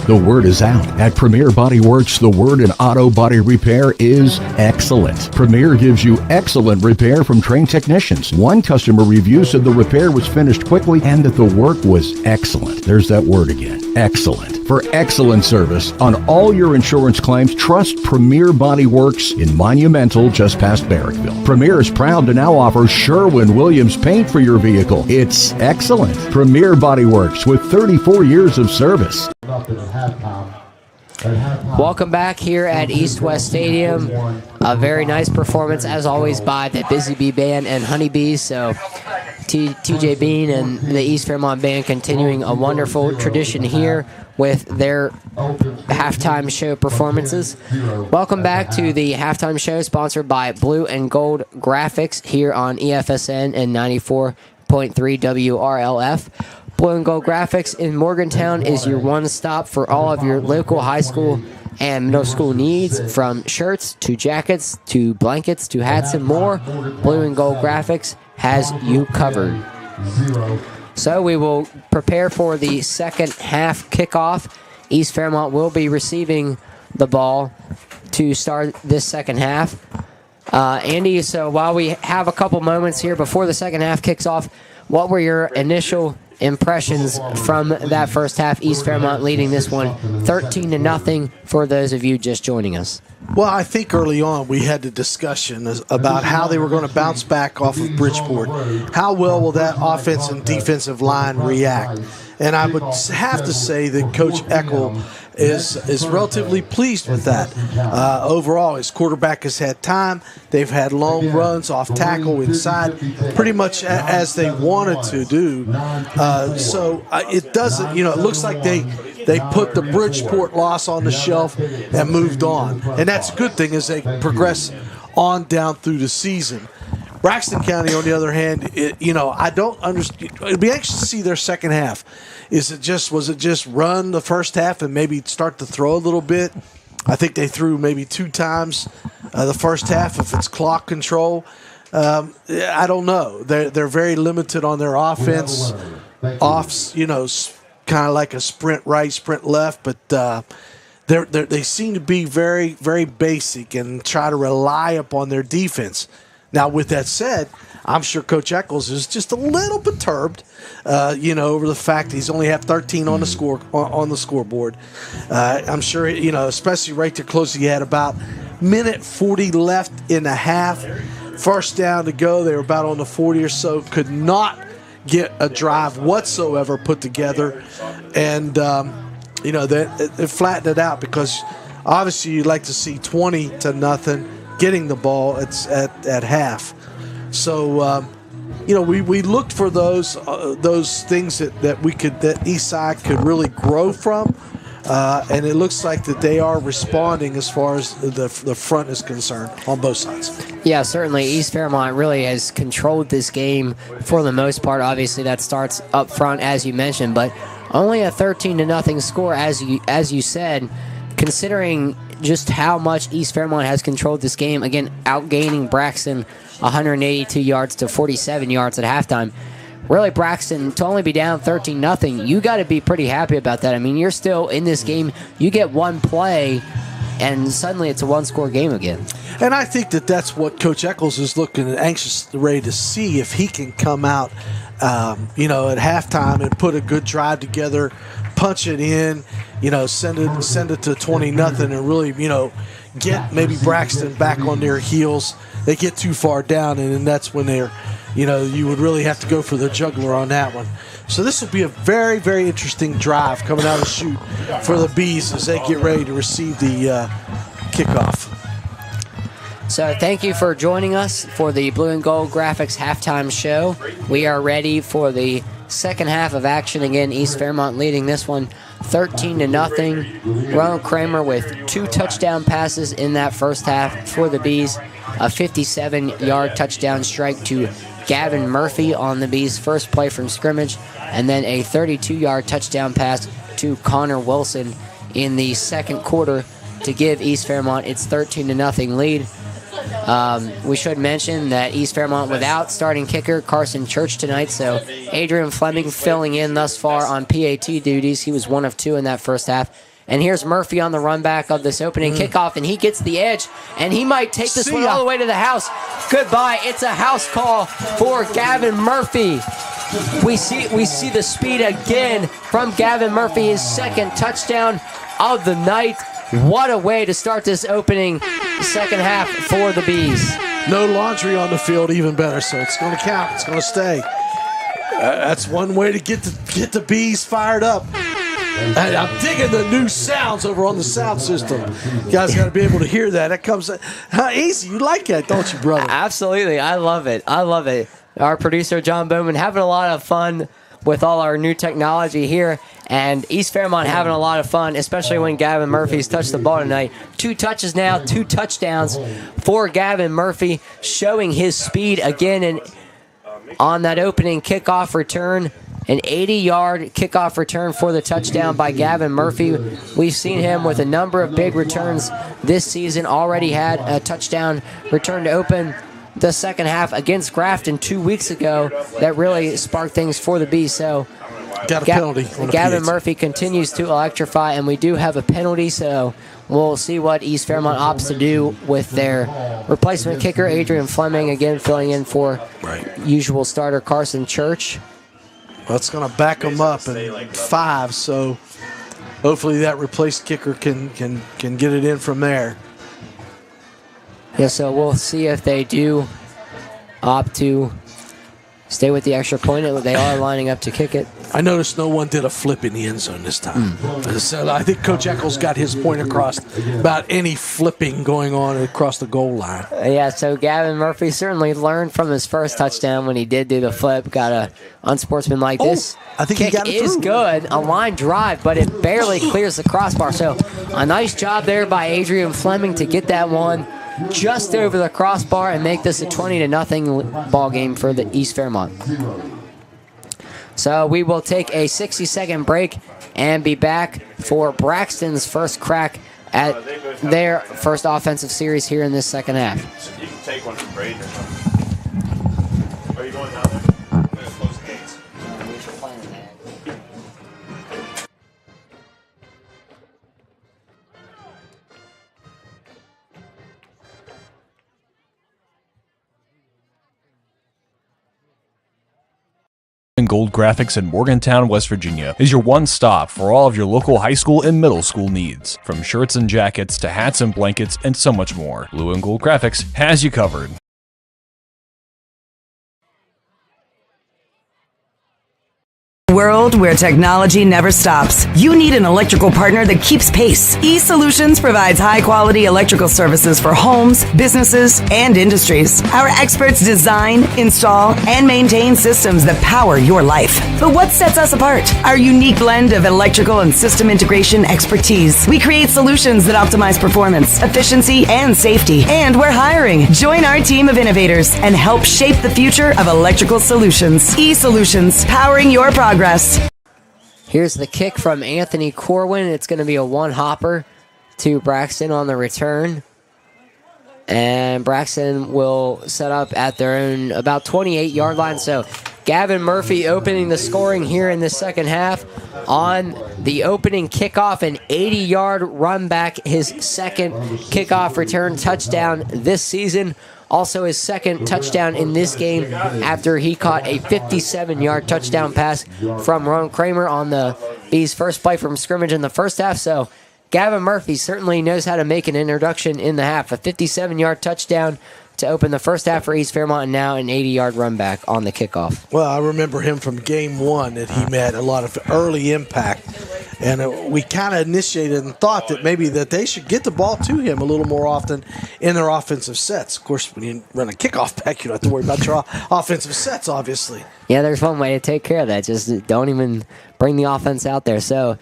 The word is out. At Premier Body Works, the word in auto body repair is excellent. Premier gives you excellent repair from trained technicians. One customer review said the repair was finished quickly and that the work was excellent. There's that word again. Excellent. For excellent service on all your insurance claims, trust Premier Body Works in Monumental, just past Barrackville. Premier is proud to now offer Sherwin-Williams paint for your vehicle. It's excellent. Premier Body Works with 34 years of service. Welcome back here at East West Stadium. A very nice performance, as always, by the Busy Bee Band and Honeybees. So TJ Bean and the East Fairmont Band continuing a wonderful tradition here with their halftime show performances. Welcome back to the halftime show sponsored by Blue and Gold Graphics here on EFSN and 94.3 WRLF. Blue and Gold Graphics in Morgantown is your one stop for all of your local high school and middle school needs, from shirts to jackets to blankets to hats and more. Blue and Gold Graphics has you covered. So we will prepare for the second half kickoff. East Fairmont will be receiving the ball to start this second half. Andy, so while we have a couple moments here before the second half kicks off, what were your initial impressions from that first half? East Fairmont leading this one 13-0 for those of you just joining us. Well, I think early on we had the discussion about how they were going to bounce back off of Bridgeport. How well will that offense and defensive line react? And I would have to say that Coach Eckle is relatively pleased with that. Overall, his quarterback has had time. They've had long runs off tackle inside, pretty much as they wanted to do. So it doesn't, it looks like they put the Bridgeport loss on the shelf and moved on. And that's a good thing as they progress on down through the season. Braxton County, on the other hand, I don't understand. I'd be anxious to see their second half. Was it just run the first half and maybe start to throw a little bit? I think they threw maybe 2 times the first half if it's clock control. I don't know. They're very limited on their offense. Offs, kind of like a sprint right, sprint left, but they seem to be very, very basic and try to rely upon their defense. Now, with that said, I'm sure Coach Eccles is just a little perturbed, over the fact that he's only have 13 on the scoreboard. I'm sure, especially right there close, he had about minute 40 left in the half. First down to go. They were about on the 40 or so. Could not get a drive whatsoever put together, and they flattened it out because obviously you'd like to see 20-0 getting the ball at half. So we looked for those things that Eastside could really grow from, and it looks like that they are responding as far as the front is concerned on both sides. Yeah, certainly East Fairmont really has controlled this game for the most part. Obviously, that starts up front, as you mentioned, but only a 13-0 score, as you said, considering just how much East Fairmont has controlled this game. Again, outgaining Braxton 182 yards to 47 yards at halftime. Really, Braxton, to only be down 13-0, you got to be pretty happy about that. I mean, you're still in this game. You get one play, and suddenly it's a one-score game again. And I think that's what Coach Eccles is ready to see, if he can come out, at halftime and put a good drive together, punch it in, send it to 20-0, and really, get maybe Braxton back on their heels. They get too far down, and then that's when they're, you would really have to go for the juggler on that one. So this will be a very, very interesting drive coming out of the chute for the Bees as they get ready to receive the kickoff. So thank you for joining us for the Blue and Gold Graphics halftime show. We are ready for the second half of action. Again, East Fairmont leading this one 13-0. Ronald Kramer with 2 touchdown passes in that first half for the Bees. A 57-yard touchdown strike to Gavin Murphy on the Bees' first play from scrimmage, and then a 32-yard touchdown pass to Connor Wilson in the second quarter to give East Fairmont its 13-0 lead. We should mention that East Fairmont without starting kicker Carson Church tonight, so Adrian Fleming filling in thus far on PAT duties. He was 1 of 2 in that first half. And here's Murphy on the run back of this opening kickoff, and he gets the edge, and he might take this one all the way to the house. Goodbye. It's a house call for Gavin Murphy. We see the speed again from Gavin Murphy, his second touchdown of the night. What a way to start this opening second half for the Bees. No laundry on the field, even better, so it's going to count. It's going to stay. That's one way to get the Bees fired up. And I'm digging the new sounds over on the sound system. You guys got to be able to hear that. That comes easy. You like that, don't you, brother? Absolutely. I love it. I love it. Our producer, John Bowman, having a lot of fun with all our new technology here. And East Fairmont having a lot of fun, especially when Gavin Murphy's touched the ball tonight. 2 touches now, 2 touchdowns for Gavin Murphy, showing his speed again. And on that opening kickoff return, an 80-yard kickoff return for the touchdown by Gavin Murphy. We've seen him with a number of big returns this season. Already had a touchdown return to open the second half against Grafton 2 weeks ago that really sparked things for the Bees. So got a penalty. Gavin Murphy continues to electrify, and we do have a penalty, so we'll see what East Fairmont opts to do with their replacement kicker, Adrian Fleming, again filling in for usual starter Carson Church. Well, it's going to back them up in 5, so hopefully that replaced kicker can get it in from there. Yeah, so we'll see if they do opt to stay with the extra point. They are lining up to kick it. I noticed no one did a flip in the end zone this time. So I think Coach Eckle's got his point across about any flipping going on across the goal line. Yeah, so Gavin Murphy certainly learned from his first touchdown when he did do the flip. Got a unsportsmanlike. This I think kick he got it is through. good, a line drive, but it barely clears the crossbar. So a nice job there by Adrian Fleming to get that one just over the crossbar and make this a 20-0 ball game for the East Fairmont. So we will take a 60-second break and be back for Braxton's first crack at their first offensive series here in this second half. You can take one from Braden or something. Are you going down there? I'm going to close the gates. Gold Graphics in Morgantown, West Virginia is your one stop for all of your local high school and middle school needs. From shirts and jackets to hats and blankets and so much more, Blue and Gold Graphics has you covered. World where technology never stops. You need an electrical partner that keeps pace. eSolutions provides high-quality electrical services for homes, businesses, and industries. Our experts design, install, and maintain systems that power your life. But what sets us apart? Our unique blend of electrical and system integration expertise. We create solutions that optimize performance, efficiency, and safety. And we're hiring. Join our team of innovators and help shape the future of electrical solutions. eSolutions, powering your progress. Here's the kick from Anthony Corwin. It's going to be a one-hopper to Braxton on the return. And Braxton will set up at their own about 28-yard line. So Gavin Murphy opening the scoring here in the second half on the opening kickoff, an 80-yard run back, his second kickoff return touchdown this season. Also his second touchdown in this game after he caught a 57-yard touchdown pass from Ron Kramer on the Bees' first play from scrimmage in the first half. So Gavin Murphy certainly knows how to make an introduction in the half. A 57-yard touchdown to open the first half for East Fairmont, and now an 80-yard run back on the kickoff. Well, I remember him from game 1 that he had a lot of early impact. And we kind of initiated and thought that maybe that they should get the ball to him a little more often in their offensive sets. Of course, when you run a kickoff back, you don't have to worry about your offensive sets, obviously. Yeah, there's one way to take care of that. Just don't even bring the offense out there. So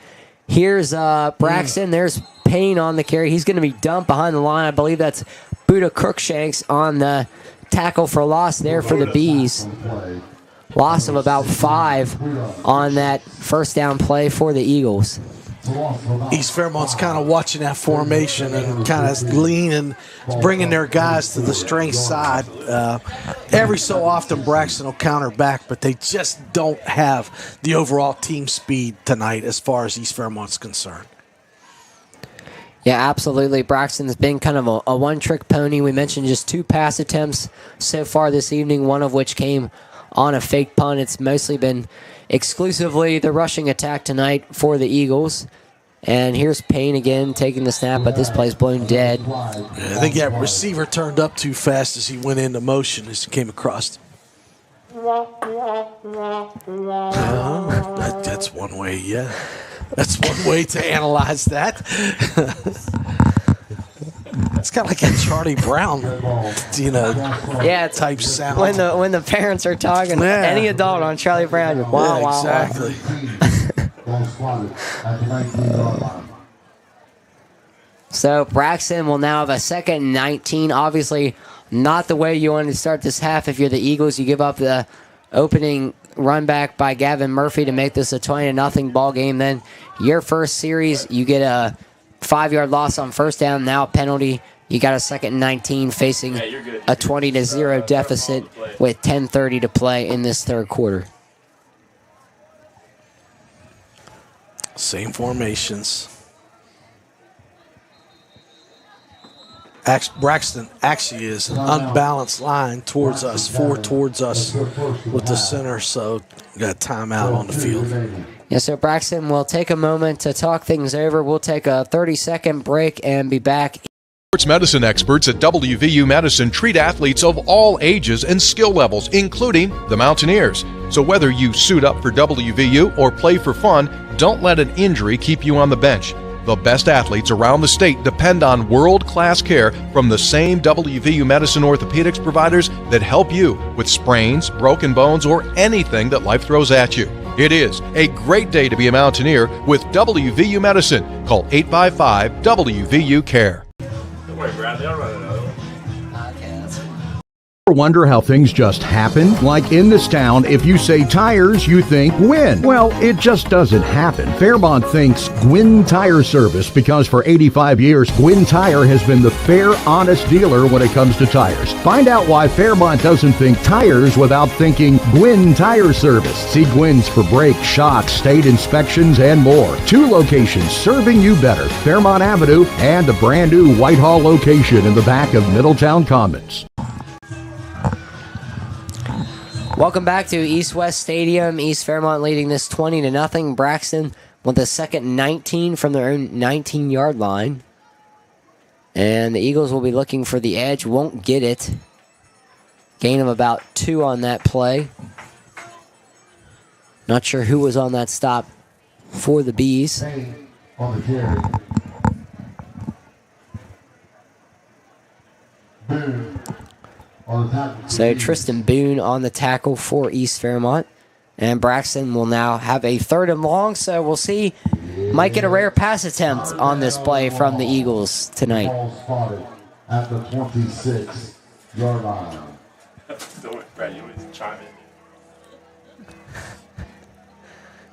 here's Braxton. There's Payne on the carry. He's going to be dumped behind the line. I believe that's Buddha Crookshanks on the tackle for loss there for the Bees. Loss of about 5 on that first down play for the Eagles. East Fairmont's kind of watching that formation and kind of leaning, bringing their guys to the strength side. Every so often, Braxton will counter back, but they just don't have the overall team speed tonight as far as East Fairmont's concerned. Yeah, absolutely. Braxton's been kind of a one-trick pony. We mentioned just 2 pass attempts so far this evening, one of which came on a fake punt. It's mostly been exclusively the rushing attack tonight for the Eagles. And here's Payne again taking the snap, but this play's blown dead. Yeah, I think that receiver turned up too fast as he went into motion as he came across. That's one way, yeah. That's one way to analyze that. It's kind of like a Charlie Brown, type sound. When the parents are talking, any adult on Charlie Brown, wow, wow, exactly. So Braxton will now have a 2nd and 19. Obviously, not the way you want to start this half. If you're the Eagles, you give up the opening run back by Gavin Murphy to make this a 20-0 ball game. Then your first series, you get a 5-yard loss on first down. Now a penalty. You got a 2nd and 19 facing a 20-0 deficit with 10:30 to play in this third quarter. Same formations. Braxton actually is an unbalanced line towards us, 4 towards us with the center, so we got a timeout on the field. Yeah, so Braxton will take a moment to talk things over. We'll take a 30-second break and be back. Sports medicine experts at WVU Medicine treat athletes of all ages and skill levels, including the Mountaineers. So whether you suit up for WVU or play for fun, don't let an injury keep you on the bench. The best athletes around the state depend on world-class care from the same WVU Medicine orthopedics providers that help you with sprains, broken bones, or anything that life throws at you. It is a great day to be a Mountaineer with WVU Medicine. Call 855-WVU-CARE. Don't worry, Bradley. I'll run another one. Wonder how things just happen? Like in this town, if you say tires, you think Gwin. Well, it just doesn't happen. Fairmont thinks Gwin Tire Service because for 85 years, Gwin Tire has been the fair, honest dealer when it comes to tires. Find out why Fairmont doesn't think tires without thinking Gwin Tire Service. See Gwin's for brakes, shocks, state inspections, and more. 2 locations serving you better. Fairmont Avenue and a brand new Whitehall location in the back of Middletown Commons. Welcome back to East West Stadium. East Fairmont leading this 20-0. Braxton with a 2nd and 19 from their own 19-yard line. And the Eagles will be looking for the edge. Won't get it. Gain of about 2 on that play. Not sure who was on that stop for the Bees. On the carry. Boom. So Tristan Boone on the tackle for East Fairmont. And Braxton will now have a 3rd and long, so we'll see. Might get a rare pass attempt on this play from the Eagles tonight. Spotted at the 26-yard line.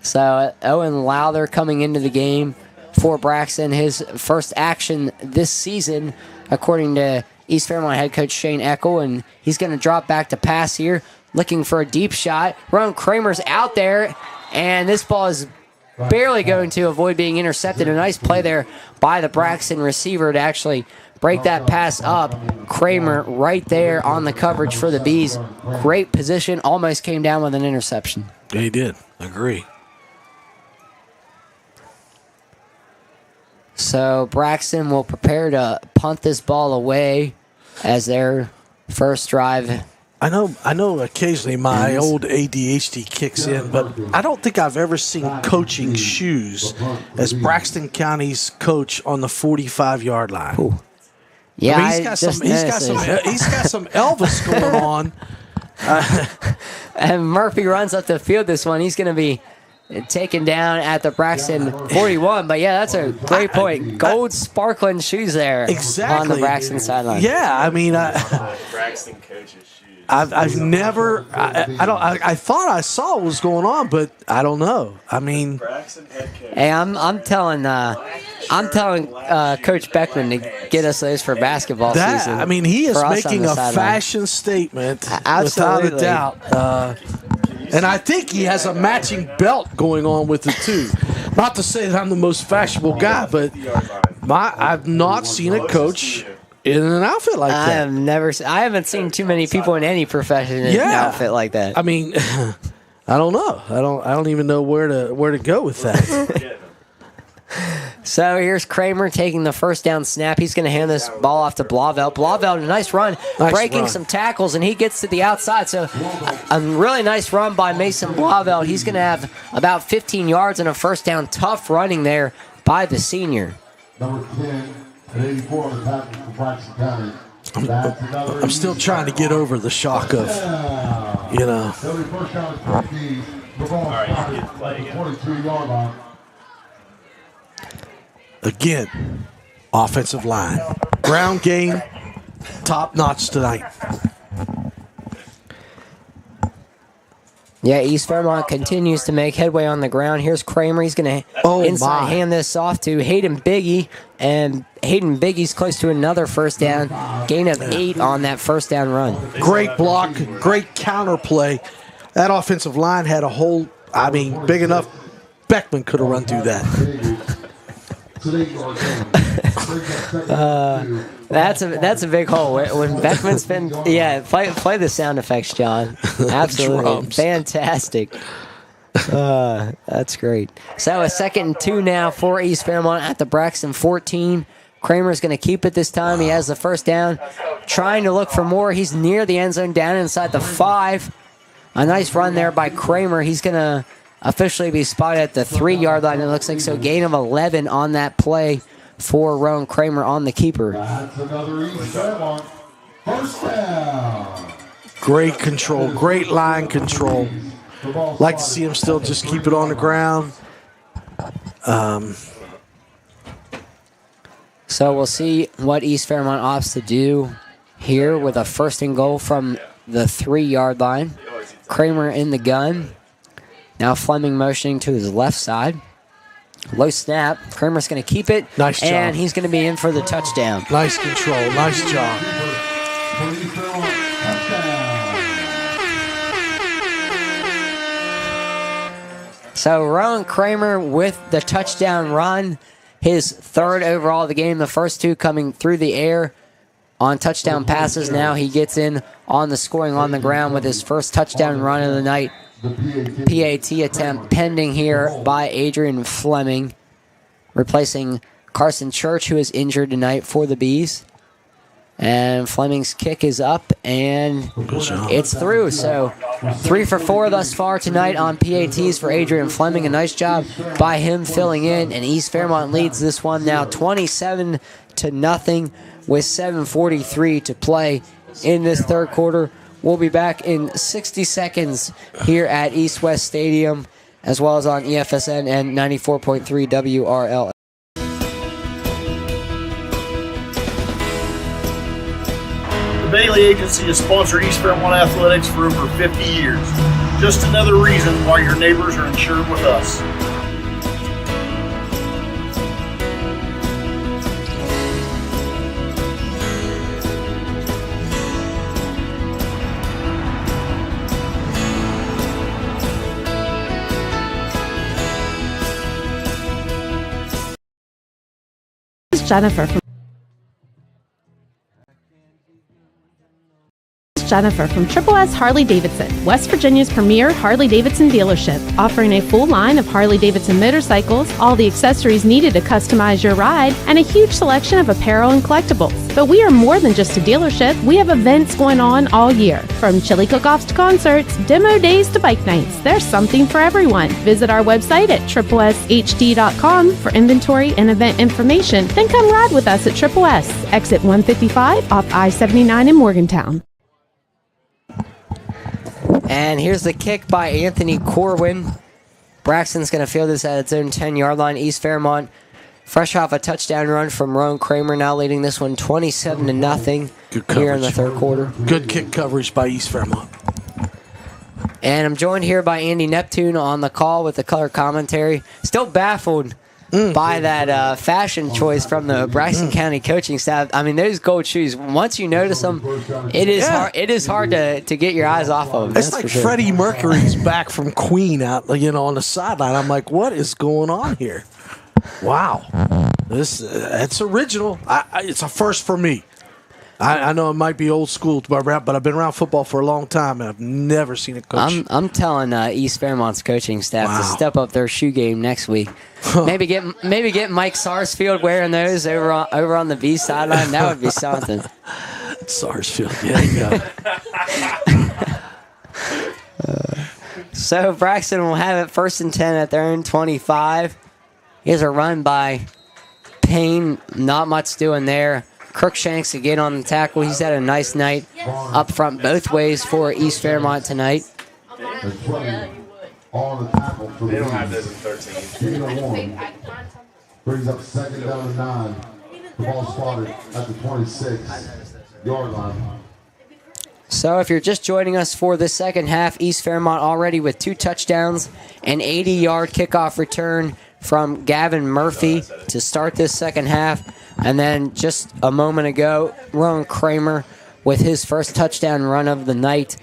So Owen Lowther coming into the game for Braxton. His first action this season, according to East Fairmont head coach Shane Eckle, and he's going to drop back to pass here, looking for a deep shot. Ron Kramer's out there, and this ball is barely going to avoid being intercepted. A nice play there by the Braxton receiver to actually break that pass up. Kramer right there on the coverage for the Bees. Great position, almost came down with an interception. Yeah, he did. Agree. So Braxton will prepare to punt this ball away as their first drive I know. Occasionally, my old ADHD kicks in, but I don't think I've ever seen coaching shoes as Braxton County's coach on the 45-yard line. Ooh. Yeah, I mean, he's got some Elvis going on. And Murphy runs up the field. This one, he's going to be taken down at the Braxton 41. But yeah, that's a great point. Gold sparkling shoes there on the Braxton sideline. Yeah, I mean, Braxton coaches shoes. I've never. I thought I saw what was going on, but I don't know. I mean, hey, I'm telling Coach Beckman to get us those for basketball season. I mean, he is making a fashion statement without a doubt. And I think he has a matching belt going on with it too. Not to say that I'm the most fashionable guy, but I've not seen a coach in an outfit like that. I haven't seen too many people in any profession in an outfit like that. I mean, I don't know. I don't even know where to go with that. So here's Kramer taking the first down snap. He's going to hand this ball off to Blauvelt. Blauvelt, a nice run, breaking some tackles, and he gets to the outside. So a really nice run by Mason Blauvelt. He's going to have about 15 yards and a first down. Tough running there by the senior. Number 10 and 84 on the tackle for Braxton County. I'm still trying to get over the shock of, you know. All right, you get to play again. 22-yard line. Again, offensive line. Ground game, top notch tonight. Yeah, East Fairmont continues to make headway on the ground. Here's Kramer. He's going to hand this off to Hayden Biggie. And Hayden Biggie's close to another first down. Gain of 8 on that first down run. Great block, great counter play. That offensive line had a hole, big enough. Beckman could have run through that. That's a big hole. When Beckman's been, play the sound effects, John. Absolutely, Drums. Fantastic. That's great. So a 2nd and 2 now for East Fairmont at the Braxton 14. Kramer's going to keep it this time. He has the first down. Trying to look for more. He's near the end zone, down inside the 5. A nice run there by Kramer. He's going to officially be spotted at the 3-yard line, it looks like. So gain of 11 on that play for Rowan Kramer on the keeper. That's another East Fairmont first down. Great control, great line control. Like to see him still just keep it on the ground. So we'll see what East Fairmont opts to do here with a 1st and goal from the 3-yard line. Kramer in the gun. Now Fleming motioning to his left side. Low snap. Kramer's going to keep it. Nice job. And he's going to be in for the touchdown. Nice control. Nice job. So Rowan Kramer with the touchdown run. His 3rd overall of the game. The first 2 coming through the air on touchdown passes. Now he gets in on the scoring on the ground with his first touchdown run of the night. PAT attempt pending here by Adrian Fleming, replacing Carson Church, who is injured tonight for the Bees. And Fleming's kick is up, and it's through. So 3 for 4 thus far tonight on PATs for Adrian Fleming. A nice job by him filling in, and East Fairmont leads this one now 27-0 with 7:43 to play in this 3rd quarter. We'll be back in 60 seconds here at East West Stadium, as well as on EFSN and 94.3 WRL. The Bailey Agency has sponsored East Fairmont Athletics for over 50 years. Just another reason why your neighbors are insured with us. Jennifer from Jennifer from Triple S Harley Davidson, West Virginia's premier Harley Davidson dealership, offering a full line of Harley Davidson motorcycles, all the accessories needed to customize your ride, and a huge selection of apparel and collectibles. But we are more than just a dealership. We have events going on all year. From chili cook-offs to concerts, demo days to bike nights, there's something for everyone. Visit our website at tripleshd.com for inventory and event information. Then come ride with us at Triple S, exit 155 off I-79 in Morgantown. And here's the kick by Anthony Corwin. Braxton's going to field this at its own 10-yard line. East Fairmont, fresh off a touchdown run from Rowan Kramer, now leading this one 27-0 here in the third quarter. Good kick coverage by East Fairmont. And I'm joined here by Andy Neptune on the call with the color commentary. Still baffled by that fashion choice from the Braxton County coaching staff. I mean, those gold shoes, once you notice them, it is hard to get your eyes off of them. It's like Freddie Mercury's back from Queen out, on the sideline. I'm like, what is going on here? Wow. It's original. It's a first for me. I know it might be old school, but I've been around football for a long time, and I've never seen a coach. I'm telling East Fairmont's coaching staff to step up their shoe game next week. maybe get Mike Sarsfield wearing those over on the B sideline. That would be something. Sarsfield, yeah. So Braxton will have it 1st and 10 at their own 25. Here's a run by Payne. Not much doing there. Crookshanks again on the tackle. He's had a nice night up front both ways for East Fairmont tonight. On the tackle for they don't have this in 13. Brings up 2nd down and 9. The ball spotted at the 26-yard line. So if you're just joining us for the second half, East Fairmont already with 2 touchdowns, an 80-yard kickoff return from Gavin Murphy to start this second half. And then just a moment ago, Rowan Kramer with his first touchdown run of the night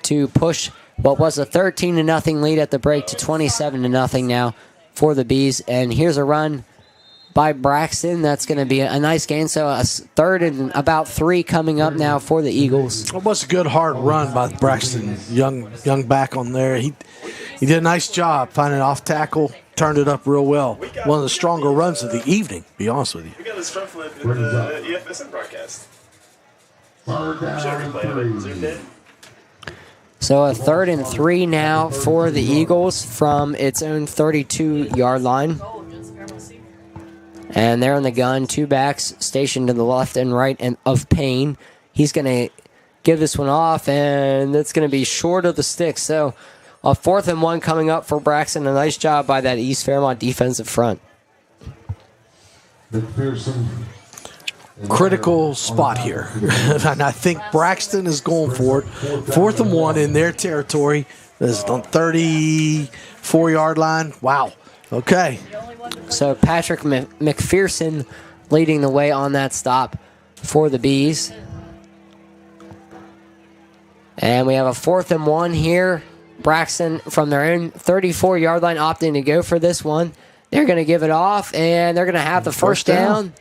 to push what was a 13-0 lead at the break to 27-0 now for the Bees. And here's a run by Braxton. That's going to be a nice gain. So a 3rd and about 3 coming up now for the Eagles. It was a good hard run by Braxton, young back on there. He did a nice job finding off tackle. Turned it up real well. One of the stronger runs of the evening, to be honest with you. We got a strong flip in the EFSN broadcast. So a 3rd and 3 now for the Eagles from its own 32-yard line. And they're in the gun. 2 backs stationed to the left and right of Payne. He's going to give this one off, and it's going to be short of the stick. So a 4th and 1 coming up for Braxton. A nice job by that East Fairmont defensive front. Critical spot here. And I think Braxton is going for it. 4th and 1 in their territory. This is on 34-yard line. Wow. Okay. So Patrick McPherson leading the way on that stop for the Bees. And we have a 4th and 1 here. Braxton from their own 34-yard line opting to go for this one. They're going to give it off, and they're going to have the first down.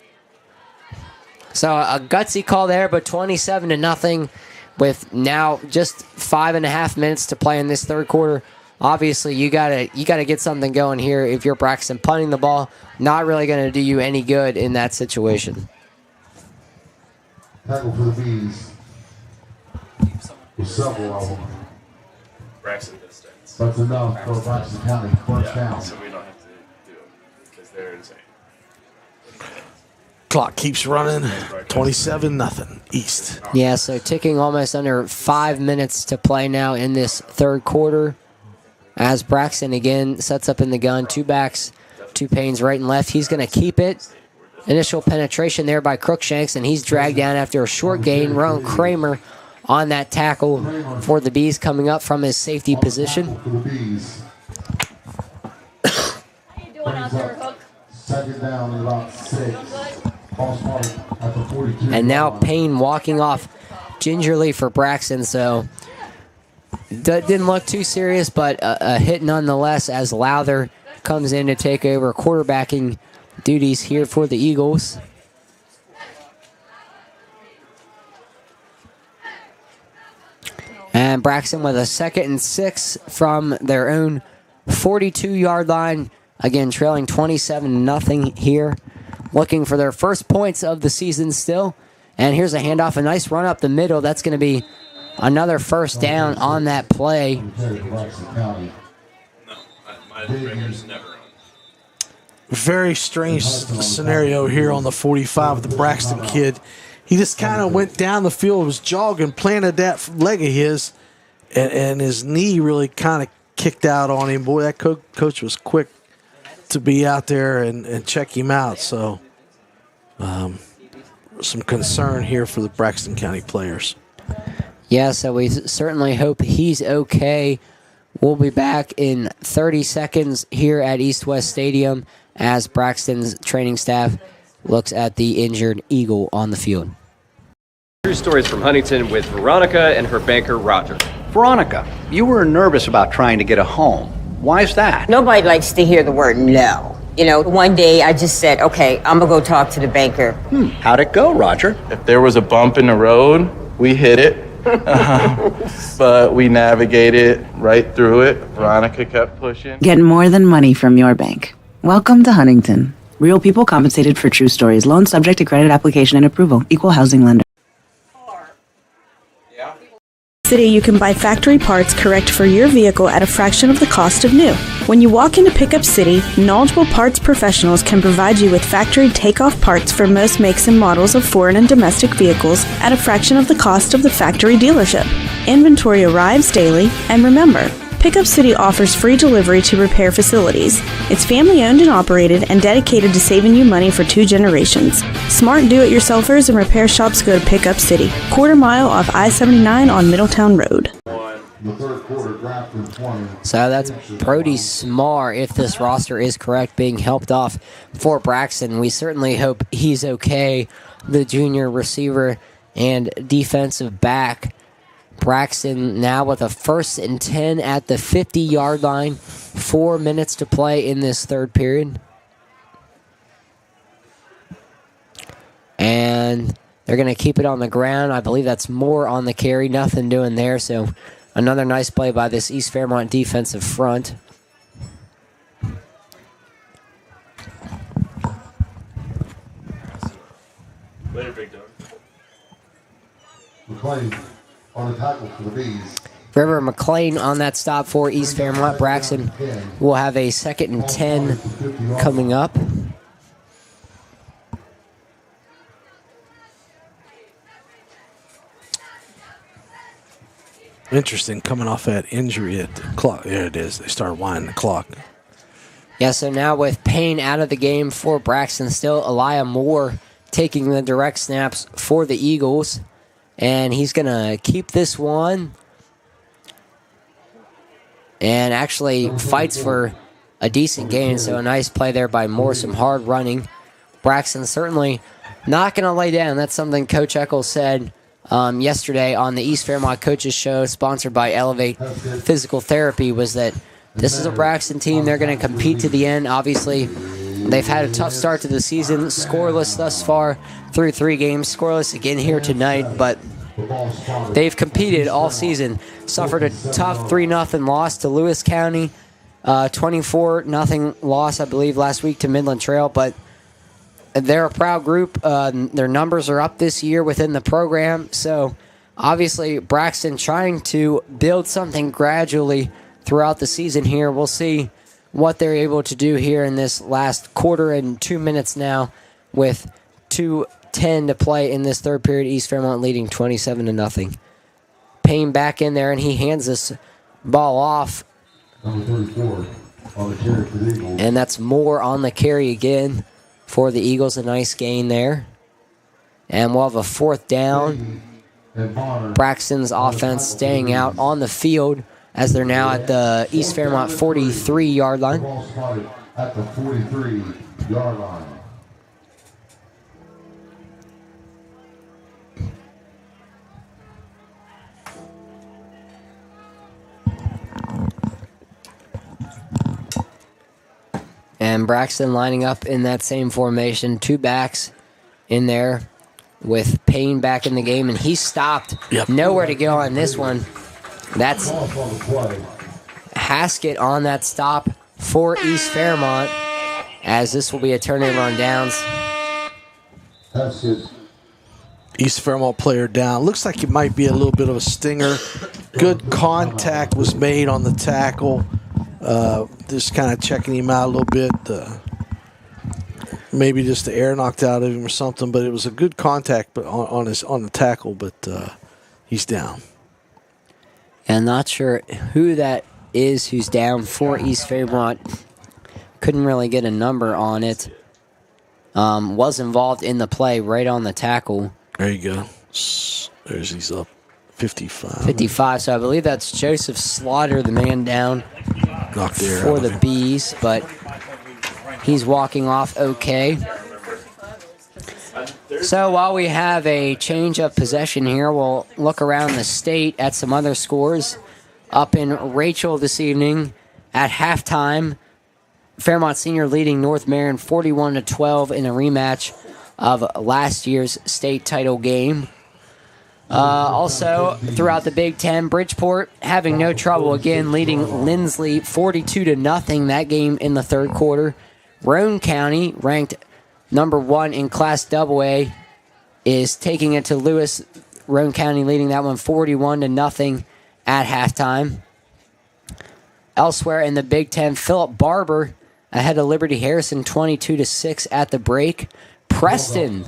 So a gutsy call there, but 27-0 with now just 5.5 minutes to play in this third quarter. Obviously, you gotta get something going here if you're Braxton. Punting the ball, not really going to do you any good in that situation. Tackle for the Bees. Several of them. Braxton distance. That's enough for Braxton County. First down. So we don't have to do them because they're insane. Clock keeps running. 27-0 East. Yeah, so ticking almost under 5 minutes to play now in this third quarter. As Braxton again sets up in the gun. 2 backs, 2 Paynes right and left. He's going to keep it. Initial penetration there by Crookshanks, and he's dragged down after a short gain. Rowan Kramer on that tackle for the Bees coming up from his safety position. Second down and about 6. And now Payne walking off gingerly for Braxton, so that didn't look too serious, but a hit nonetheless as Lowther comes in to take over quarterbacking duties here for the Eagles. And Braxton with a 2nd and 6 from their own 42-yard line. Again, trailing 27-0 here. Looking for their first points of the season still. And here's a handoff, a nice run up the middle. That's going to be another first down on that play. Very strange scenario here on the 45 with the Braxton kid. He just kind of went down the field, was jogging, planted that leg of his, and his knee really kind of kicked out on him. Boy, that coach was quick to be out there and check him out. So some concern here for the Braxton County players. Yeah, so we certainly hope he's okay. We'll be back in 30 seconds here at East West Stadium as Braxton's training staff looks at the injured Eagle on the field. True stories from Huntington with Veronica and her banker, Roger. Veronica, you were nervous about trying to get a home. Why is that? Nobody likes to hear the word no. You know, one day I just said, okay, I'm gonna go talk to the banker. How'd it go, Roger? If there was a bump in the road, we hit it. But we navigated right through it. Veronica kept pushing. Get more than money from your bank. Welcome to Huntington. Real people compensated for true stories. Loan subject to credit application and approval. Equal housing lender. City, you can buy factory parts correct for your vehicle at a fraction of the cost of new. When you walk into Pickup City, knowledgeable parts professionals can provide you with factory takeoff parts for most makes and models of foreign and domestic vehicles at a fraction of the cost of the factory dealership. Inventory arrives daily, and remember, Pickup City offers free delivery to repair facilities. It's family-owned and operated and dedicated to saving you money for 2 generations. Smart do-it-yourselfers and repair shops go to Pickup City, quarter mile off I-79 on Middletown Road. So that's Brody Smar, if this roster is correct, being helped off for Braxton. We certainly hope he's okay, the junior receiver and defensive back. Braxton now with a 1st and 10 at the 50-yard line. 4 minutes to play in this third period. And they're going to keep it on the ground. I believe that's more on the carry. Nothing doing there. So another nice play by this East Fairmont defensive front. Later, Big Dog. McLean on the tackle for the Bees. River McLean on that stop for East Fairmont. Braxton will have a 2nd and 10 coming up. Interesting, coming off that injury at the clock. There it is. They started winding the clock. Yeah, so now with Payne out of the game for Braxton, still Elijah Moore taking the direct snaps for the Eagles. And he's going to keep this one and actually fights for a decent gain. So a nice play there by Moore, some hard running. Braxton certainly not going to lay down. That's something Coach Eckle said yesterday on the East Fairmont Coaches Show, sponsored by Elevate Physical Therapy, was that this is a Braxton team. They're going to compete to the end. Obviously, they've had a tough start to the season, scoreless thus far through 3 games, scoreless again here tonight, but they've competed all season. Suffered a tough 3-0 loss to Lewis County, 24-0 loss, I believe, last week to Midland Trail, but they're a proud group. Their numbers are up this year within the program, so obviously Braxton trying to build something gradually throughout the season here. We'll see what they're able to do here in this last quarter and 2 minutes now with 2:10 to play in this third period. East Fairmont leading 27-0. Payne back in there, and he hands this ball off. Number 34 on the carry for the Eagles. And that's Moore on the carry again for the Eagles. A nice gain there. And we'll have a 4th down. Braxton's offense staying out on the field as they're now at the East Fairmont 43-yard line. At the 43-yard line. And Braxton lining up in that same formation. 2 backs in there with Payne back in the game. And he stopped. Nowhere to go on this one. That's Haskett on that stop for East Fairmont, as this will be a turnover on downs. East Fairmont player down. Looks like it might be a little bit of a stinger. Good contact was made on the tackle. Just kind of checking him out a little bit. Maybe just the air knocked out of him or something, but it was a good contact but on the tackle, but he's down. And not sure who that is who's down for East Fairmont. Couldn't really get a number on it. Was involved in the play right on the tackle. There you go. He's up 55. 55, so I believe that's Joseph Slaughter, the man down for the Bees, but he's walking off okay. So while we have a change of possession here, we'll look around the state at some other scores. Up in Rachel this evening at halftime, Fairmont Senior leading North Marion 41-12 in a rematch of last year's state title game. Also, throughout the Big Ten, Bridgeport having no trouble again, leading Lindsley 42-0 that game in the third quarter. Roane County, ranked number 1 in Class AA, is taking it to Lewis. Roane County leading that one 41-0 at halftime. Elsewhere in the Big Ten, Philip Barber ahead of Liberty Harrison 22-6 at the break. Preston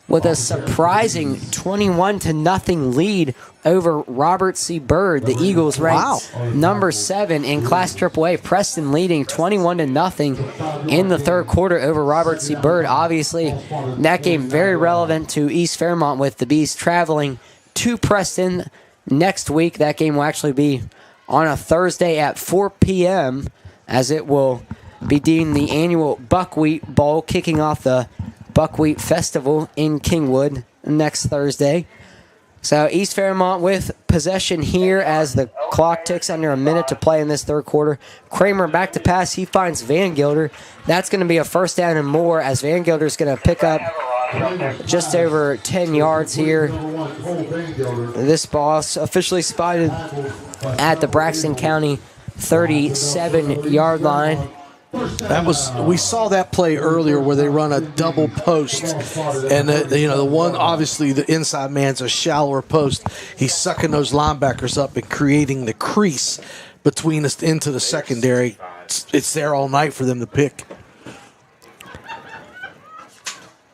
with a surprising 21-0 lead over Robert C. Byrd. The Eagles ranked number 7 in Class AAA. Preston leading 21-0 in the third quarter over Robert C. Byrd. Obviously, that game very relevant to East Fairmont with the Bees traveling to Preston next week. That game will actually be on a Thursday at 4 p.m. as it will be deemed the annual Buckwheat Bowl, kicking off the Buckwheat Festival in Kingwood next Thursday. So East Fairmont with possession here as the clock ticks under a minute to play in this third quarter. Kramer back to pass. He finds Van Gilder. That's going to be a first down and more as Van Gilder's going to pick up just over 10 yards here. This ball officially spotted at the Braxton County 37-yard line. We saw that play earlier where they run a double post, and the one, obviously the inside man's a shallower post. He's sucking those linebackers up and creating the crease between us into the secondary. It's there all night for them to pick.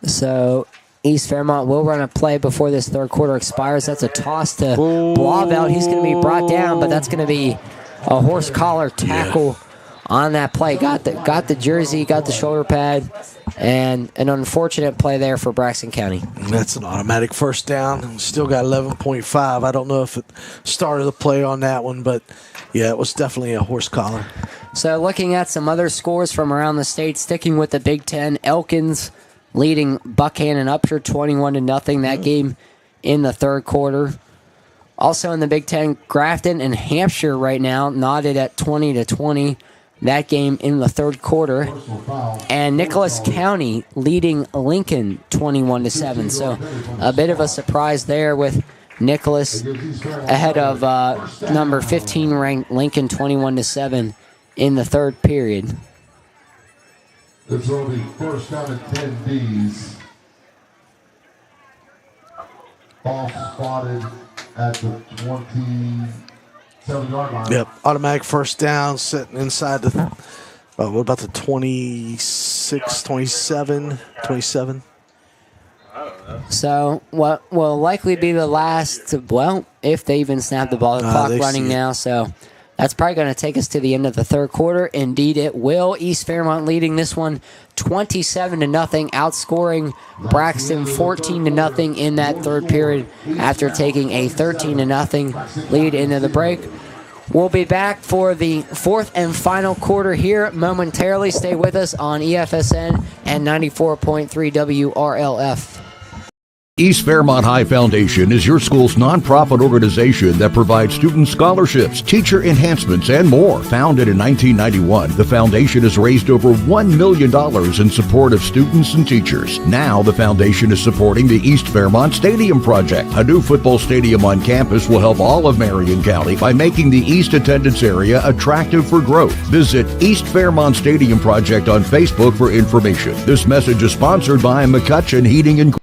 So East Fairmont will run a play before this third quarter expires. That's a toss to Blauvelt. He's going to be brought down, but that's going to be a horse collar tackle on that play. Got the jersey, got the shoulder pad, and an unfortunate play there for Braxton County. That's an automatic first down. Still got 11.5. I don't know if it started the play on that one, but yeah, it was definitely a horse collar. So looking at some other scores from around the state, sticking with the Big Ten, Elkins leading Buckhannon Upshur 21-0 that game in the third quarter. Also in the Big Ten, Grafton and Hampshire right now knotted at 20-20. That game in the third quarter. And Nicholas County leading Lincoln 21-7. So a bit of a surprise there with Nicholas ahead of number 15 ranked Lincoln 21-7 in the third period. This will be first down at 10 B's. Ball spotted at the 27-yard line. Yep, automatic first down, sitting inside the, what about the 26, 27? So what will likely be the last, well, if they even snap the ball, the clock running now, so that's probably going to take us to the end of the third quarter. Indeed, it will. East Fairmont leading this one 27-0, outscoring Braxton 14-0 in that third period after taking a 13-0 lead into the break. We'll be back for the fourth and final quarter here momentarily. Stay with us on EFSN and 94.3 WRLF. East Fairmont High Foundation is your school's nonprofit organization that provides student scholarships, teacher enhancements, and more. Founded in 1991, the foundation has raised over $1 million in support of students and teachers. Now, the foundation is supporting the East Fairmont Stadium project. A new football stadium on campus will help all of Marion County by making the East attendance area attractive for growth. Visit East Fairmont Stadium Project on Facebook for information. This message is sponsored by McCutcheon Heating and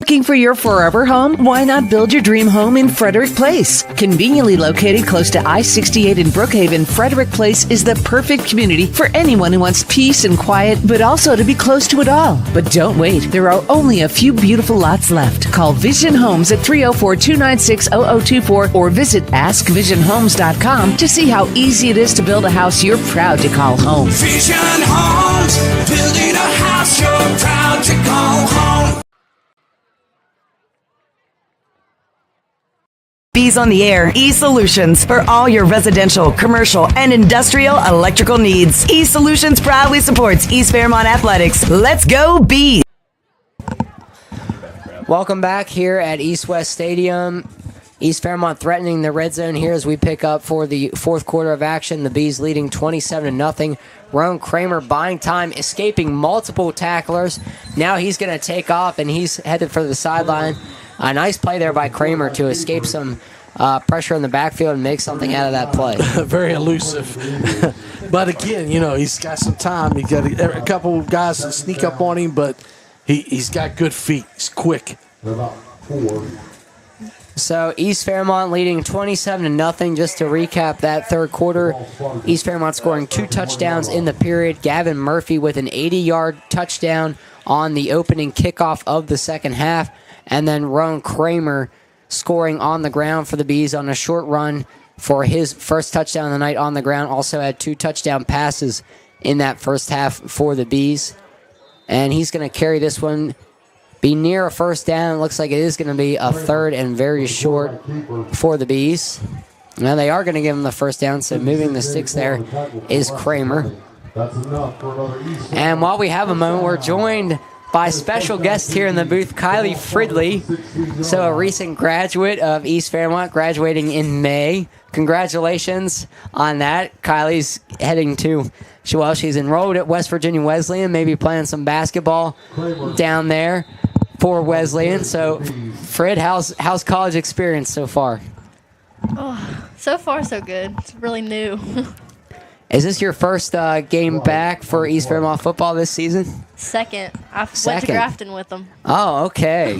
Looking for your forever home? Why not build your dream home in Frederick Place? Conveniently located close to I-68 in Brookhaven, Frederick Place is the perfect community for anyone who wants peace and quiet, but also to be close to it all. But don't wait. There are only a few beautiful lots left. Call Vision Homes at 304-296-0024 or visit AskVisionHomes.com to see how easy it is to build a house you're proud to call home. Vision Homes, building a house you're proud to call home. Bees on the Air, E-Solutions for all your residential, commercial, and industrial electrical needs. E-Solutions proudly supports East Fairmont Athletics. Let's go Bees! Welcome back here at East West Stadium. East Fairmont threatening the red zone here as we pick up for the fourth quarter of action. The Bees leading 27-0. Roan Kramer buying time, escaping multiple tacklers. Now he's going to take off, and he's headed for the sideline. A nice play there by Kramer to escape some pressure in the backfield and make something out of that play. Very elusive. But again, he's got some time. He's got a couple of guys that sneak up on him, but he's got good feet. He's quick. So East Fairmont leading 27-0. Just to recap that third quarter, East Fairmont scoring 2 touchdowns in the period. Gavin Murphy with an 80-yard touchdown on the opening kickoff of the second half. And then Roan Kramer scoring on the ground for the Bees on a short run for his first touchdown of the night on the ground. Also had 2 touchdown passes in that first half for the Bees. And he's going to carry this one, be near a first down. It looks like it is going to be a third and very short for the Bees. Now they are going to give him the first down, so moving the sticks there is Kramer. And while we have a moment, we're joined by special guest here in the booth, Kylie Fridley. So a recent graduate of East Fairmont, graduating in May. Congratulations on that. Kylie's heading to, she's enrolled at West Virginia Wesleyan, maybe playing some basketball down there for Wesleyan. So, Fred, how's college experience so far? Oh, so far so good. It's really new. Is this your first game back for East Fairmont football this season? Second. I went to Grafton with them. Oh, okay.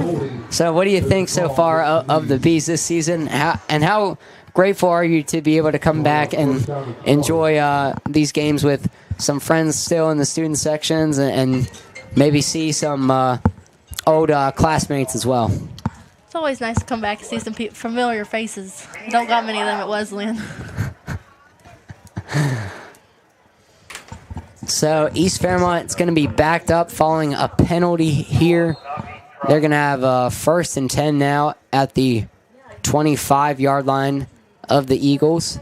So what do you think so far of the Bees this season? How grateful are you to be able to come back and enjoy these games with some friends still in the student sections and maybe see some old classmates as well? It's always nice to come back and see some familiar faces. Don't got many of them at Wesleyan. So East Fairmont is going to be backed up following a penalty here. They're going to have first and 10 now at the 25-yard line of the Eagles.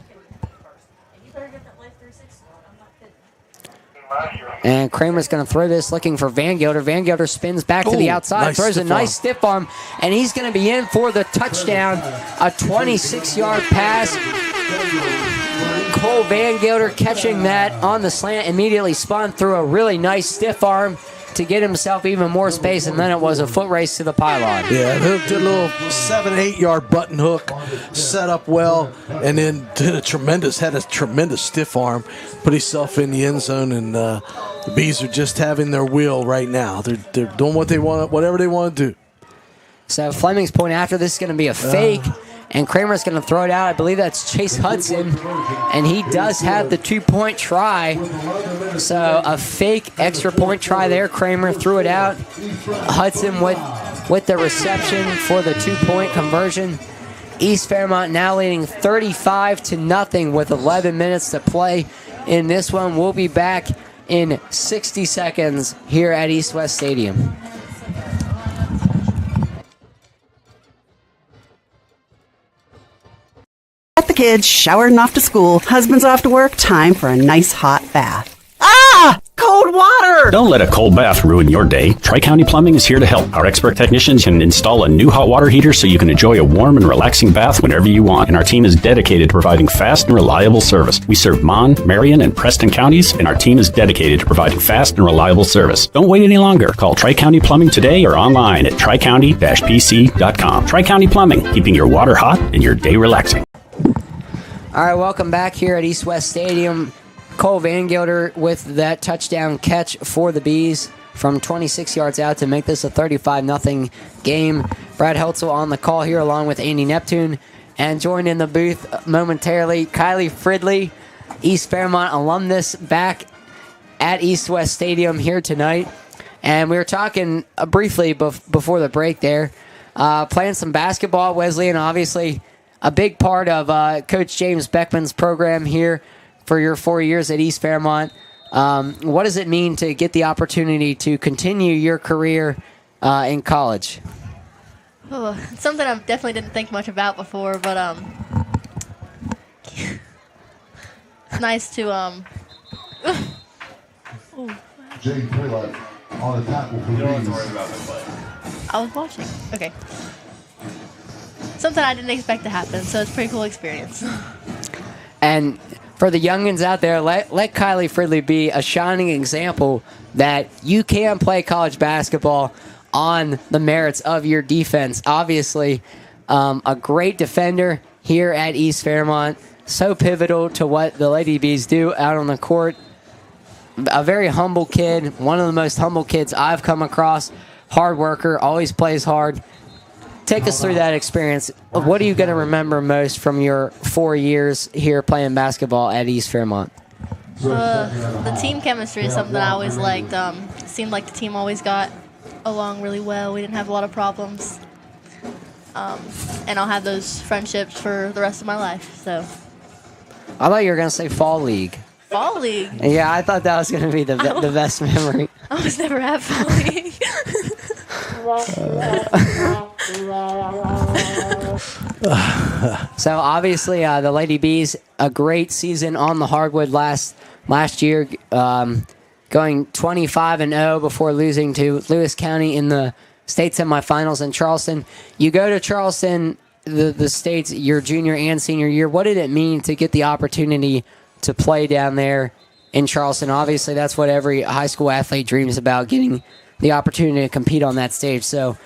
And Kramer's going to throw this, looking for Van Gelder. Van Gelder spins back to the outside, throws a nice stiff arm, and he's going to be in for the touchdown. A 26-yard pass. Cole Van Gelder catching that on the slant, immediately spun through a really nice stiff arm to get himself even more space, and then it was a foot race to the pylon. Yeah, did a little 7-8-yard button hook, set up well, and then had a tremendous stiff arm, put himself in the end zone, and the Bees are just having their will right now. They're doing what they want, whatever they want to do. So Fleming's point after this is going to be a fake. And Kramer's going to throw it out. I believe that's Chase Hudson. And he does have the 2-point try. So a fake extra point try there. Kramer threw it out. Hudson with the reception for the 2-point conversion. East Fairmont now leading 35-0 with 11 minutes to play in this one. We'll be back in 60 seconds here at East West Stadium. The kids showered and off to school, husband's off to work, time for a nice hot bath. Ah! Cold cold water! Don't let a cold bath ruin your day. Tri-County Plumbing is here to help. Our expert technicians can install a new hot water heater so you can enjoy a warm and relaxing bath whenever you want. And our team is dedicated to providing fast and reliable service. We serve Mon, Marion, and Preston counties, and our team is dedicated to providing fast and reliable service. Don't wait any longer. Call Tri-County Plumbing today or online at tricounty-pc.com. Tri-County Plumbing, keeping your water hot and your day relaxing. All right, welcome back here at East West Stadium. Cole Van Gelder with that touchdown catch for the Bees from 26 yards out to make this a 35-0 game. Brad Heltzel on the call here along with Andy Neptune. And joined in the booth momentarily, Kylie Fridley, East Fairmont alumnus, back at East West Stadium here tonight. And we were talking briefly before the break there, playing some basketball, Wesleyan, obviously a big part of Coach James Beckman's program here for your 4 years at East Fairmont. What does it mean to get the opportunity to continue your career in college? Oh, it's something I definitely didn't think much about before, but it's nice to Jake Prelak on the tackle for Bees. I was watching. Okay. Something I didn't expect to happen, so it's a pretty cool experience. And for the youngins out there, let Kylie Fridley be a shining example that you can play college basketball on the merits of your defense. Obviously, a great defender here at East Fairmont, so pivotal to what the Lady Bees do out on the court. A very humble kid, one of the most humble kids I've come across. Hard worker, always plays hard. Take us through that experience. What are you going to remember most from your 4 years here playing basketball at East Fairmont? The team chemistry is something I always liked. It seemed like the team always got along really well. We didn't have a lot of problems. And I'll have those friendships for the rest of my life. So. I thought you were going to say Fall League. Fall League? Yeah, I thought that was going to be the best memory. I was never at Fall League. So obviously the Lady Bees, a great season on the hardwood last year, going 25-0 before losing to Lewis County in the state semifinals in Charleston. You go to Charleston, the state's your junior and senior year. What did it mean to get the opportunity to play down there in Charleston? Obviously, that's what every high school athlete dreams about, getting the opportunity to compete on that stage. So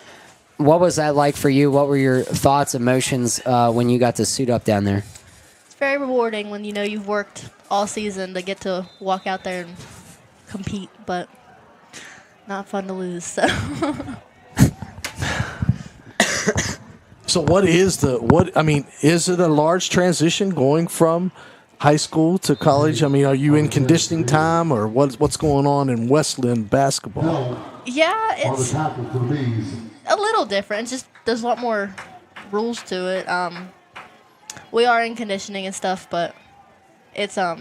what was that like for you? What were your thoughts, emotions when you got to suit up down there? It's very rewarding when you know you've worked all season to get to walk out there and compete, but not fun to lose. So, so is it a large transition going from high school to college? I mean, are you in conditioning time, or what's going on in Westland basketball? Yeah, it's a little different. It's just there's a lot more rules to it. We are in conditioning and stuff, but it's not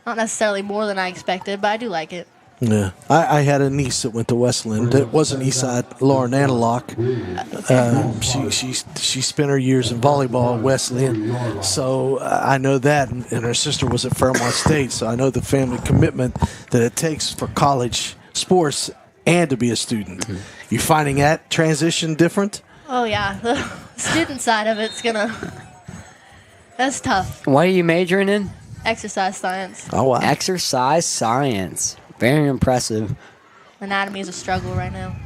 necessarily more than I expected, but I do like it. Yeah, I had a niece that went to Westland. It wasn't Eastside, Lauren Antelock. She spent her years in volleyball at Wesleyan, so I know that. And her sister was at Fairmont State, so I know the family commitment that it takes for college sports and to be a student. Mm-hmm. You finding that transition different? Oh yeah, the student side of it's that's tough. What are you majoring in? Exercise science. Oh wow, exercise science. Very impressive. Anatomy is a struggle right now.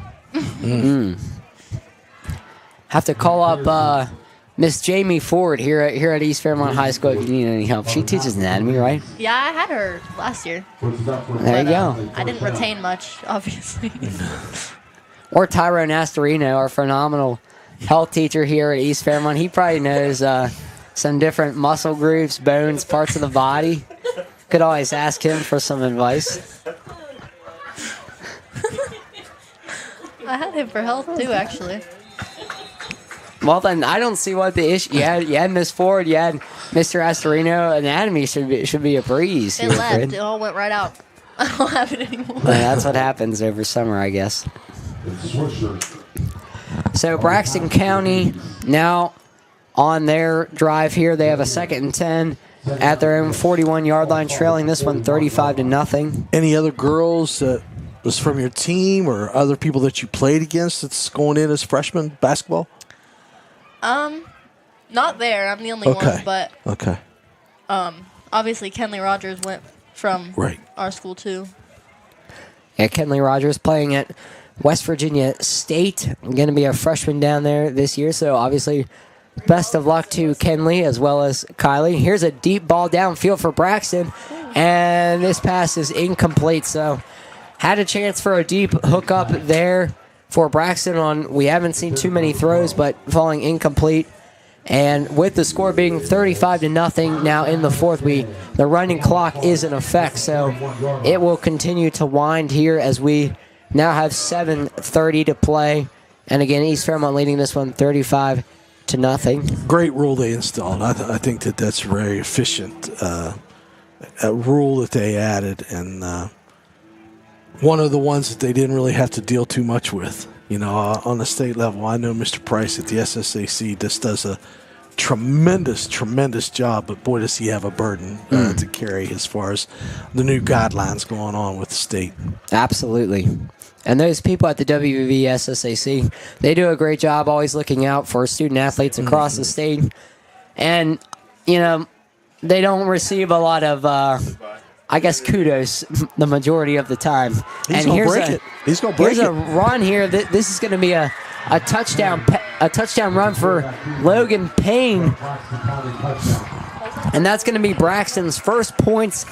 Have to call up Miss Jamie Ford here at East Fairmont High School if you need any help. She teaches anatomy, right? Yeah, I had her last year. There you go. I didn't retain much, obviously. Or Tyrone Astorino, our phenomenal health teacher here at East Fairmont. He probably knows some different muscle groups, bones, parts of the body. Could always ask him for some advice. I had him for health too, actually. Well, then I don't see what the issue. You had Miss Ford, you had Mr. Astorino. Anatomy should be a breeze. It left. Kid. It all went right out. I don't have it anymore. Well, that's what happens over summer, I guess. So Braxton County now on their drive here. They have a 2nd and 10 at their own 41-yard line, trailing this one 35-0. Any other girls that was from your team or other people that you played against that's going in as freshmen basketball? Not there. I'm the only one, but Okay. obviously Kenley Rogers went from our school too. Yeah, Kenley Rogers playing at West Virginia State. Going to be a freshman down there this year, so obviously best of luck to Kenley as well as Kylie. Here's a deep ball downfield for Braxton, and this pass is incomplete, so had a chance for a deep hookup there for Braxton on, we haven't seen too many throws, but falling incomplete. And with the score being 35-0 now in the fourth, the running clock is in effect, so it will continue to wind here as we now have 7:30 to play. And again, East Fairmont leading this one 35-0. Great rule they installed. I think that's very efficient. A rule that they added, and one of the ones that they didn't really have to deal too much with. You know, on the state level, I know Mr. Price at the SSAC just does a tremendous job, but boy, does he have a burden to carry as far as the new guidelines going on with the state. Absolutely. And those people at the WVV SSAC, they do a great job always looking out for student athletes across the state. And, you know, they don't receive a lot of I guess kudos the majority of the time. He's going to break it. He's going to break it. Here's a run here. This is going to be a touchdown run for Logan Payne. And that's going to be Braxton's first points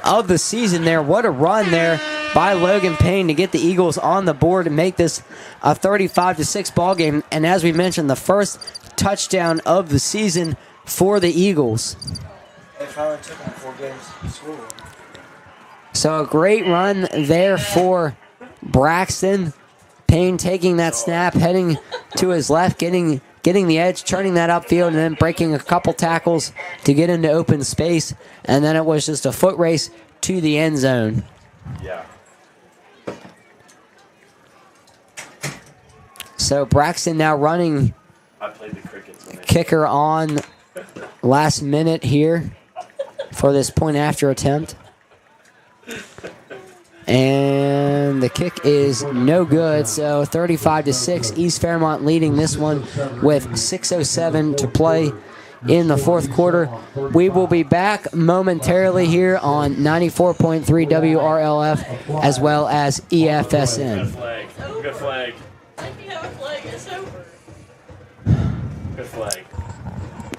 of the season there. What a run there by Logan Payne to get the Eagles on the board and make this a 35-6 ball game. And as we mentioned, the first touchdown of the season for the Eagles. They finally took him 4 games to school. So a great run there for Braxton. Payne taking that snap, heading to his left, getting the edge, turning that upfield, and then breaking a couple tackles to get into open space. And then it was just a foot race to the end zone. Yeah. So Braxton now running I played the crickets when they kicker on last minute here for this point after attempt. And the kick is no good, so 35-6. East Fairmont leading this one with 6:07 to play in the fourth quarter. We will be back momentarily here on 94.3 WRLF as well as EFSN. Good flag. Good flag.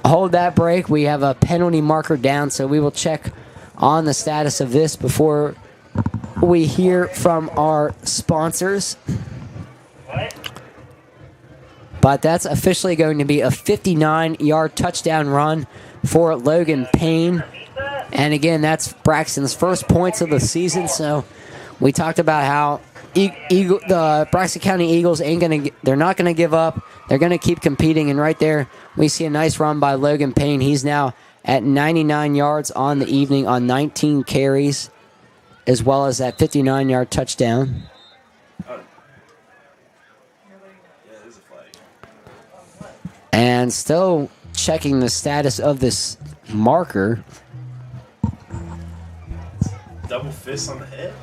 Hold that break. We have a penalty marker down, so we will check on the status of this before we hear from our sponsors. But that's officially going to be a 59-yard touchdown run for Logan Payne. And again, that's Braxton's first points of the season. So we talked about how the Braxton County Eagles they're not going to give up. They're going to keep competing. And right there, we see a nice run by Logan Payne. He's now at 99 yards on the evening on 19 carries, as well as that 59-yard touchdown. And still checking the status of this marker. Double fist on the head?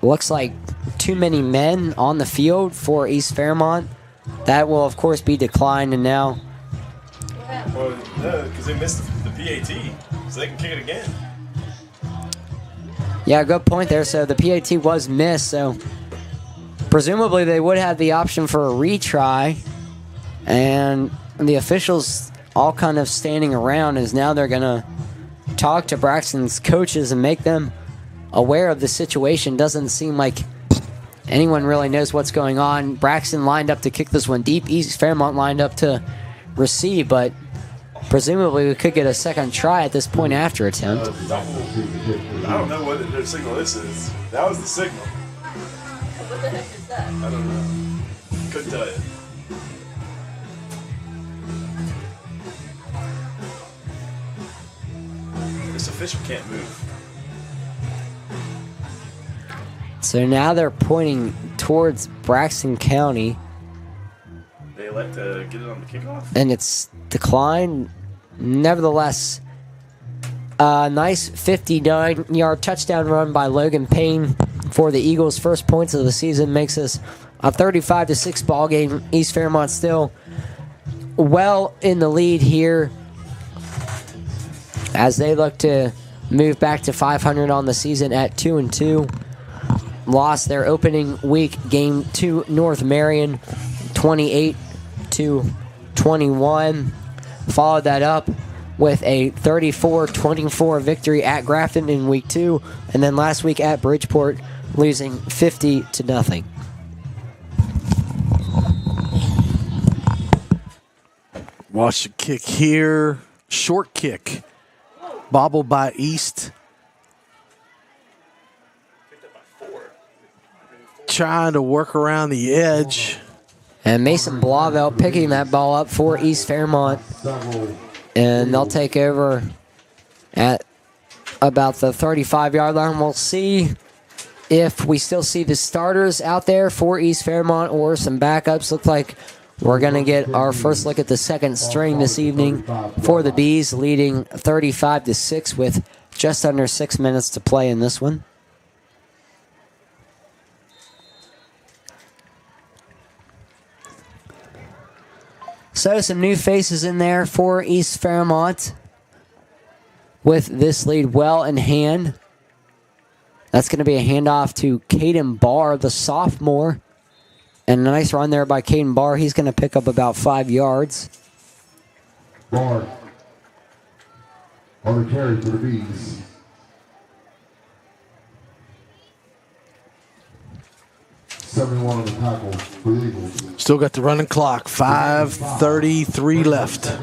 Looks like too many men on the field for East Fairmont. That will, of course, be declined, and now... Well, no, because they missed the PAT, so they can kick it again. Yeah, good point there. So the PAT was missed, so presumably they would have the option for a retry. And the officials all kind of standing around as now they're going to talk to Braxton's coaches and make them aware of the situation. Doesn't seem like anyone really knows what's going on. Braxton lined up to kick this one deep. East Fairmont lined up to receive, but presumably we could get a second try at this point after attempt. I don't know what their signal this is. That was the signal. What the heck is that? I don't know. Couldn't tell you. This official can't move. So now they're pointing towards Braxton County. They elect to get it on the kickoff? And it's declined. Nevertheless, Nice 59-yard touchdown run by Logan Payne for the Eagles' first points of the season makes this a 35-6 ball game. East Fairmont still well in the lead here as they look to move back to 500 on the season at 2-2. Lost their opening week game to North Marion, 28-21. Followed that up with a 34-24 victory at Grafton in week 2, and then last week at Bridgeport, losing 50-0. Watch the kick here. Short kick. Bobbled by East. Trying to work around the edge. And Mason Blauvelt picking that ball up for East Fairmont. And they'll take over at about the 35-yard line. We'll see if we still see the starters out there for East Fairmont or some backups. Looks like we're going to get our first look at the second string this evening for the Bees, leading 35-6 with just under 6 minutes to play in this one. So some new faces in there for East Fairmont with this lead well in hand. That's going to be a handoff to Caden Barr, the sophomore. And a nice run there by Caden Barr. He's going to pick up about 5 yards. Barr on the carry for the Bees. On the tackle for the Eagles. Still got the running clock. 5:33 left. Does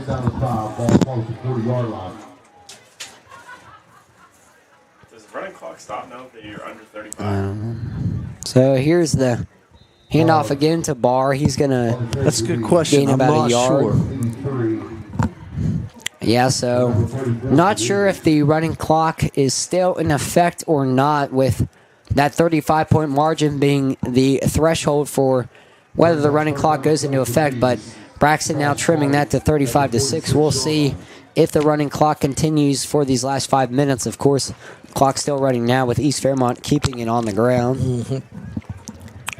the running clock stop now that you're under 35? So here's the handoff again to Barr. He's going to That's a good question. gain I'm about not a yard. sure. Yeah, so not sure if the running clock is still in effect or not, with that 35-point margin being the threshold for whether the running clock goes into effect. But Braxton now trimming that to 35-6. We'll see if the running clock continues for these last 5 minutes. Of course, the clock's still running now with East Fairmont keeping it on the ground.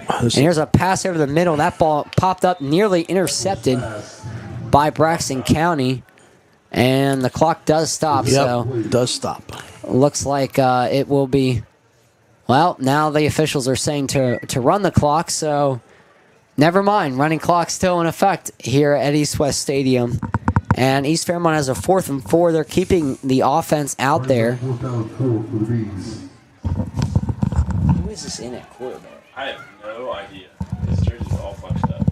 And here's a pass over the middle. That ball popped up, nearly intercepted by Braxton County. And the clock does stop. Yep, so it does stop. Looks like it will be... Well, now the officials are saying to run the clock, so never mind. Running clock still in effect here at East West Stadium. And East Fairmont has a 4th and 4. They're keeping the offense out there. Who is this in at quarterback? I have no idea. His jersey's all fucked up.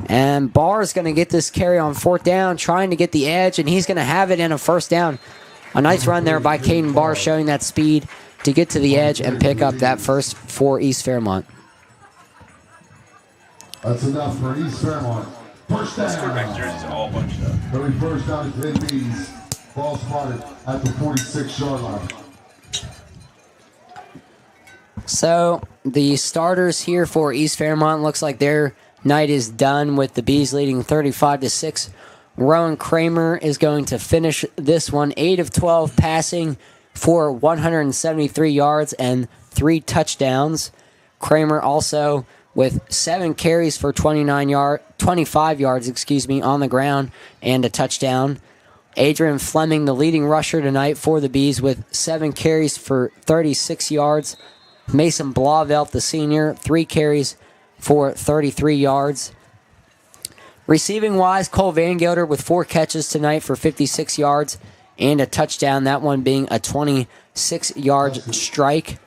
And Barr is going to get this carry on 4th down, trying to get the edge, and he's going to have it in a 1st down. A nice run there by Caden Barr, showing that speed to get to the edge and pick up that first for East Fairmont. That's enough for East Fairmont. First down. This quarterback jersey's all bunched up. Every first down to the Bees. Ball spotted at the 46-yard line. So the starters here for East Fairmont, looks like their night is done with the Bees leading 35-6. Rowan Kramer is going to finish this one, 8 of 12 passing for 173 yards and 3 touchdowns. Kramer also with 7 carries for 25 yards, on the ground and a touchdown. Adrian Fleming, the leading rusher tonight for the Bees, with 7 carries for 36 yards. Mason Blauvelt, the senior, 3 carries for 33 yards. Receiving-wise, Cole Van Gelder with 4 catches tonight for 56 yards and a touchdown, that one being a 26-yard strike.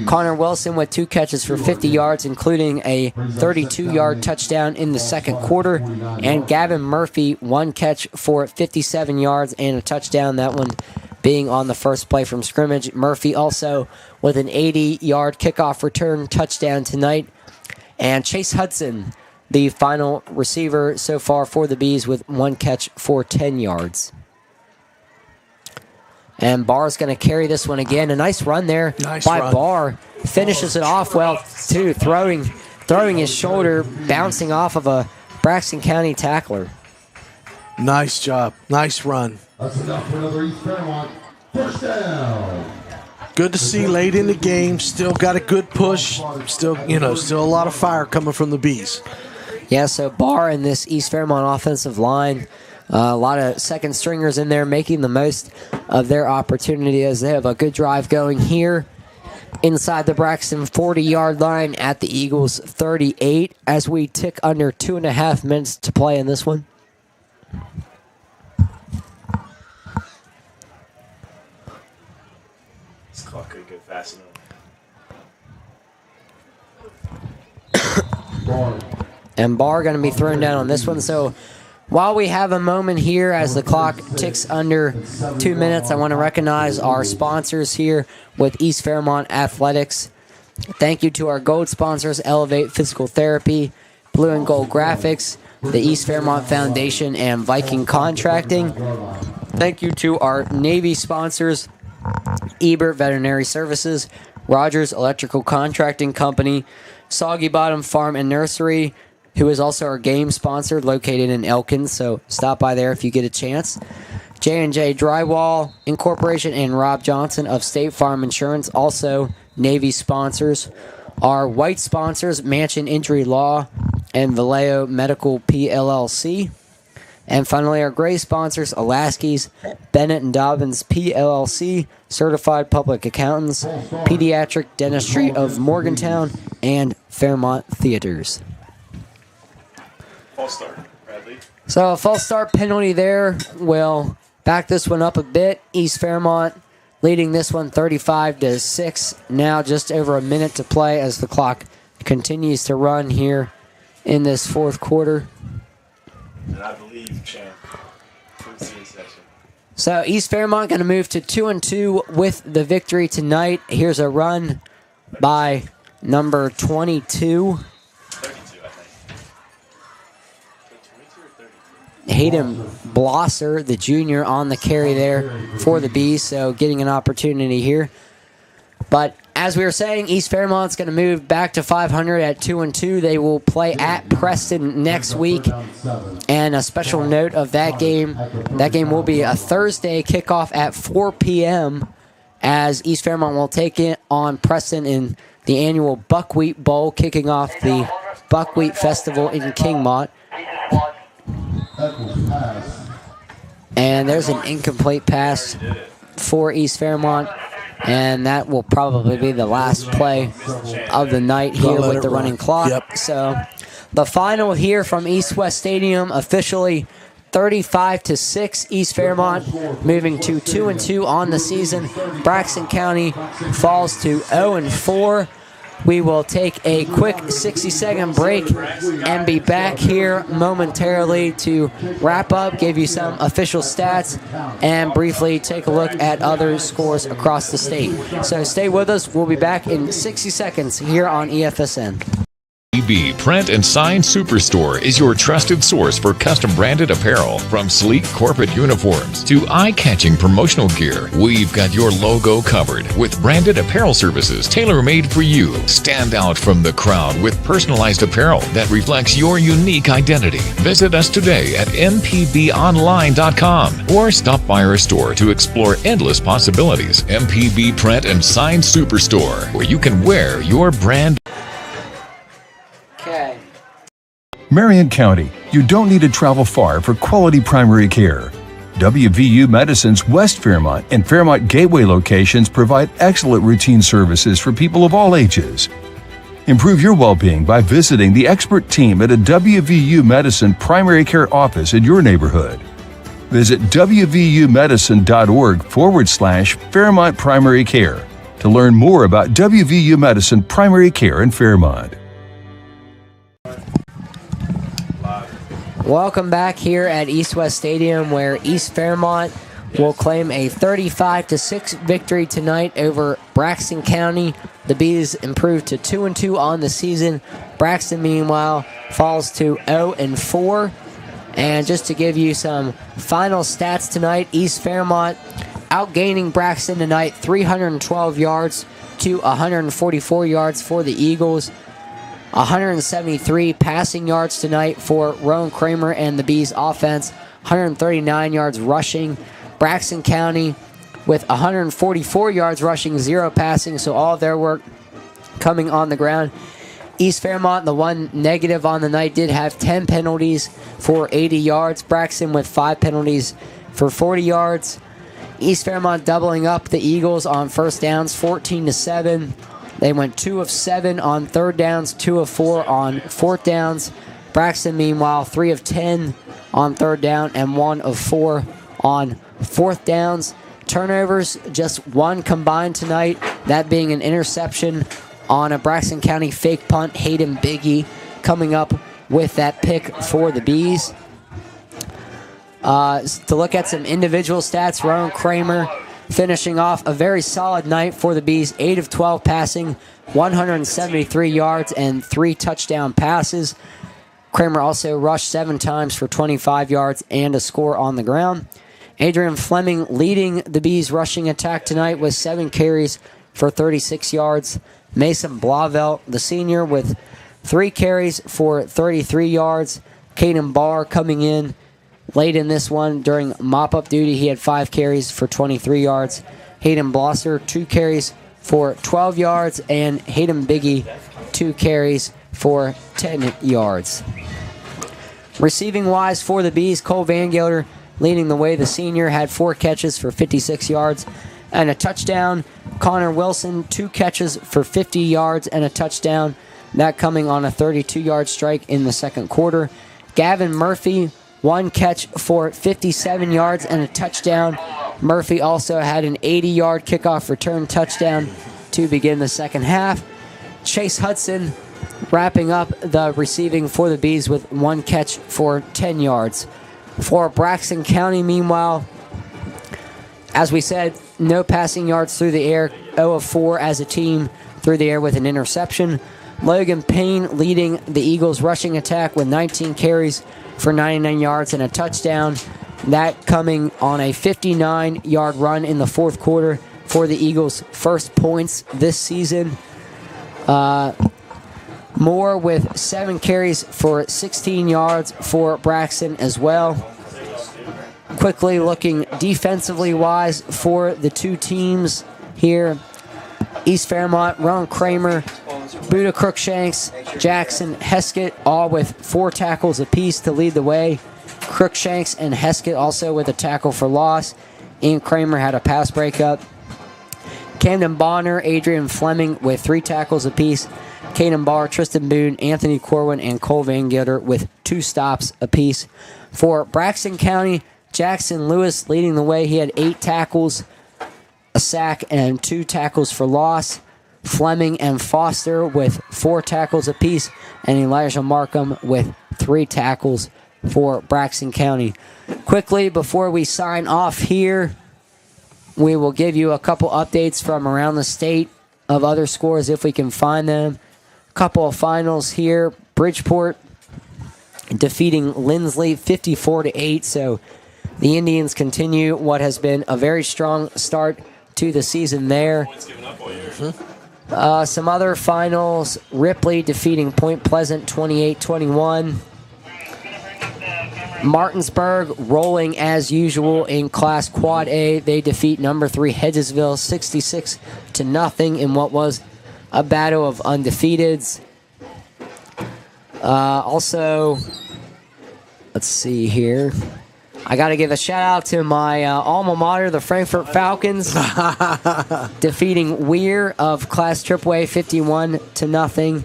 Connor Wilson with 2 catches for 50 yards, including a 32-yard touchdown in the second quarter. And Gavin Murphy, 1 catch for 57 yards and a touchdown, that one being on the first play from scrimmage. Murphy also with an 80-yard kickoff return touchdown tonight. And Chase Hudson, the final receiver so far for the Bees, with 1 catch for 10 yards. And Barr's going to carry this one again. A nice run there by Barr. Finishes it off well, too, throwing his shoulder, bouncing off of a Braxton County tackler. Nice job. Nice run. That's enough for another East Fairmont. First down. Good to see late in the game. Still got a good push. Still a lot of fire coming from the Bees. Yeah, so Barr and this East Fairmont offensive line, a lot of second stringers in there making the most of their opportunity as they have a good drive going here inside the Braxton 40-yard line at the Eagles 38 as we tick under 2.5 minutes to play in this one. This clock could get fast enough. And Barr going to be thrown down on this one. So while we have a moment here as the clock ticks under 2 minutes, I want to recognize our sponsors here with East Fairmont Athletics. Thank you to our gold sponsors, Elevate Physical Therapy, Blue and Gold Graphics, the East Fairmont Foundation, and Viking Contracting. Thank you to our Navy sponsors, Ebert Veterinary Services, Rogers Electrical Contracting Company, Soggy Bottom Farm and Nursery, who is also our game sponsor located in Elkins, so stop by there if you get a chance. J&J Drywall Incorporation and Rob Johnson of State Farm Insurance, also Navy sponsors. Our white sponsors, Mansion Injury Law and Vallejo Medical PLLC. And finally, our gray sponsors, Alaskis, Bennett and Dobbins PLLC, Certified Public Accountants, Pediatric Dentistry of Morgantown, and Fairmont Theaters. False start, Bradley. So a false start penalty there will back this one up a bit. East Fairmont leading this one 35-6. Now just over a minute to play as the clock continues to run here in this fourth quarter. And I believe Champ concludes the session. So East Fairmont going to move to 2-2 with the victory tonight. Here's a run by number 22. 32, I think. Hayden Blosser, the junior, on the carry there for the Bees, so getting an opportunity here. But as we were saying, East Fairmont's going to move back to 500 at 2-2. They will play at Preston next week. And a special note of that game will be a Thursday kickoff at 4 p.m. as East Fairmont will take it on Preston in the annual Buckwheat Bowl, kicking off the Buckwheat Festival in Kingmont. And there's an incomplete pass for East Fairmont. And that will probably be the last play of the night here with the running clock. Yep. So the final here from East West Stadium, officially 35-6. East Fairmont moving to 2-2 on the season. Braxton County falls to 0-4. We will take a quick 60-second break and be back here momentarily to wrap up, give you some official stats, and briefly take a look at other scores across the state. So stay with us. We'll be back in 60 seconds here on EFSN. MPB Print and Sign Superstore is your trusted source for custom branded apparel. From sleek corporate uniforms to eye-catching promotional gear, we've got your logo covered with branded apparel services tailor-made for you. Stand out from the crowd with personalized apparel that reflects your unique identity. Visit us today at mpbonline.com or stop by our store to explore endless possibilities. MPB Print and Sign Superstore, where you can wear your brand. Okay. Marion County, you don't need to travel far for quality primary care. WVU Medicine's West Fairmont and Fairmont Gateway locations provide excellent routine services for people of all ages. Improve your well-being by visiting the expert team at a WVU Medicine primary care office in your neighborhood. Visit wvumedicine.org/Fairmont Primary Care to learn more about WVU Medicine primary care in Fairmont. Welcome back here at East West Stadium, where East Fairmont will claim a 35-6 victory tonight over Braxton County. The Bees improved to 2-2 on the season. Braxton, meanwhile, falls to 0-4. And just to give you some final stats tonight, East Fairmont outgaining Braxton tonight, 312 yards to 144 yards for the Eagles. 173 passing yards tonight for Rowan Kramer and the Bees offense. 139 yards rushing Braxton County with 144 yards rushing, 0 passing, so all of their work coming on the ground. East Fairmont, the one negative on the night, did have 10 penalties for 80 yards. Braxton with 5 penalties for 40 yards. East Fairmont doubling up the Eagles on first downs, 14-7. They went 2 of 7 on third downs, 2 of 4 on fourth downs. Braxton, meanwhile, 3 of 10 on third down and 1 of 4 on fourth downs. Turnovers, just 1 combined tonight, that being an interception on a Braxton County fake punt. Hayden Biggie coming up with that pick for the Bees. To look at some individual stats, Rowan Kramer finishing off a very solid night for the Bees. 8 of 12 passing, 173 yards and 3 touchdown passes. Kramer also rushed 7 times for 25 yards and a score on the ground. Adrian Fleming leading the Bees rushing attack tonight with 7 carries for 36 yards. Mason Blauvelt, the senior, with 3 carries for 33 yards. Caden Barr coming in late in this one during mop-up duty. He had 5 carries for 23 yards. Hayden Blosser, 2 carries for 12 yards. And Hayden Biggie, 2 carries for 10 yards. Receiving-wise for the Bees, Cole Van Gelder leading the way. The senior had 4 catches for 56 yards and a touchdown. Connor Wilson, 2 catches for 50 yards and a touchdown. That coming on a 32-yard strike in the second quarter. Gavin Murphy, 1 catch for 57 yards and a touchdown. Murphy also had an 80-yard kickoff return touchdown to begin the second half. Chase Hudson wrapping up the receiving for the Bees with 1 catch for 10 yards. For Braxton County, meanwhile, as we said, no passing yards through the air, 0 of 4 as a team through the air with an interception. Logan Payne leading the Eagles rushing attack with 19 carries for 99 yards and a touchdown. That coming on a 59-yard run in the fourth quarter for the Eagles' first points this season. Moore with 7 carries for 16 yards for Braxton as well. Quickly looking defensively wise for the two teams here. East Fairmont, Ron Kramer, Buda Crookshanks, Jackson, Heskett, all with 4 tackles apiece to lead the way. Crookshanks and Heskett also with a tackle for loss. Ian Kramer had a pass breakup. Camden Bonner, Adrian Fleming with 3 tackles apiece. Caden Barr, Tristan Boone, Anthony Corwin, and Cole Van Gelder with 2 stops apiece. For Braxton County, Jackson Lewis leading the way. He had 8 tackles, a sack, and 2 tackles for loss. Fleming and Foster with 4 tackles apiece, and Elijah Markham with 3 tackles for Braxton County. Quickly, before we sign off here, we will give you a couple updates from around the state of other scores if we can find them. A couple of finals here. Bridgeport defeating Lindsley 54-8, so the Indians continue what has been a very strong start to the season there. Some other finals, Ripley defeating Point Pleasant 28-21. Martinsburg rolling as usual in Class Quad A. They defeat number 3 Hedgesville 66-0 in what was a battle of undefeateds. Also, let's see here. I got to give a shout out to my alma mater, the Frankfurt Falcons, defeating Weir of Class AAA 51-0.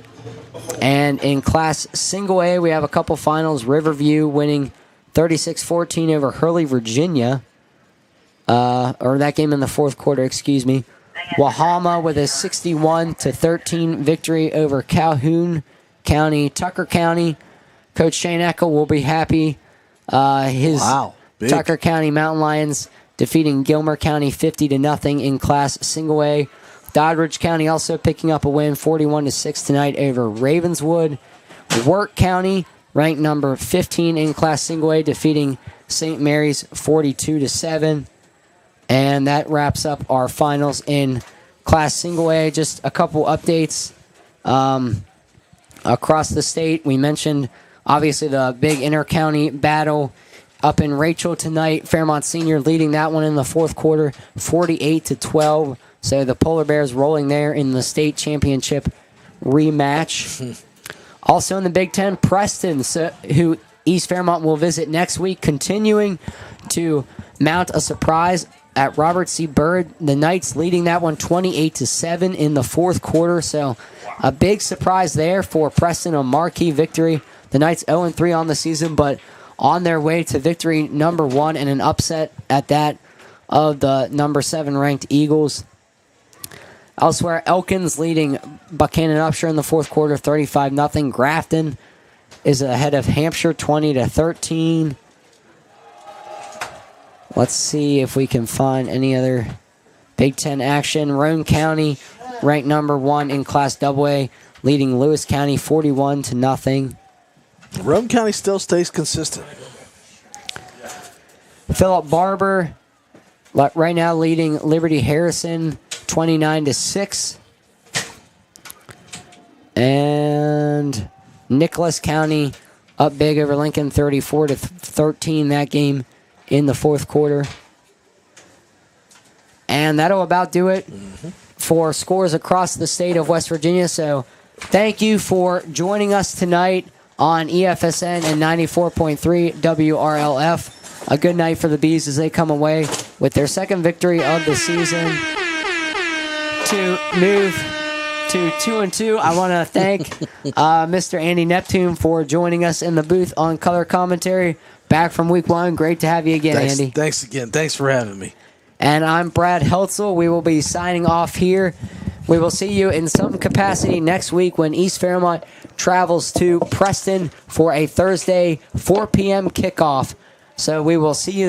And in Class Single A, we have a couple finals. Riverview winning 36-14 over Hurley, Virginia. Or that game in the fourth quarter, excuse me. Wahama with a 61-13 victory over Calhoun County. Tucker County, Coach Shane Eckle will be happy. His Tucker County Mountain Lions defeating Gilmer County 50-0 in Class Single A. Doddridge County also picking up a win 41-6 tonight over Ravenswood. Wirt County ranked number 15 in Class Single A, defeating St. Mary's 42-7. And that wraps up our finals in Class Single A. Just a couple updates across the state. We mentioned, obviously, the big inter-county battle up in Rachel tonight. Fairmont Senior leading that one in the fourth quarter, 48-12. So the Polar Bears rolling there in the state championship rematch. Also in the Big Ten, Preston, who East Fairmont will visit next week, continuing to mount a surprise at Robert C. Byrd. The Knights leading that one 28-7 in the fourth quarter. So a big surprise there for Preston, a marquee victory. The Knights 0-3 on the season, but on their way to victory number 1 and an upset at that of the number 7 ranked Eagles. Elsewhere, Elkins leading Buchanan Upshur in the fourth quarter, 35-0. Grafton is ahead of Hampshire, 20-13. Let's see if we can find any other Big Ten action. Roane County, ranked number 1 in Class AA, leading Lewis County 41-0. Roane County still stays consistent. Philip Barber, right now leading Liberty Harrison 29-6. And Nicholas County up big over Lincoln 34-13 that game in the fourth quarter. And that'll about do it for scores across the state of West Virginia. So thank you for joining us tonight on EFSN and 94.3 WRLF. A good night for the Bees as they come away with their second victory of the season to move to 2-2. I want to thank Mr. Andy Neptune for joining us in the booth on color commentary. Back from week 1. Great to have you again, Andy. Thanks again. Thanks for having me. And I'm Brad Heltzel. We will be signing off here. We will see you in some capacity next week when East Fairmont travels to Preston for a Thursday 4 p.m. kickoff. So we will see you